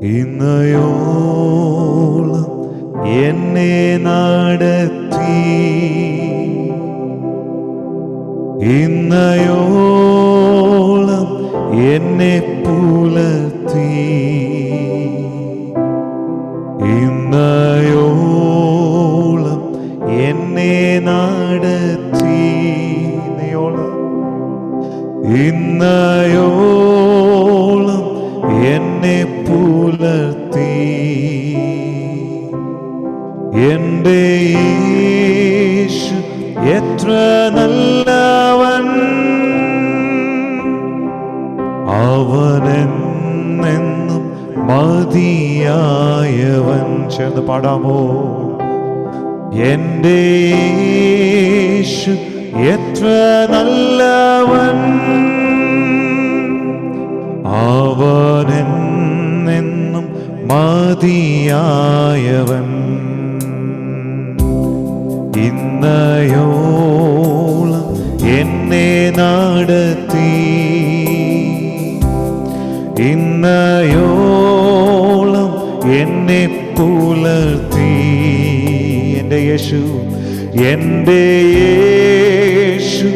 ഇന്നയോളം എന്നെ നടത്തി, ഇന്നയോളം എന്നെ പുലർത്തി, ഇന്നയോളം എന്നെ നടത്തി, ഇന്നയോളം എന്നെ പുലർത്തി. എൻ്റെ യേശു എത്ര നല്ലവൻ, അവനെന്നും മതിയായവൻ. ചേർന്ന് പാടാമോ? എൻ്റെ യേശു എത്ര നല്ലവൻ, അവനെന്നും മതിയായവൻ. ഇന്നയോളം എന്നെ നടത്തി, ഇന്നയോളം എന്നെ പുലർത്തി. എൻ്റെ യേശു, എൻ്റെ യേശു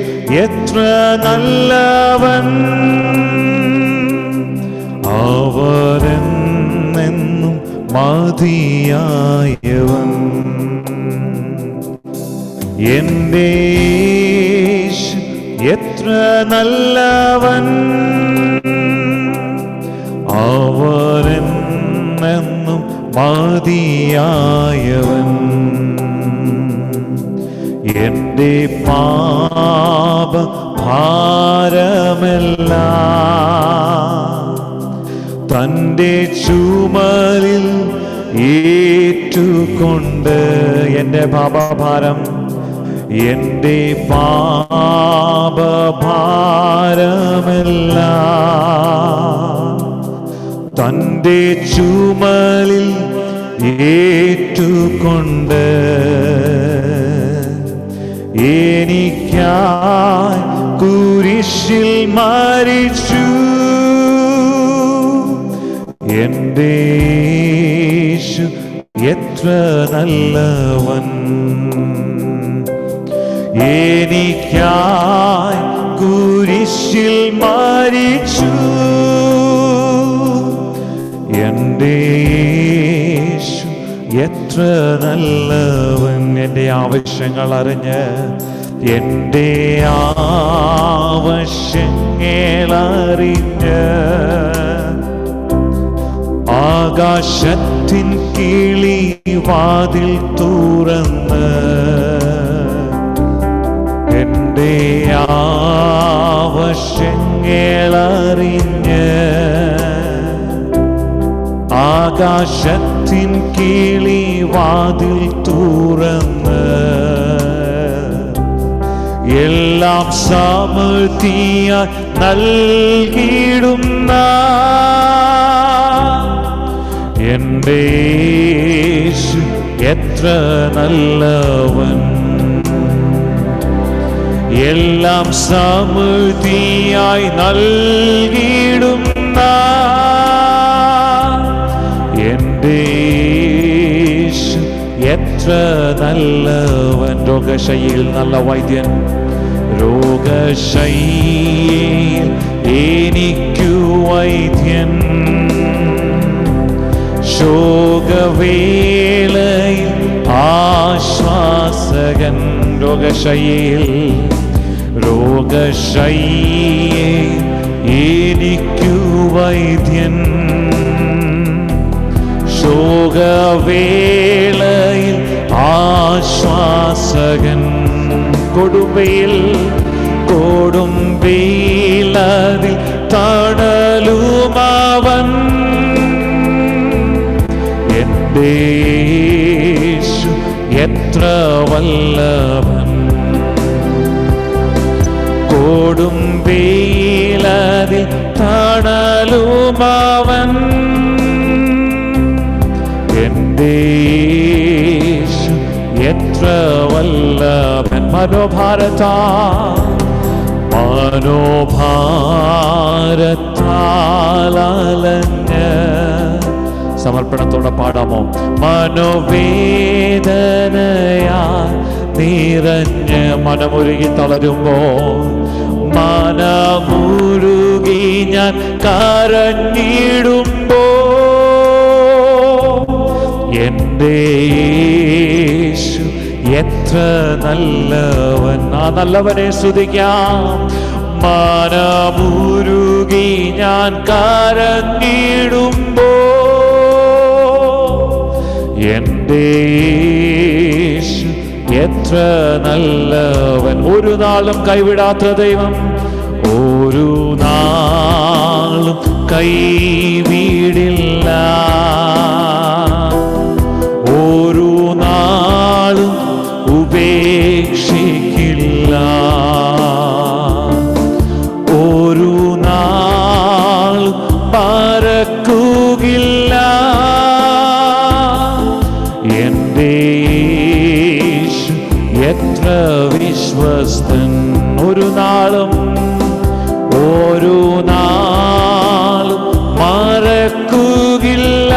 എത്ര നല്ലവൻ, അവനെന്നും മതിയായവൻ. എൻ്റെ യേശു എത്ര നല്ലവൻ, അവനെന്നും മതിയായവൻ. എൻ്റെ പാപ ഭാരമെല്ലാം തൻ്റെ ചുമലിൽ ഏറ്റുകൊണ്ട്, എൻ്റെ പാപഭാരം, എൻ്റെ പാപഭാരമെല്ലാം തൻ്റെ ചുമലിൽ ഏറ്റുകൊണ്ട്, എനിക്കായി കുരിശിൽ മരിച്ചു. എൻ്റെ യേശു എത്ര നല്ലവൻ, എനിക്കായി കുരിശിൽ മരിച്ചു. എൻ്റെ യേശു എത്ര നല്ലവൻ. എൻ്റെ ആവശ്യങ്ങൾ അറിഞ്ഞ്, എൻ്റെ ആവശ്യങ്ങൾ അറിഞ്ഞ്, ആകാശത്തിൻ കിളിവാതിൽ തുറന്ന്, എൻ്റെ ആവശ്യങ്ങൾ അറിഞ്ഞ്, ആകാശത്തിൻ കിളിവാതിൽ തുറന്ന്, എല്ലാം സമൃദ്ധിയായി നൽകിയിടുന്ന എൻ്റെ യേശു എത്ര നല്ലവൻ, എല്ലാം സമൃദ്ധിയായി നൽകിയിടുന്ന എൻ്റെ യേശു എത്ര നല്ലവൻ. രോഗശൈലിയിൽ നല്ല വൈദ്യൻ, രോഗശൈലിയിൽ എനിക്കു വൈദ്യൻ, ശോകവേളയിൽ ആശ്വാസകൻ. രോഗശൈലിയിൽ, രോഗശൈലിയിൽ എനിക്കു വൈദ്യൻ, ശോകവേളയിൽ ആശ്വാസകൻ. കൊടുമ്പയിൽ, കൊടുമ്പയിലതിൽ തണലുമവൻ. എൻ്റെ യേശു എത്ര വല്ലഭൻ, കൊടുമ്പയിലതിൽ തണലുമവൻ. എൻ്റെ യേശു എത്ര വല്ലഭൻ. മനോഭാരത്താലഞ്ഞ് സമർപ്പണത്തോടെ പാടാമോ? മനോവേദനയാ നിറഞ്ഞ് മനമുരുകി തളരുമ്പോൾ, മനമുരുകി ഞാൻ കരഞ്ഞിടുമ്പോ, എൻ്റെ യേശു എത്ര നല്ലവൻ. ആ നല്ലവനെ സ്തുതിക്കാം. മനമുരുകി ഞാൻ കരഞ്ഞിടുമ്പോ, എൻ്റെ യേശു എത്ര നല്ലവൻ. ഒരു നാളും കൈവിടാത്ത ദൈവം, ഒരു നാളും കൈവിടില്ല, ഒരു നാളും ഉപേക്ഷിക്കില്ല, ഒരു നാളും മറക്കുകയില്ല. എൻ്റെ യേശു എത്ര വിശ്വസ്തൻ. ഒരു നാളും മറക്കുകയില്ല.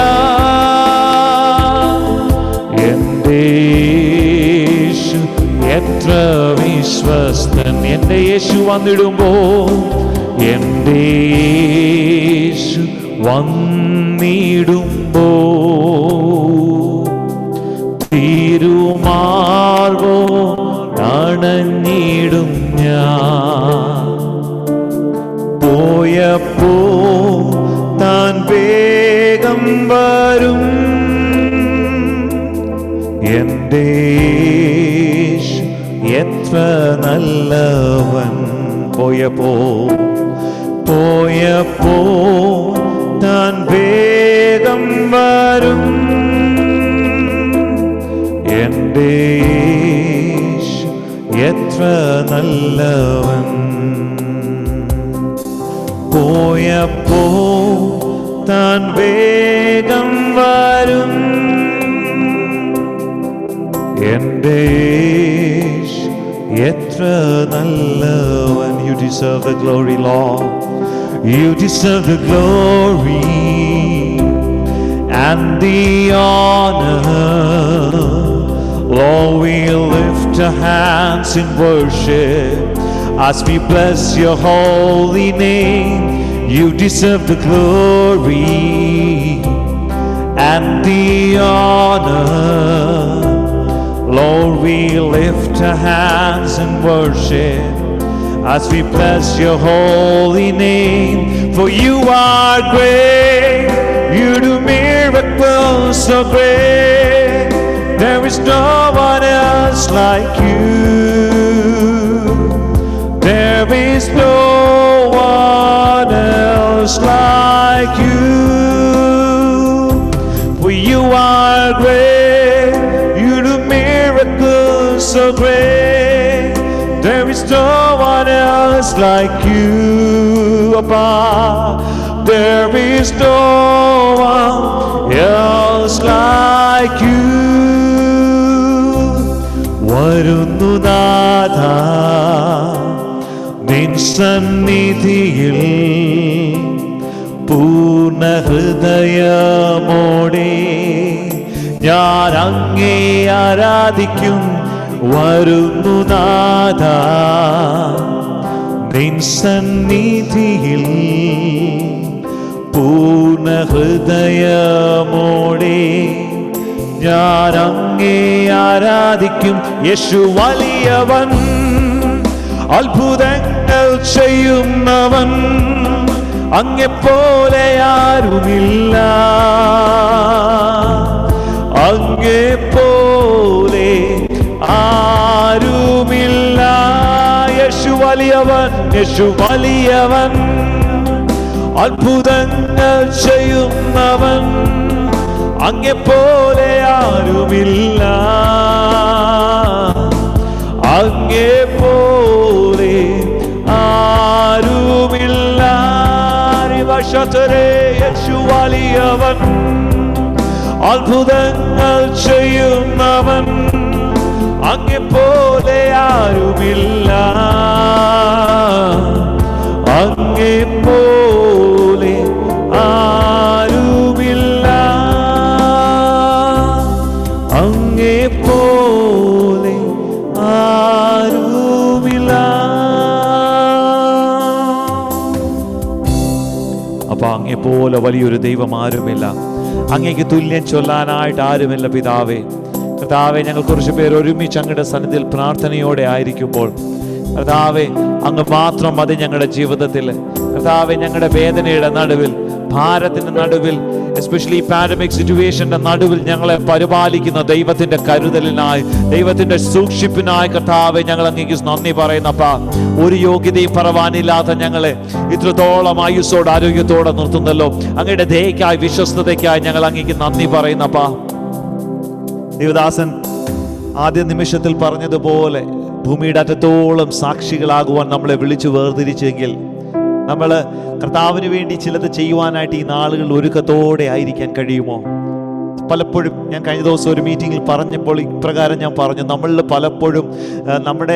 എൻ്റെ യേശു എത്ര വിശ്വസ്തൻ. എൻ്റെ യേശു വന്നിടുമ്പോ, എൻ്റെ യേശു വന്നിടുമ്പോ, തിരുമാർഗോ അണഞ്ഞിടും ഞാൻ. പോയപ്പോ താൻ വേഗം വരും, എൻ്റെ യേശു എത്ര നല്ലവൻ. പോയപ്പോ താൻ വേഗം വരും, എൻ്റെ യേശു എത്ര നല്ലവൻ. പോയപ്പോ താൻ വേഗം വരും, എൻ്റെ യേശു എത്ര നല്ലവൻ. You deserve the glory, Lord. You deserve the glory and the honor. Lord, we lift our hands in worship as we bless your holy name. You deserve the glory and the honor. Lord, we lift our hands in worship as we bless your holy name. For you are great, you do miracles so great. There is no one else like you. There is no one else like you. For you are great, you do miracles so great. There is no one else like you. Abba, there is no one else like you. വരുന്നു നാഥാ നിൻ സന്നിധിയിൽ പൂർണ്ണ ഹൃദയമോടെ ഞാൻ അങ്ങേ ആരാധിക്കും. വരുന്നു നാഥാ നിൻ സന്നിധിയിൽ പൂർണ്ണ ഹൃദയമോടെ ഞാൻ അങ്ങേ ആരാധിക്കും. യേശു വലിയവൻ, അത്ഭുതങ്ങൾ ചെയ്യുന്നവൻ, അങ്ങെപ്പോലെ ആരുമില്ല, അങ്ങെപ്പോലെ ആരുമില്ല. യേശു വലിയവൻ, യേശു വലിയവൻ, അത്ഭുതങ്ങൾ ചെയ്യുന്നവൻ, അങ്ങെപ്പോലെ ആരുമില്ല, അങ്ങെപ്പോലെ ആരുമില്ല. യേശു വലിയവൻ, അത്ഭുതങ്ങൾ ചെയ്യുന്നവൻ, അങ്ങെപ്പോലെ ആരുമില്ല, അങ്ങെപ്പോലെ ആരുമില്ല. അപ്പ അങ്ങെപ്പോലെ വലിയൊരു ദൈവം ആരുമില്ല, അങ്ങേക്ക് തുല്യം ചൊല്ലാനായിട്ട് ആരുമില്ല പിതാവേ. കർത്താവെ, ഞങ്ങൾ കുറച്ച് പേർ ഒരുമിച്ച് അങ്ങയുടെ സന്നിധിയിൽ പ്രാർത്ഥനയോടെ ആയിരിക്കുമ്പോൾ കർത്താവെ, അങ്ങ് മാത്രം മതി ഞങ്ങളുടെ ജീവിതത്തിൽ. കർത്താവെ, ഞങ്ങളുടെ വേദനയുടെ നടുവിൽ, ഭാരത്തിന്റെ നടുവിൽ, എസ്പെഷ്യലി പാൻഡമിക് സിറ്റുവേഷന്റെ നടുവിൽ ഞങ്ങളെ പരിപാലിക്കുന്ന ദൈവത്തിന്റെ കരുതലിനായി, ദൈവത്തിന്റെ സൂക്ഷിപ്പിനായി കർത്താവെ, ഞങ്ങൾ അങ്ങേക്ക് നന്ദി പറയുന്നപ്പാ. ഒരു യോഗ്യതയും പറവാനില്ലാത്ത ഞങ്ങളെ ഇത്രത്തോളം ആയുസ്സോട് ആരോഗ്യത്തോടെ നിർത്തുന്നല്ലോ. അങ്ങയുടെ ദയക്കായി, വിശ്വസ്തതയ്ക്കായി ഞങ്ങൾ അങ്ങേക്ക് നന്ദി പറയുന്നപ്പാ. ദേവദാസൻ ആദ്യ നിമിഷത്തിൽ പറഞ്ഞതുപോലെ ഭൂമിയുടെ അറ്റത്തോളം സാക്ഷികളാകുവാൻ നമ്മളെ വിളിച്ചു വേർതിരിച്ചെങ്കിൽ നമ്മൾ കർത്താവിന് വേണ്ടി ചിലത് ചെയ്യുവാനായിട്ട് ഈ നാളുകൾ ഒരുക്കത്തോടെ ആയിരിക്കാൻ കഴിയുമോ? പലപ്പോഴും ഞാൻ കഴിഞ്ഞ ദിവസം ഒരു മീറ്റിങ്ങിൽ പറഞ്ഞപ്പോൾ ഇപ്രകാരം ഞാൻ പറഞ്ഞു, നമ്മളിൽ പലപ്പോഴും നമ്മുടെ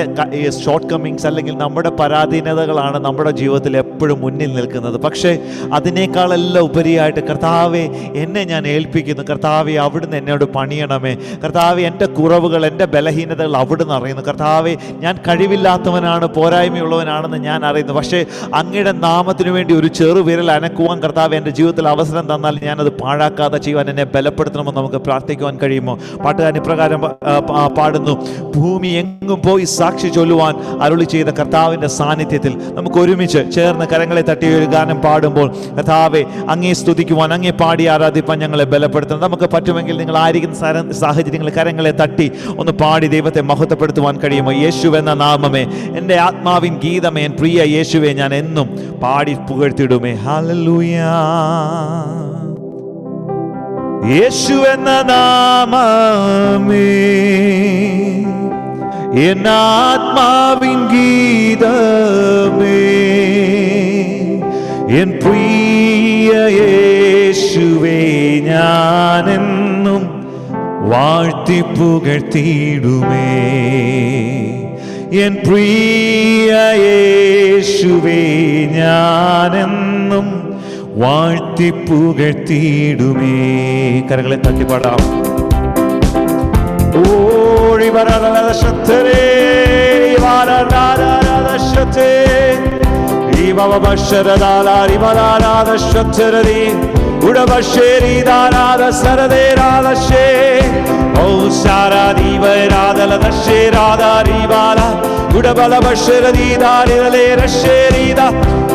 ഷോർട്ട് കമ്മിങ്സ് അല്ലെങ്കിൽ നമ്മുടെ പരാധീനതകളാണ് നമ്മുടെ ജീവിതത്തിൽ എപ്പോഴും മുന്നിൽ നിൽക്കുന്നത്. പക്ഷേ അതിനേക്കാളെല്ലാം ഉപരിയായിട്ട് കർത്താവെ, എന്നെ ഞാൻ ഏൽപ്പിക്കുന്നു. കർത്താവെ, അവിടുന്ന് എന്നോട് പണിയണമേ. കർത്താവെ, എൻ്റെ കുറവുകൾ, എൻ്റെ ബലഹീനതകൾ അവിടുന്ന് അറിയുന്നു. കർത്താവെ, ഞാൻ കഴിവില്ലാത്തവനാണ്, പോരായ്മയുള്ളവനാണെന്ന് ഞാൻ അറിയുന്നു. പക്ഷേ അങ്ങയുടെ നാമത്തിനു വേണ്ടി ഒരു ചെറുവിരൽ അനക്കുവാൻ കർത്താവ് എൻ്റെ ജീവിതത്തിൽ അവസരം തന്നാൽ ഞാനത് പാഴാക്കാതെ ചെയ്യുവാൻ എന്നെ ബലപ്പെടുത്തണമെന്ന് നമുക്ക് പ്രാർത്ഥിക്കുവാൻ കഴിയുമോ? പാട്ടുകാരൻ ഇപ്രകാരം പാടുന്നു: ഭൂമി എങ്ങും പോയി സാക്ഷി ചൊല്ലുവാൻ അരുളി ചെയ്ത കർത്താവിൻ്റെ സാന്നിധ്യത്തിൽ. നമുക്ക് ഒരുമിച്ച് ചേർന്ന് കരങ്ങളെ തട്ടി ഒരു ഗാനം പാടുമ്പോൾ കർത്താവെ, അങ്ങേ സ്തുതിക്കുവാൻ, അങ്ങേ പാടി ആരാധിപ്പാൻ ഞങ്ങളെ ബലപ്പെടുത്തണം. നമുക്ക് പറ്റുമെങ്കിൽ നിങ്ങൾ ആയിരിക്കുന്ന സാഹചര്യങ്ങളിൽ കരങ്ങളെ തട്ടി ഒന്ന് പാടി ദൈവത്തെ മഹത്വപ്പെടുത്തുവാൻ കഴിയുമോ? യേശുവെന്ന നാമമേ, എൻ്റെ ആത്മാവിൻ ഗീതമേ, എൻ പ്രിയ യേശുവെ ഞാൻ എന്നും പാടി പുകഴ്ത്തിടുമേ. ഹല്ലേലൂയ. യേശുവെന്ന നാമമേ, എൻ ആത്മാവിൻ ഗീതമേ, എൻ പ്രിയ യേശുവേ ഞാനെന്നും വാഴ്ത്തി പുകഴ്ത്തിടുമേ. എൻ പ്രിയ യേശുവേ ഞാനെന്നും വാഴ്ത്തി പുകഴ്ത്തിടുമേ. കരങ്ങളെ തട്ടിപ്പാടാം. ഓടി വരശത്തരേ വാരനാദശത്തേ ഈവവശരദാലാരി വലാനാദശത്തരദി ഉടവശേരി ദാനാദ സരദേരാദശേ ഓ സാരാദി വരാദലദശേ രാദാരി വാല ഉടബലവശരദി ദാരിദലേ രശേരിദ.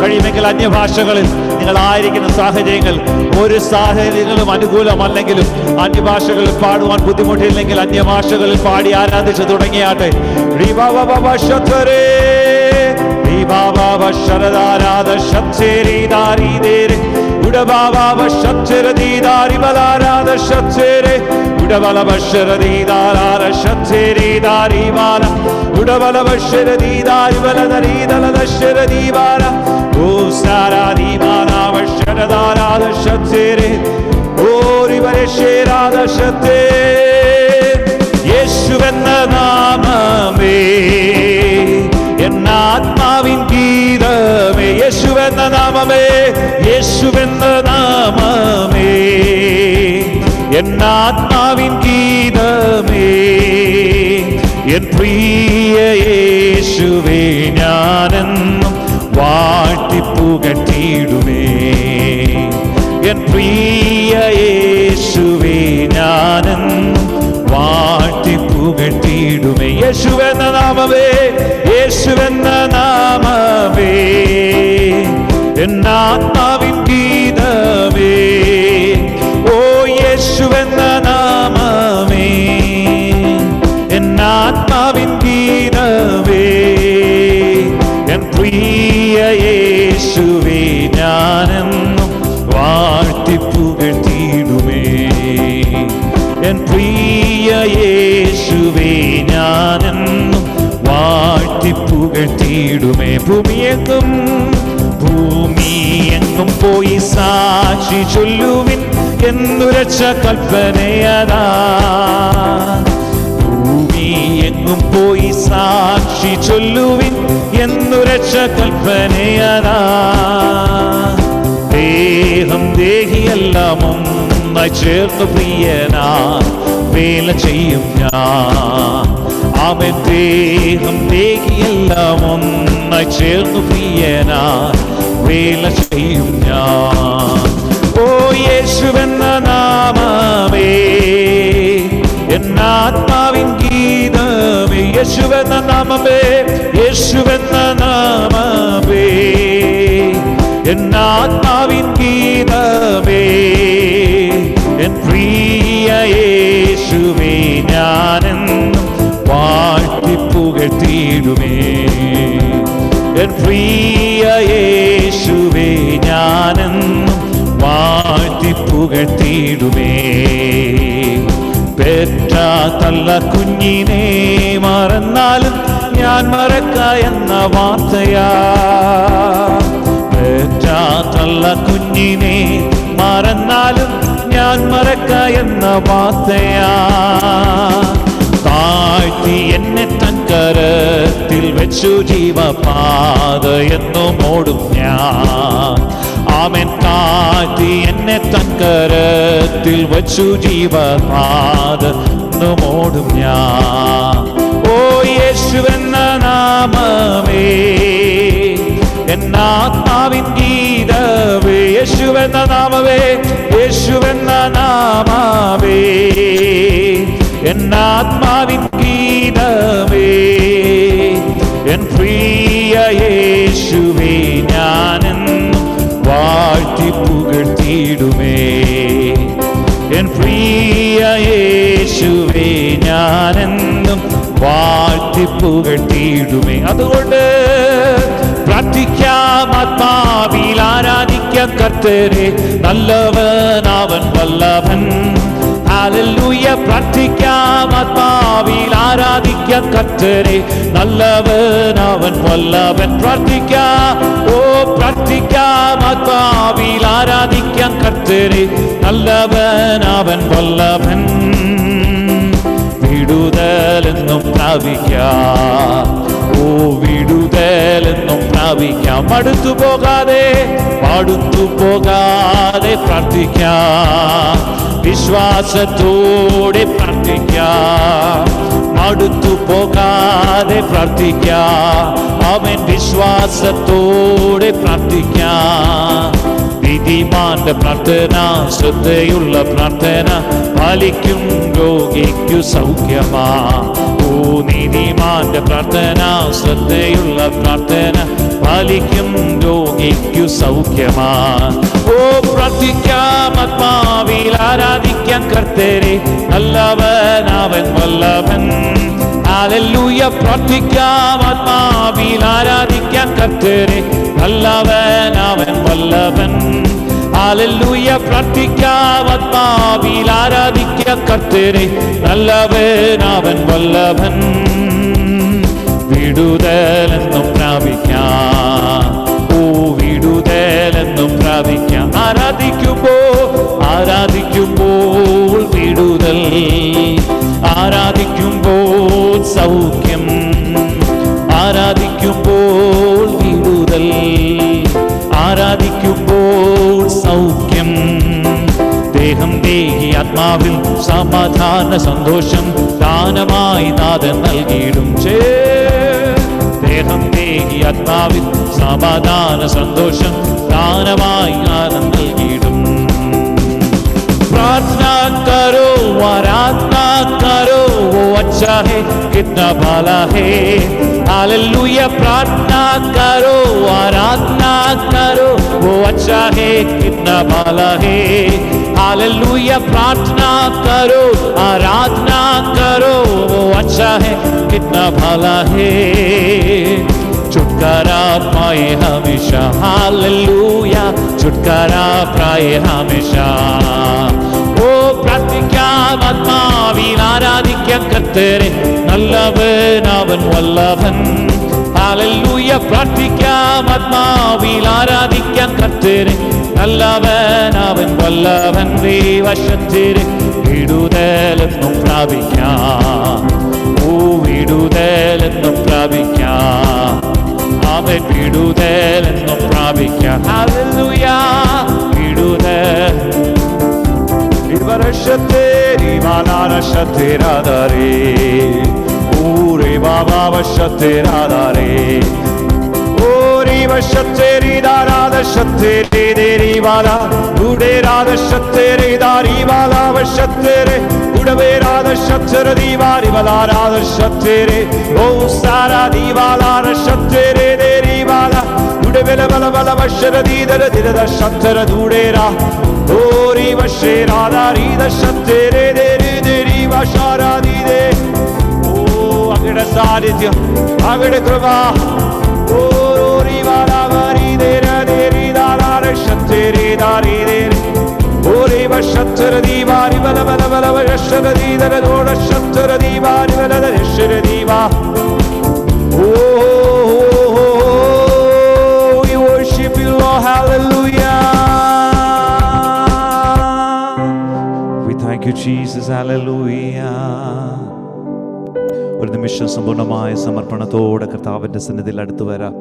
കഴിയുമെങ്കിൽ അന്യഭാഷകളിൽ നിങ്ങളായിരിക്കുന്ന സാഹചര്യങ്ങൾ, ഒരു സാഹചര്യങ്ങളും അനുകൂലമല്ലെങ്കിലും അന്യഭാഷകളിൽ പാടുവാൻ ബുദ്ധിമുട്ടില്ലെങ്കിൽ അന്യഭാഷകളിൽ പാടി ആരാധിച്ചു തുടങ്ങിയാട്ടെ. യേശുവെന്ന നാമമേ, എൻ ആത്മാവിൻ ഗീതമേ. യേശുവെന്ന നാമമേ, യേശുവെന്ന നാമമേ, എൻ ആത്മാവിൻ ഗീതമേ, എൻ പ്രിയ യേശുവേ ഞാനെന്നും വാഴ്ത്തി പുകഴ്ത്തിടുമേ. എൻ പ്രിയ യേശുവേ ഞാനെന്നും വാഴ്ത്തി പുകഴ്ത്തിടുമേ. യേശുവെന്ന നാമമേ, യേശുവെന്ന നാമമേ, എൻ ആത്മാവിൻ ഗീതമേ. ഓ യേശുവെന്ന നാമമേ, എൻ ആത്മാവിൻ ഗീതമേ, എൻ പ്രിയ യേശുവേ ഞാനെന്നും വാഴ്ത്തി പുകഴ്ത്തിടുമേ. എൻ പ്രിയ യേശുവേ ഞാനെന്നും വാഴ്ത്തി പുകഴ്ത്തിടുമേ. ഭൂമിയെങ്ങും പോയി സാക്ഷി ചൊല്ലുവിൻ എന്നുരച്ച കൽപ്പനയതാ. ഭൂമിയെങ്ങും പോയി സാക്ഷി ചൊല്ലുവിൻ എന്നുരച്ച കൽപ്പനയതാ. ദേഹം ദേഹിയെല്ലാം ഒന്നായി ചേർന്നു പ്രിയനാ വേല ചെയ്യും ഞാൻ. ആമേൻ. ദേഹം ദേഹിയെല്ലാം ഒന്നായി ചേർന്നു പ്രിയനാ വേല ചെയ്യും ഞാൻ. ഓ യേശുവെന്ന നാമമേ എന്നാത്മാവിൻ ഗീതമേ, യേശുവെന്ന നാമമേ, യേശുവെന്ന നാമമേ എന്നാത്മാവിൻ ഗീതമേ, എൻ പ്രിയ യേശുവേ ഞാനെന്നും വാഴ്ത്തി പുകഴ്ത്തിയിടുമേ. എൻ പ്രിയ യേശുവേ ഞാനെന്നും വാഴ്ത്തി പുകഴ്ത്തിയിടുമേ. പെറ്റ തള്ള കുഞ്ഞിനെ മറന്നാലും ഞാൻ മറക്ക എന്ന വാർത്തയാ. പെറ്റ തള്ള കുഞ്ഞിനെ മറന്നാലും ഞാൻ മറക്ക എന്ന വാർത്തയാ. താഴ്ത്തി എന്നെ തൻ കരത്തിൽ വെച്ചു ജീവപാത എന്നും ഓടും ഞാൻ. ആമേൻ. താഴ്ത്തി എന്നെ തൻ കരത്തിൽ വെച്ചു ജീവപാത എന്നും ഓടും ഞാൻ. ഓ യേശുവെന്ന നാമമേ എന്നാത്മാവിൻ ഗീതമേ, യേശുവെന്ന നാമമേ, യേശുവെന്ന നാമമേ എന്നാത്മാവിൻ ഗീതമേ, എൻ പ്രിയ യേശുവേ ഞാനെന്നും വാഴ്ത്തി പുകഴ്ത്തിയിടുമേ. എൻ പ്രിയ യേശുവേ ഞാനെന്നും വാഴ്ത്തി പുകഴ്ത്തിയിടുമേ. അതുകൊണ്ട് പ്രാർത്ഥിക്കാം, ആത്മാവിൽ ആരാധിക്കാം കർത്തരെ, നല്ലവൻ അവൻ വല്ലഭൻ. ഹല്ലേലൂയ. പ്രാർത്ഥിക്കാം, ആത്മാവിൽ ആരാധിക്കാം കർത്തരെ, നല്ലവൻ അവൻ വല്ലഭൻ. പ്രാർത്ഥിക്കാം, ഓ പ്രാർത്ഥിക്കാം, ആത്മാവിൽ ആരാധിക്കാം കർത്തരെ, നല്ലവൻ അവൻ വല്ലഭൻ. വിടുതലെന്നും പ്രാപിക്കാം, ഓ വിടുതലെന്നും പ്രാപിക്കാം. മടുത്തു പോകാതെ, മടുത്തു പോകാതെ പ്രാർത്ഥിക്കാം, വിശ്വാസത്തോടെ പ്രാർത്ഥിക്കാം. മടുത്തു പോകാതെ പ്രാർത്ഥിക്കാം, അവൻ വിശ്വാസത്തോടെ പ്രാർത്ഥിക്കാം. നീതിമാന്റെ പ്രാർത്ഥന ശ്രദ്ധയുള്ള പ്രാർത്ഥന പാലിക്കും രോഗിക്കു സൗഖ്യമാ. ഓ നീതിമാന്റെ പ്രാർത്ഥന ശ്രദ്ധയുള്ള പ്രാർത്ഥന പാലിക്കും രോഗിക്കു സൗഖ്യമാ. ഓ പ്രാർത്ഥിക്കാം, ആത്മാവിൽ ആരാധിക്കാം കർത്തരെ, നല്ലവൻ അവൻ വല്ലഭൻ. ഹല്ലേലൂയ. പ്രാർത്ഥിക്കാം, ആത്മാവിൽ ആരാധിക്കാം കർത്തരെ, നല്ലവൻ അവൻ വല്ലഭൻ. ഹല്ലേലൂയ. പ്രാർത്ഥിക്കാം, ആത്മാവിൽ ആരാധിക്കാം കർത്തരെ, നല്ലവൻ അവൻ വല്ലഭൻ. വിടുതലെന്നും പ്രാപിക്കാം, ഓ വിടുതലെന്നും പ്രാപിക്കാം. ആരാധിക്കുമ്പോൾ വിടുതൽ, ആരാധിക്കുമ്പോൾ സൗഖ്യം, ആരാധിക്കുമ്പോൾ വിടുതൽ, ആരാധിക്കുമ്പോൾ സൗഖ്യം. ദേഹം ദേഹി ആത്മാവിൽ സമാധാന സന്തോഷം ദാനമായി നാഥൻ നൽകിയിടും. ദേഹം ദേഹി ആത്മാവിൽ സമാധാന സന്തോഷം ദാനമായി നാഥൻ നൽകിയിടും. प्रार्थना करो आराधना करो, वो अच्छा है कितना भला है. हालेलुया. प्रार्थना करो आराधना करो, वो अच्छा है कितना भला है. हालेलुया. प्रार्थना करो आराधना करो, वो अच्छा है कितना भला है. छुटकारा पाए हमेशा. हालेलुया. छुटकारा पाए हमेशा. ഓ പ്രാർത്ഥിക്കാം, ആത്മാവിൽ ആരാധിക്കാം കർത്തരെ, നല്ലവൻ അവൻ വല്ലഭൻ. ഹല്ലേലൂയ. പ്രാർത്ഥിക്കാം, ആത്മാവിൽ ആരാധിക്കാം കർത്തരെ, നല്ലവൻ അവൻ വല്ലഭൻ. ദൈവശക്തിരെ വിടുതലെന്നും പ്രാപിക്കാം, ഓ വിടുതലെന്നും പ്രാപിക്കാം. അവൻ വിടുതലെന്നും പ്രാപിക്കാം. ഹല്ലേലൂയ. വിടുതൽ Ivarashateri manarashateradare, Ure baba vashateradare, Uri vashateri darada ശത്തേരെ ദേരിവാല ഉടേരാത ശത്തേരെ ദാരിവാല വശത്തേരെ ഉടവേരാത ശത്തര ദീവാരി വലാരാത ശത്തേരെ ഓ സാരാ ദീവാലാര ശത്തേരെ ദേരിവാല ഉടവേല ബല ബല വശര ദീദര ദിദ ശത്തര ദൂടേരാ ഓരി വശേരാ ദാരിദ ശത്തേരെ ദേരി ദേരി വശാരാ ദീദേ ഓ അങ്ങയുടെ സാന്നിധ്യം അങ്ങയുടെ കൃപ ഓരി വാല വരി ദേര ദേരി ദാലാര ശത്തേരെ ദാരി ദേരി ഓരി വശത്തര ദീവാരി ബല ബല ബല വശര ദീദര ദോട ശത്തര ദീവാരി ബല ദശര ദീവാ ഓ we worship you Lord hallelujah we thank you Jesus hallelujah ഒരു നിമിഷം സമ്പൂർണ്ണമായ സമർപ്പണത്തോടെ കർത്താവിൻ്റെ സന്നിധിയിൽ അടുത്തു വരാം.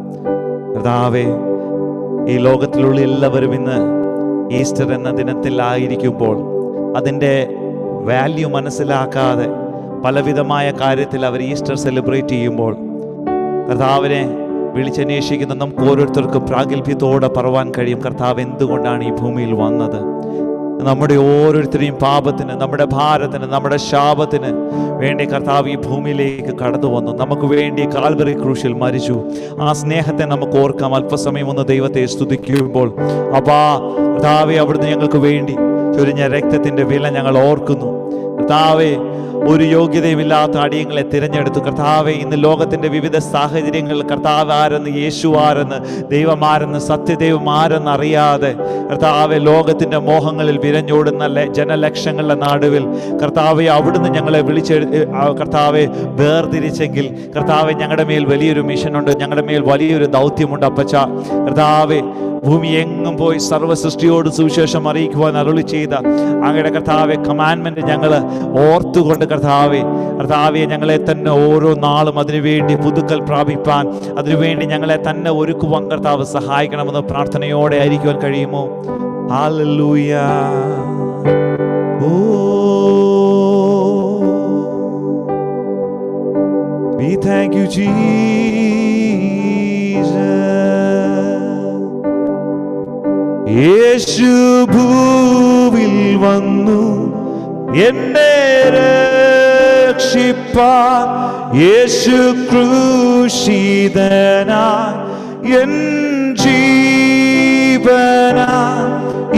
കർത്താവേ, ഈ ലോകത്തിലുള്ള എല്ലാവരും ഇന്ന് ഈസ്റ്റർ എന്ന ദിനത്തിലായിരിക്കുമ്പോൾ അതിൻ്റെ വാല്യൂ മനസ്സിലാക്കാതെ പലവിധമായ കാര്യത്തിൽ അവർ ഈസ്റ്റർ സെലിബ്രേറ്റ് ചെയ്യുമ്പോൾ കർത്താവിനെ വിളിച്ചന്വേഷിക്കുന്ന നമുക്ക് ഓരോരുത്തർക്കും പ്രാഗൽഭ്യത്തോടെ പറവാൻ കഴിയും, കർത്താവ് എന്തുകൊണ്ടാണ് ഈ ഭൂമിയിൽ വന്നത്. നമ്മുടെ ഓരോരുത്തരെയും പാപത്തിന്, നമ്മുടെ ഭാരത്തിന്, നമ്മുടെ ശാപത്തിന് വേണ്ടി കർത്താവ് ഈ ഭൂമിയിലേക്ക് കടന്നു വന്നു. നമുക്ക് വേണ്ടി കാൽവറി ക്രൂശിൽ മരിച്ചു. ആ സ്നേഹത്തെ നമുക്ക് ഓർക്കാം. അല്പസമയം ഒന്ന് ദൈവത്തെ സ്തുതിക്കുമ്പോൾ, അപ്പാ കർത്താവേ, അവിടുന്ന് ഞങ്ങൾക്ക് വേണ്ടി ചൊരിഞ്ഞ രക്തത്തിൻ്റെ വില ഞങ്ങൾ ഓർക്കുന്നു. കർത്താവേ, ഒരു യോഗ്യതയുമില്ലാത്ത അടിയങ്ങളെ തിരഞ്ഞെടുത്തു. കർത്താവെ, ഇന്ന് ലോകത്തിൻ്റെ വിവിധ സാഹചര്യങ്ങളിൽ കർത്താവ് ആരെന്ന്, യേശു ആരെന്ന്, ദൈവം ആരെന്ന്, സത്യദൈവം ആരെന്ന് അറിയാതെ കർത്താവെ ലോകത്തിൻ്റെ മോഹങ്ങളിൽ വിരഞ്ഞോടുന്ന ജനലക്ഷങ്ങളുടെ നടുവിൽ കർത്താവെ അവിടുന്ന് ഞങ്ങളെ കർത്താവെ വേർതിരിച്ചെങ്കിൽ കർത്താവെ ഞങ്ങളുടെ മേൽ വലിയൊരു മിഷനുണ്ട്, ഞങ്ങളുടെ മേൽ വലിയൊരു ദൗത്യമുണ്ട്. അപ്പച്ച കർത്താവെ, ഭൂമി എങ്ങും പോയി സർവ്വ സൃഷ്ടിയോട് സുവിശേഷം അറിയിക്കുവാൻ അരുളി ചെയ്ത അങ്ങയുടെ കർത്താവെ കമാൻഡ്മെന്റ് ഞങ്ങൾ ഓർത്തുകൊണ്ട് കർത്താവെ ഞങ്ങളെ തന്നെ ഓരോ നാളും അതിനുവേണ്ടി പുതുക്കൽ പ്രാപിപ്പാൻ, അതിനുവേണ്ടി ഞങ്ങളെ തന്നെ ഒരുക്കുവാൻ കർത്താവ് സഹായിക്കണമെന്ന് പ്രാർത്ഥനയോടെ ആയിരിക്കുവാൻ കഴിയുമോ? Hallelujah. We thank you Jesus. യേശു ഭൂവിൽ വന്നു എന്നെ രക്ഷിപ്പാൻ, യേശു ക്രൂശിതനായി എൻ ജീവനായി,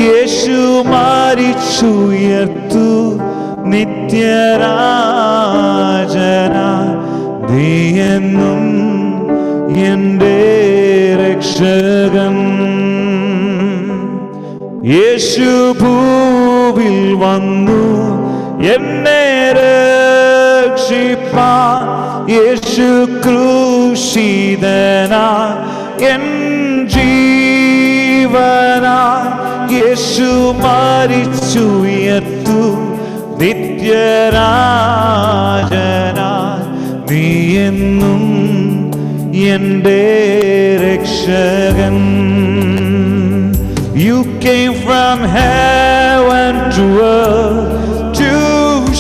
യേശു മരിച്ചുയർത്തു നിത്യരാജനായി, നീയെന്നും എൻ്റെ രക്ഷകൻ. യേശു ഭൂവിൽ വന്നു എന്നെ രക്ഷിപ്പാൻ, യേശു ക്രൂശിതനായി എൻ ജീവനായി, യേശു മരിച്ചുയർത്തു നിത്യരാജനായി, നീയെന്നും എൻ്റെ രക്ഷകൻ. You came from heaven to earth to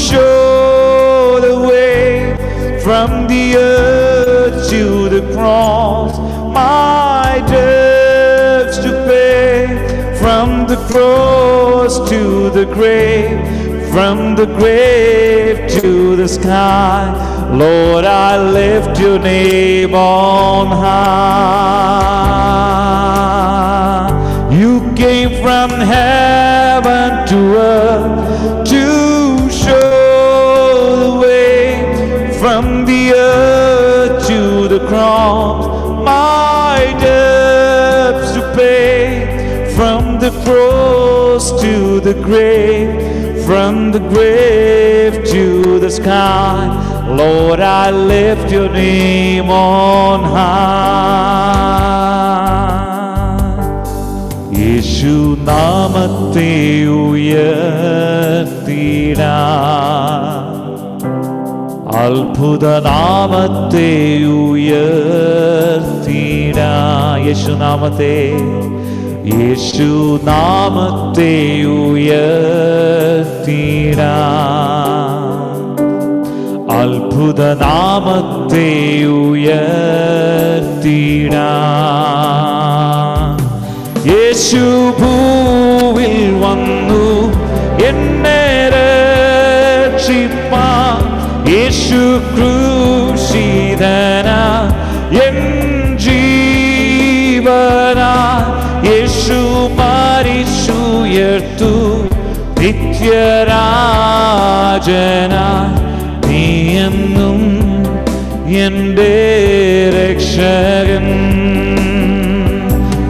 show the way, from the earth to the cross my debts to pay, from the cross to the grave, from the grave to the sky. Lord, I lift your name on high. You came from heaven to earth to show the way, from the earth to the cross my debts to pay, from the cross to the grave, from the grave to the sky. Lord, I lift your name on high. യേശു നാമത്തെ ഉയർത്തിടാം, അത്ഭുത നാമത്തെ ഉയർത്തിടാം. യേശു നാമത്തെ ഉയർത്തിടാം, അത്ഭുത നാമത്തെ ഉയർത്തിടാം. യേശു ഭൂവിൽ വന്നു എന്നെ രക്ഷിപ്പാൻ. യേശു ക്രൂശിതനാ എൻ ജീവനാ. യേശു മരിച്ചുയർത്തു നിത്യരാജനാ. നീ എന്നും എൻ്റെ രക്ഷകൻ.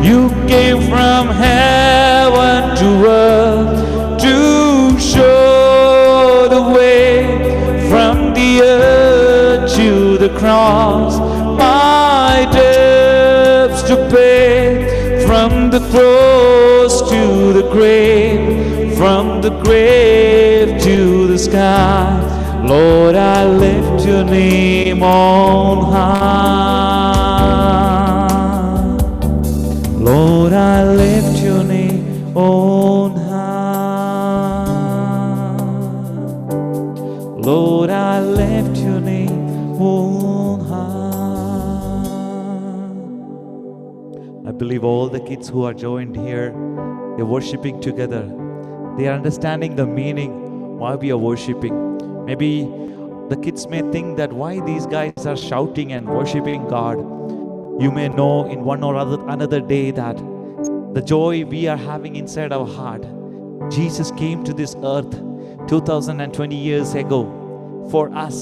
You came from heaven to earth to show the way, from the earth to the cross my debts to pay, from the cross to the grave, from the grave to the sky. Lord, I lift your name on high. Lord, I lift your name on high. Lord, I lift your name on high. I believe all the kids who are joined here, they're worshiping together. They are understanding the meaning why we are worshiping. Maybe the kids may think that why these guys are shouting and worshiping God. You may know in one or another day that the joy we are having inside our heart. Jesus came to this earth 2020 years ago for us,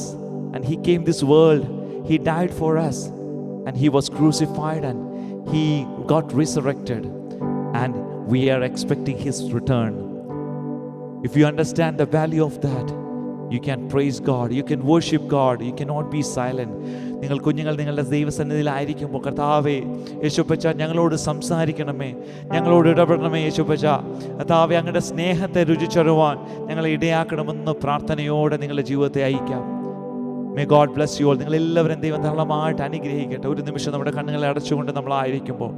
and he came this world. He died for us, and he was crucified, and he got resurrected, and we are expecting his return. If you understand the value of that, you can praise God, you can worship God, you cannot be silent. നിങ്ങൾ കുഞ്ഞുങ്ങൾ നിങ്ങളുടെ ദൈവസന്നിധിയിലായിരിക്കുമ്പോൾ കർത്താവേ യേശുപ്പച്ച ഞങ്ങളോട് സംസാരിക്കണമേ, ഞങ്ങളോട് ഇടപെടണമേ യേശുപ്പച്ച. കർത്താവേ അങ്ങയുടെ സ്നേഹത്തെ രുചിച്ചറിയുവാൻ ഞങ്ങളെ ഇടയാക്കണമെന്ന് പ്രാർത്ഥനയോടെ നിങ്ങളുടെ ജീവിതത്തെ അയക്കാം. May God bless you all. നിങ്ങൾ എല്ലാവരും ദൈവം ധാരാളമായിട്ട് അനുഗ്രഹിക്കട്ടെ. ഒരു നിമിഷം നമ്മുടെ കണ്ണുകളെ അടച്ചുകൊണ്ട് നമ്മളായിരിക്കുമ്പോൾ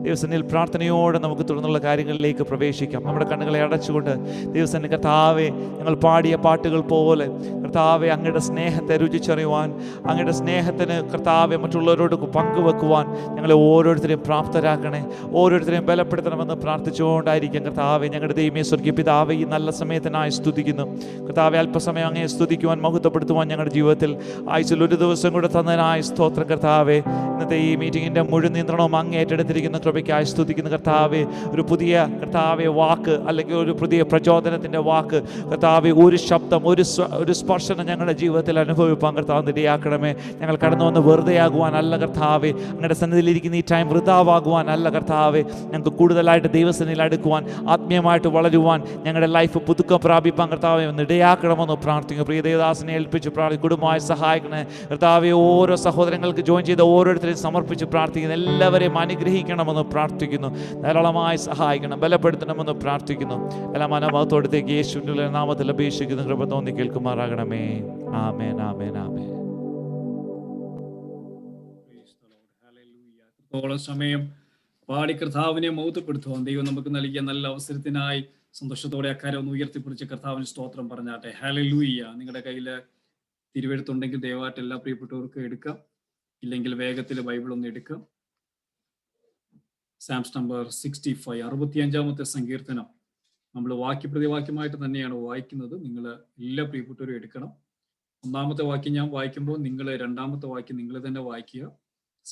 ദൈവസന്നിധിയിൽ പ്രാർത്ഥനയോടെ നമുക്ക് തുടർന്നുള്ള കാര്യങ്ങളിലേക്ക് പ്രവേശിക്കാം. നമ്മുടെ കണ്ണുകളെ അടച്ചുകൊണ്ട് ദൈവസന്നിധി കർത്താവേ ഞങ്ങൾ പാടിയ പാട്ടുകൾ പോലെ കർത്താവെ അങ്ങയുടെ സ്നേഹത്തെ രുചിച്ചറിയുവാൻ, അങ്ങയുടെ സ്നേഹത്തിന് കർത്താവെ മറ്റുള്ളവരോട് പങ്കുവെക്കുവാൻ ഞങ്ങളെ ഓരോരുത്തരെയും പ്രാപ്തരാക്കണേ, ഓരോരുത്തരെയും ബലപ്പെടുത്തണമെന്ന് പ്രാർത്ഥിച്ചുകൊണ്ടായിരിക്കും. കർത്താവെ ഞങ്ങളുടെ ദൈവമേ സ്വർഗ്ഗീയ പിതാവേ ഈ നല്ല സമയത്തിനായി സ്തുതിക്കുന്നു. കർത്താവെ അല്പസമയം അങ്ങയെ സ്തുതിക്കുവാൻ മഹത്വപ്പെടുത്തുവാൻ ഞങ്ങളുടെ ജീവിതത്തിൽ ആഴ്ചയിൽ ഒരു ദിവസം കൂടെ തന്നതിനായി സ്തോത്രം കർത്താവേ. ഇന്നത്തെ ഈ മീറ്റിങ്ങിൻ്റെ മുഴുവൻ നിയന്ത്രണവും അങ്ങ് ഏറ്റെടുത്തിരിക്കുന്ന കൃപയ്ക്കായി സ്തുതിക്കുന്ന കർത്താവേ. ഒരു പുതിയ കർത്താവെ വാക്ക് അല്ലെങ്കിൽ ഒരു പുതിയ പ്രചോദനത്തിൻ്റെ വാക്ക് കർത്താവെ, ഒരു ശബ്ദം, ഒരു സ്പർശനം ഞങ്ങളുടെ ജീവിതത്തിൽ അനുഭവിപ്പാൻ കർത്താവ് ഇടയാക്കണമേ. ഞങ്ങൾ കടന്നു വന്ന് വെറുതെയാകുവാനല്ല കർത്താവെ, അങ്ങയുടെ സന്നിധിയിലിരിക്കുന്ന ഈ ടൈം വൃഥാവാകുവാനല്ല കർത്താവെ. ഞങ്ങൾക്ക് കൂടുതലായിട്ട് ദൈവസന്നിധിയിൽ അടുക്കുവാൻ, ആത്മീയമായിട്ട് വളരുവാൻ, ഞങ്ങളുടെ ലൈഫ് പുതുക്കം പ്രാപിപ്പാൻ കർത്താവെ ഒന്ന് ഇടയാക്കണമെന്ന് പ്രാർത്ഥിക്കുന്നു. പ്രിയ ദേവദാസനെ ഏൽപ്പിച്ച് കുടുംബമായി സഹായിക്കണേ കർത്താവെ. ഓരോ സഹോദരങ്ങൾക്ക് ജോയിൻ ചെയ്ത ഓരോരുത്തരെയും സമർപ്പിച്ച് പ്രാർത്ഥിക്കുന്നു. എല്ലാവരെയും അനുഗ്രഹിക്കണമെന്ന് പ്രാർത്ഥിക്കുന്നു. ധാരാളമായി സഹായിക്കണം, ബലപ്പെടുത്തണമെന്ന് പ്രാർത്ഥിക്കുന്നു. എല്ലാ മനോഭാവത്തോടത്തേക്ക് യേശുവിൻ്റെ നാമത്തിൽ അപേക്ഷിക്കുന്ന കൃപ തോന്നി കേൾക്കുമാറാകണമേ. ആമേൻ, ആമേൻ, ആമേൻ. സമയം പാടി കർത്താവിനെ മഹത്വപ്പെടുത്തുവാൻ ദൈവം നമുക്ക് നൽകിയ നല്ല അവസരത്തിനായി സന്തോഷത്തോടെ അക്കാര്യം ഒന്ന് ഉയർത്തിപ്പിടിച്ച് കർത്താവിന് സ്തോത്രം പറഞ്ഞാട്ടെ. ഹല്ലേലൂയ. നിങ്ങളുടെ കയ്യിൽ തിരുവെഴുത്തുണ്ടെങ്കിൽ ദയവായിട്ട് എല്ലാ പ്രിയപ്പെട്ടവർക്കും എടുക്കാം, ഇല്ലെങ്കിൽ വേഗത്തിൽ ബൈബിൾ ഒന്ന് എടുക്കാം. സാംസ് നമ്പർ 65, 65-ാമത്തെ സങ്കീർത്തനം. നമ്മൾ വാക്യപ്രതിവാക്യമായിട്ട് തന്നെയാണ് വായിക്കുന്നത്. നിങ്ങൾ എല്ലാ പ്രിയപ്പെട്ടവരും എടുക്കണം. ഒന്നാമത്തെ വാക്യം ഞാൻ വായിക്കുമ്പോൾ നിങ്ങൾ രണ്ടാമത്തെ വാക്യം നിങ്ങൾ തന്നെ വായിക്കുക.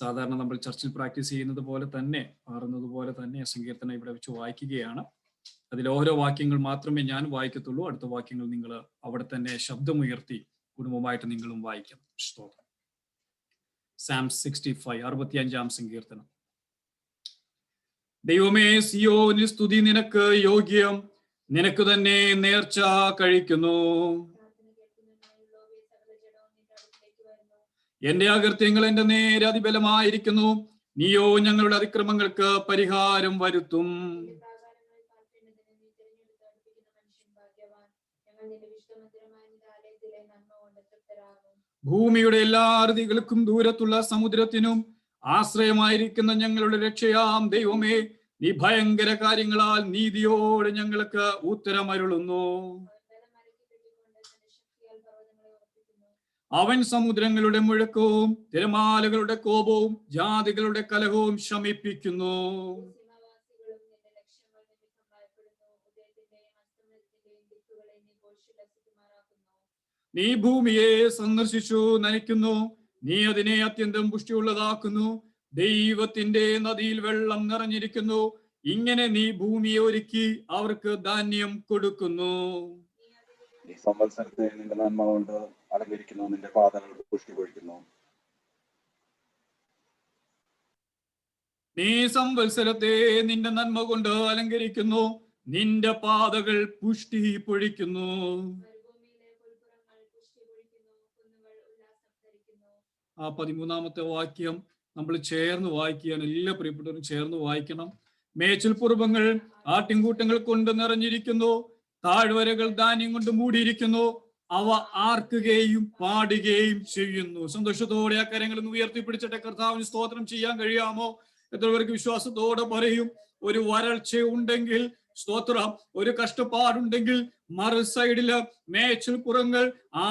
സാധാരണ നമ്മൾ ചർച്ചിൽ പ്രാക്ടീസ് ചെയ്യുന്നത് പോലെ തന്നെ, മാറുന്നത് പോലെ തന്നെ സങ്കീർത്തനം ഇവിടെ വെച്ച് വായിക്കുകയാണ്. അതിൽ ഓരോ വാക്യങ്ങൾ മാത്രമേ ഞാൻ വായിക്കത്തുള്ളൂ. അടുത്ത വാക്യങ്ങൾ നിങ്ങൾ അവിടെ തന്നെ ശബ്ദമുയർത്തി കുടുംബമായിട്ട് നിങ്ങളും വായിക്കണം. സ്തോത്രം. സാംസ് 65, 65-ാം സങ്കീർത്തനം. ദൈവമേ, സിയോനിൽ സ്തുതി നിനക്ക് യോഗ്യം, നിനക്ക് തന്നെ നേർച്ച കഴിക്കുന്നു. എന്റെ അകൃത്യങ്ങൾ എന്റെ നേരെ അതിബലമായിരിക്കുന്നു, നീയോ ഞങ്ങളുടെ അതിക്രമങ്ങൾക്ക് പരിഹാരം വരുത്തും. ഭൂമിയുടെ എല്ലാ അറുതികൾക്കും ദൂരത്തുള്ള സമുദ്രത്തിനും ആശ്രയമായിരിക്കുന്ന ഞങ്ങളുടെ രക്ഷയാം ദൈവമേ, നീ ഭയങ്കര കാര്യങ്ങളാൽ നീതിയോടെ ഞങ്ങൾക്ക് ഉത്തരമരുളുന്നു. അവൻ സമുദ്രങ്ങളുടെ മുഴക്കവും തിരമാലകളുടെ കോപവും ജാതികളുടെ കലഹവും ശമിപ്പിക്കുന്നു. നീ ഭൂമിയെ സന്ദർശിച്ചു നനയ്ക്കുന്നു, നീ അതിനെ അത്യന്തം പുഷ്ടിയുള്ളതാക്കുന്നു. ദൈവത്തിന്റെ നദിയിൽ വെള്ളം നിറഞ്ഞിരിക്കുന്നു. ഇങ്ങനെ നീ ഭൂമിയെ ഒരുക്കി അവർക്ക് ധാന്യം കൊടുക്കുന്നു. ഈ സംവത്സരത്തെ നിന്റെ നന്മ കൊണ്ട് അലങ്കരിക്കുന്നു, നിന്റെ പാതകൾ പുഷ്ടി പൊഴിക്കുന്നു. നീ സംവത്സരത്തെ നിന്റെ നന്മ കൊണ്ട് അലങ്കരിക്കുന്നു, നിന്റെ പാതകൾ പുഷ്ടി പൊഴിക്കുന്നു. ആ 13ാമത്തെ വാക്യം നമ്മൾ ചേർന്ന് വായിക്കുകയാണ്. എല്ലാ പ്രിയപ്പെട്ടവരും ചേർന്ന് വായിക്കണം. മേച്ചിൽ പുറങ്ങൾ ആട്ടിൻകൂട്ടങ്ങൾ കൊണ്ട് നിറഞ്ഞിരിക്കുന്നു, താഴ്വരകൾ ധാന്യം കൊണ്ട് മൂടിയിരിക്കുന്നു, അവ ആർക്കുകയും പാടുകയും ചെയ്യുന്നു. സന്തോഷത്തോടെ ആ കരങ്ങളിൽ ഉയർത്തിപ്പിടിച്ചിട്ട് കർത്താവിന് സ്തോത്രം ചെയ്യാൻ കഴിയാമോ? എത്ര പേർക്ക് വിശ്വാസത്തോടെ പറയും? ഒരു വരൾച്ച ഉണ്ടെങ്കിൽ സ്തോത്രം, ഒരു കഷ്ടപ്പാടുണ്ടെങ്കിൽ മറു സൈഡില് മേച്ചിൽ പുറങ്ങൾ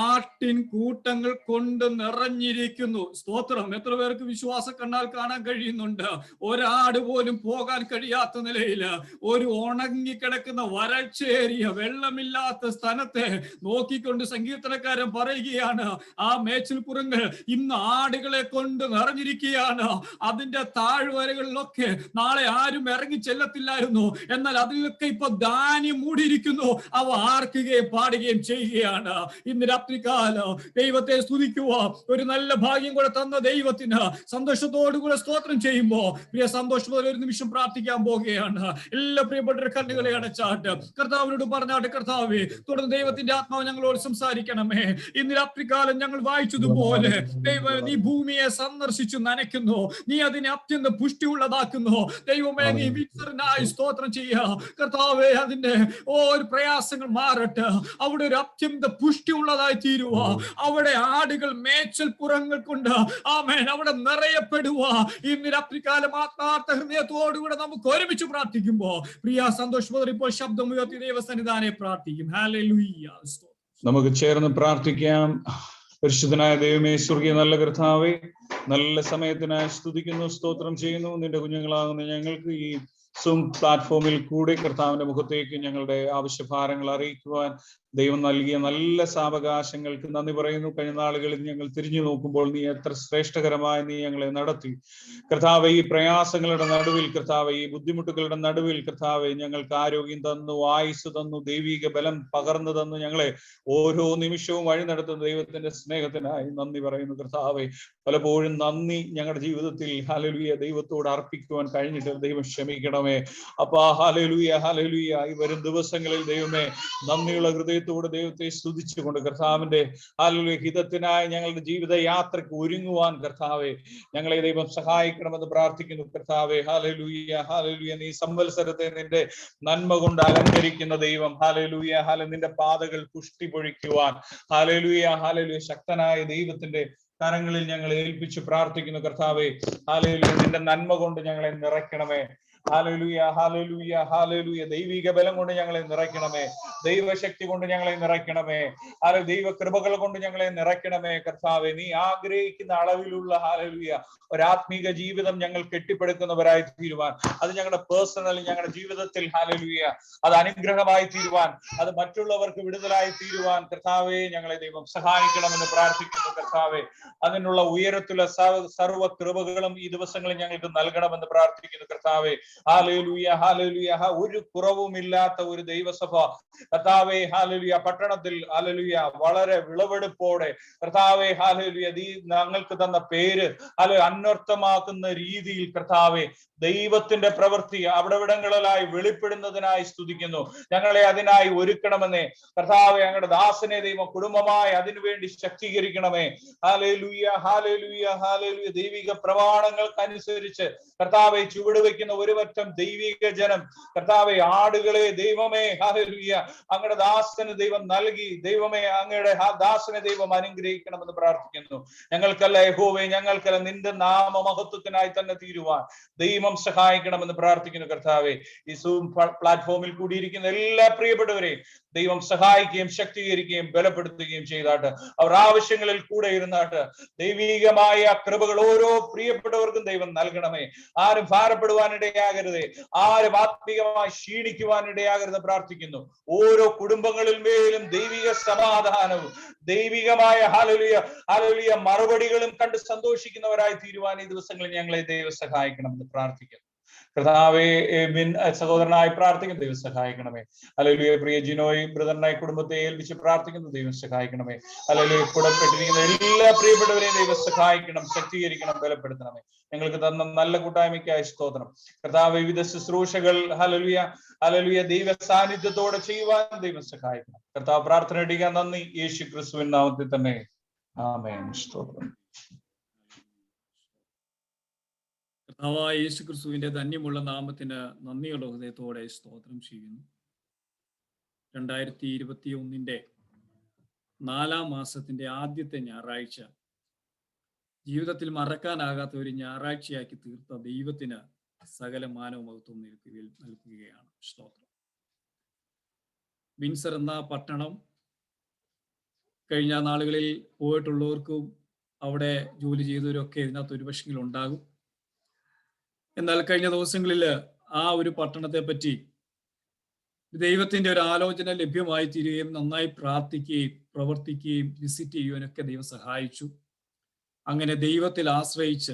ആട്ടിൻ കൂട്ടങ്ങൾ കൊണ്ട് നിറഞ്ഞിരിക്കുന്നു. സ്തോത്രം. എത്ര പേർക്ക് വിശ്വാസ കണ്ണാൽ കാണാൻ കഴിയുന്നുണ്ട്? ഒരാട് പോലും പോകാൻ കഴിയാത്ത നിലയില് ഒരു ഉണങ്ങിക്കിടക്കുന്ന വരൾച്ചയേറിയ വെള്ളമില്ലാത്ത സ്ഥലത്തെ നോക്കിക്കൊണ്ട് സങ്കീർത്തനക്കാരൻ പറയുകയാണ്, ആ മേച്ചിൽ പുറങ്ങൾ ഇന്ന് ആടുകളെ കൊണ്ട് നിറഞ്ഞിരിക്കുകയാണ്. അതിന്റെ താഴ്വരകളിലൊക്കെ നാളെ ആരും ഇറങ്ങി ചെല്ലത്തില്ലായിരുന്നു, എന്നാൽ അതിലൊക്കെ ഇപ്പൊ ധാന്യം മൂടിയിരിക്കുന്നു. അവ ആർക്കുകയും പാടുകയും ചെയ്യുകയാണ്. ഇന്ന് രാത്രികാലം ദൈവത്തെ സ്തുതിക്കുക, ഒരു നല്ല ഭാഗ്യം കൂടെ തന്ന ദൈവത്തിന് സന്തോഷത്തോടുകൂടെ സ്തോത്രം ചെയ്യുമ്പോ പ്രിയ സന്തോഷത്തോടെ ഒരു നിമിഷം പ്രാർത്ഥിക്കാൻ പോവുകയാണ്. എല്ലാ പ്രിയപ്പെട്ട കണ്ണുകളെ അടച്ചാട്ട് കർത്താവിനോട് പറഞ്ഞാട്ട്, കർത്താവേ, തുടർന്ന് ദൈവത്തിന്റെ ആത്മാവ് ഞങ്ങളോട് സംസാരിക്കണമേ. ഇന്ന് രാത്രികാലം ഞങ്ങൾ വായിച്ചതുപോലെ ദൈവം, നീ ഭൂമിയെ സന്ദർശിച്ചു നനയ്ക്കുന്നു, നീ അതിനെ അത്യന്തം പുഷ്ടിയുള്ളതാക്കുന്നു. ദൈവമേ, നീ വിക്തരനായി സ്തോത്രം ചെയ്യുക. കർത്താവേ, അതിന്റെ ഒരു പ്രയാസങ്ങൾ മാറട്ടെ. അവിടെ ഒരു അത്യന്ത പുഷ്ടിയുള്ളതായി തീരുക. അവിടെ ആടുകൾ മേച്ചൽ പുറങ്ങൾ കൊണ്ട് ആമേൻ അവിടെ നിറയപ്പെടുക. ഇന്ന് രാത്രികാലം ആത്മാർത്ഥ ഹൃദയത്തോടുകൂടെ നമുക്ക് ഒരുമിച്ച് പ്രാർത്ഥിക്കുമ്പോ പ്രിയ സന്തോഷ് ഇപ്പോൾ ശബ്ദം ഉയർത്തി ദൈവസന്നിധാനെ പ്രാർത്ഥിക്കും. ഹല്ലേലൂയ. നമുക്ക് ചേർന്ന് പ്രാർത്ഥിക്കാം. പരിശുദ്ധനായ ദൈവമേ, സ്വർഗീയ നല്ല കർത്താവേ, നല്ല സമയത്തിനായി സ്തുതിക്കുന്നു, സ്തോത്രം ചെയ്യുന്നു. നിന്റെ കുഞ്ഞുങ്ങളാകുന്ന ഞങ്ങൾക്ക് ഈ സൂം പ്ലാറ്റ്ഫോമിൽ കൂടെ കർത്താവിന്റെ മുഖത്തേക്ക് ഞങ്ങളുടെ ആവശ്യഭാരങ്ങൾ അറിയിക്കുവാൻ ദൈവം നൽകിയ നല്ല സാവകാശങ്ങൾക്ക് നന്ദി പറയുന്നു. കഴിഞ്ഞ നാളുകളിൽ ഞങ്ങൾ തിരിഞ്ഞു നോക്കുമ്പോൾ നീ എത്ര ശ്രേഷ്ഠകരമായി നീ ഞങ്ങളെ നടത്തി കർത്താവെ. ഈ പ്രയാസങ്ങളുടെ നടുവിൽ കർത്താവെ, ഈ ബുദ്ധിമുട്ടുകളുടെ നടുവിൽ കർത്താവെ, ഞങ്ങൾക്ക് ആരോഗ്യം തന്നു, ആയുസ് തന്നു, ദൈവിക ബലം പകർന്നു തന്നു. ഞങ്ങളെ ഓരോ നിമിഷവും വഴി നടത്തുന്ന ദൈവത്തിന്റെ സ്നേഹത്തിനായി നന്ദി പറയുന്നു കർത്താവെ. പലപ്പോഴും നന്ദി ഞങ്ങളുടെ ജീവിതത്തിൽ ഹല്ലേലൂയ ദൈവത്തോട് അർപ്പിക്കുവാൻ കഴിഞ്ഞിട്ട് ദൈവം ക്ഷമിക്കണമേ അപ്പാ. Hallelujah, hallelujah. ഈ വരും ദിവസങ്ങളിൽ ദൈവമേ, നന്ദിയുള്ള ഹൃദയത്തോട് ദൈവത്തെ സ്തുതിച്ചുകൊണ്ട് കർത്താവിന്റെ ഹല്ലേലൂയ ഹിതത്തിനായി ഞങ്ങളുടെ ജീവിത യാത്രയ്ക്ക് ഒരുങ്ങുവാൻ കർത്താവെ ഞങ്ങളെ ദൈവം സഹായിക്കണമെന്ന് പ്രാർത്ഥിക്കുന്നു കർത്താവെ. Hallelujah, hallelujah. നീ സംവത്സരത്തെ നിന്റെ നന്മ കൊണ്ട് അലങ്കരിക്കുന്ന ദൈവം. Hallelujah, hallelujah. നിന്റെ പാതകൾ പുഷ്ടി പൊഴിക്കുവാൻ ഹല്ലേലൂയ, ഹല്ലേലൂയ ശക്തനായ ദൈവത്തിന്റെ കരങ്ങളിൽ ഞങ്ങൾ ഏൽപ്പിച്ച് പ്രാർത്ഥിക്കുന്നു കർത്താവെ. ഹല്ലേലൂയ. നിന്റെ നന്മ കൊണ്ട് ഞങ്ങളെ നിറയ്ക്കണമേ. Hallelujah, hallelujah, hallelujah. ദൈവിക ബലം കൊണ്ട് ഞങ്ങളെ നിറയ്ക്കണമേ, ദൈവശക്തി കൊണ്ട് ഞങ്ങളെ നിറയ്ക്കണമേ, ദൈവ കൃപകൾ കൊണ്ട് ഞങ്ങളെ നിറയ്ക്കണമേ കർത്താവെ. നീ ആഗ്രഹിക്കുന്ന അളവിലുള്ള ഹല്ലേലൂയ ഒരാത്മീക ജീവിതം ഞങ്ങൾ കെട്ടിപ്പടുക്കുന്നവരായി തീരുവാൻ, അത് ഞങ്ങളുടെ പേഴ്സണൽ ഞങ്ങളുടെ ജീവിതത്തിൽ ഹല്ലേലൂയ അത് അനുഗ്രഹമായി തീരുവാൻ, അത് മറ്റുള്ളവർക്ക് വിടുതലായി തീരുവാൻ കർത്താവെ ഞങ്ങളെ ദൈവം സഹായിക്കണമെന്ന് പ്രാർത്ഥിക്കുന്നു കർത്താവെ. അതിനുള്ള ഉയരത്തിലുള്ള സർവ്വ കൃപകളും ഈ ദിവസങ്ങളിൽ ഞങ്ങൾക്ക് നൽകണമെന്ന് പ്രാർത്ഥിക്കുന്നു കർത്താവെ. Hallelujah, hallelujah. ഒരു കുറവുമില്ലാത്ത ഒരു ദൈവസഭ കർത്താവെ ഹല്ലേലൂയ പട്ടണത്തിൽ ഹല്ലേലൂയ വളരെ വിളവെടുപ്പോടെ കർത്താവെ ഹല്ലേലൂയ ഞങ്ങൾക്ക് തന്ന പേര് അന്വർത്ഥമാക്കുന്ന രീതിയിൽ കർത്താവെ ദൈവത്തിന്റെ പ്രവൃത്തി അവിടവിടങ്ങളിലായി വെളിപ്പെടുന്നതിനായി സ്തുതിക്കുന്നു. ഞങ്ങളെ അതിനായി ഒരുക്കണമെന്നേ കർത്താവെ. ഞങ്ങളുടെ ദാസനെ ദൈവം കുടുംബമായി അതിനുവേണ്ടി ശക്തീകരിക്കണമേ. Hallelujah, hallelujah, hallelujah. ദൈവിക പ്രമാണങ്ങൾക്കനുസരിച്ച് കർത്താവെ ചുവടുവെക്കുന്ന ഒരുപറ്റം ദൈവിക ജനം കർത്താവെ ആടുകളെ ദൈവമേ ഹല്ലേലൂയ അങ്ങയുടെ ദാസന് ദൈവം നൽകി. ദൈവമേ, അങ്ങയുടെ ദാസനെ ദൈവം അനുഗ്രഹിക്കണമെന്ന് പ്രാർത്ഥിക്കുന്നു. ഞങ്ങൾക്കല്ല യഹോവേ, ഞങ്ങൾക്കല്ല നിന്റെ നാമ മഹത്വത്തിനായി തന്നെ തീരുവാൻ ദൈവം സഹായിക്കണമെന്ന് പ്രാർത്ഥിക്കുന്നു കർത്താവെ. ഈ സൂം പ്ലാറ്റ്ഫോമിൽ കൂടിയിരിക്കുന്ന എല്ലാ പ്രിയപ്പെട്ടവരെയും ദൈവം സഹായിക്കുകയും ശക്തീകരിക്കുകയും ബലപ്പെടുത്തുകയും ചെയ്താട്ട് അവർ ആവശ്യങ്ങളിൽ കൂടെ ഇരുന്നാട്ട് ദൈവികമായ കൃപകൾ ഓരോ പ്രിയപ്പെട്ടവർക്കും ദൈവം നൽകണമേ. ആരും ഭാരപ്പെടുവാനിടയാ ഇടയാകരുതേ. ആരും ആത്മീകമായി ക്ഷീണിക്കുവാൻ ഇടയാകരുത് പ്രാർത്ഥിക്കുന്നു. ഓരോ കുടുംബങ്ങളിൽ മേലും ദൈവിക സമാധാനവും ദൈവികമായ ഹല്ലേലൂയ മറുപടികളും കണ്ട് സന്തോഷിക്കുന്നവരായി തീരുവാൻ ഈ ദിവസങ്ങളിൽ ഞങ്ങളെ ദൈവം സഹായിക്കണമെന്ന് പ്രാർത്ഥിക്കുന്നു. കർത്താവേ, സഹോദരനായി പ്രാർത്ഥിക്കുന്ന ദൈവം സഹായിക്കണമേ. ഹല്ലേലൂയ. പ്രിയ ജിനോയും ബ്രദറിനായി കുടുംബത്തെ ഏൽപ്പിച്ച് പ്രാർത്ഥിക്കുന്ന ദൈവം സഹായിക്കണമേ. ഹല്ലേലൂയ. കൂടപ്പെട്ടിരിക്കുന്ന എല്ലാ പ്രിയപ്പെട്ടവരെയും ദൈവം സഹായിക്കണം, ശക്തീകരിക്കണം, ബലപ്പെടുത്തണമേ. ഞങ്ങൾക്ക് തന്ന നല്ല കൂട്ടായ്മയ്ക്കായി സ്തോത്രം. കർത്താവ് വിവിധ ശുശ്രൂഷകൾ ഹല്ലേലൂയ ദൈവ സാന്നിധ്യത്തോടെ ചെയ്യുവാൻ ദൈവം സഹായിക്കണം. കർത്താവ് പ്രാർത്ഥന ഇടിക്കാൻ നന്ദി. യേശു ക്രിസ്തുവിൻ നാമത്തിൽ തന്നെ ആമേൻ. സ്തോത്രം. കർത്താവായ യേശു ക്രിസ്തുവിന്റെ ധന്യമുള്ള നാമത്തിന് നന്ദിയുള്ള ഹൃദയത്തോടെ സ്തോത്രം ചെയ്യുന്നു. 2021 4-ാം മാസത്തിന്റെ ആദ്യത്തെ ഞായറാഴ്ച ജീവിതത്തിൽ മറക്കാനാകാത്ത ഒരു ഞായറാഴ്ചയാക്കി തീർത്ത ദൈവത്തിന് സകല മാനവും മഹത്വം നൽകുകയാണ്. സ്തോത്രം. വിൻസർ എന്ന പട്ടണം കഴിഞ്ഞ നാളുകളിൽ പോയിട്ടുള്ളവർക്കും അവിടെ ജോലി ചെയ്തവരൊക്കെ ഇതിനകത്ത് ഒരു പക്ഷെങ്കിൽ ഉണ്ടാകും. എന്നാൽ കഴിഞ്ഞ ദിവസങ്ങളിൽ ആ ഒരു പട്ടണത്തെ പറ്റി ദൈവത്തിന്റെ ഒരു ആലോചന ലഭ്യമായി തീരുകയും നന്നായി പ്രാർത്ഥിക്കുകയും പ്രവർത്തിക്കുകയും വിസിറ്റ് ചെയ്യുവാനൊക്കെ ദൈവം സഹായിച്ചു. അങ്ങനെ ദൈവത്തിൽ ആശ്രയിച്ച്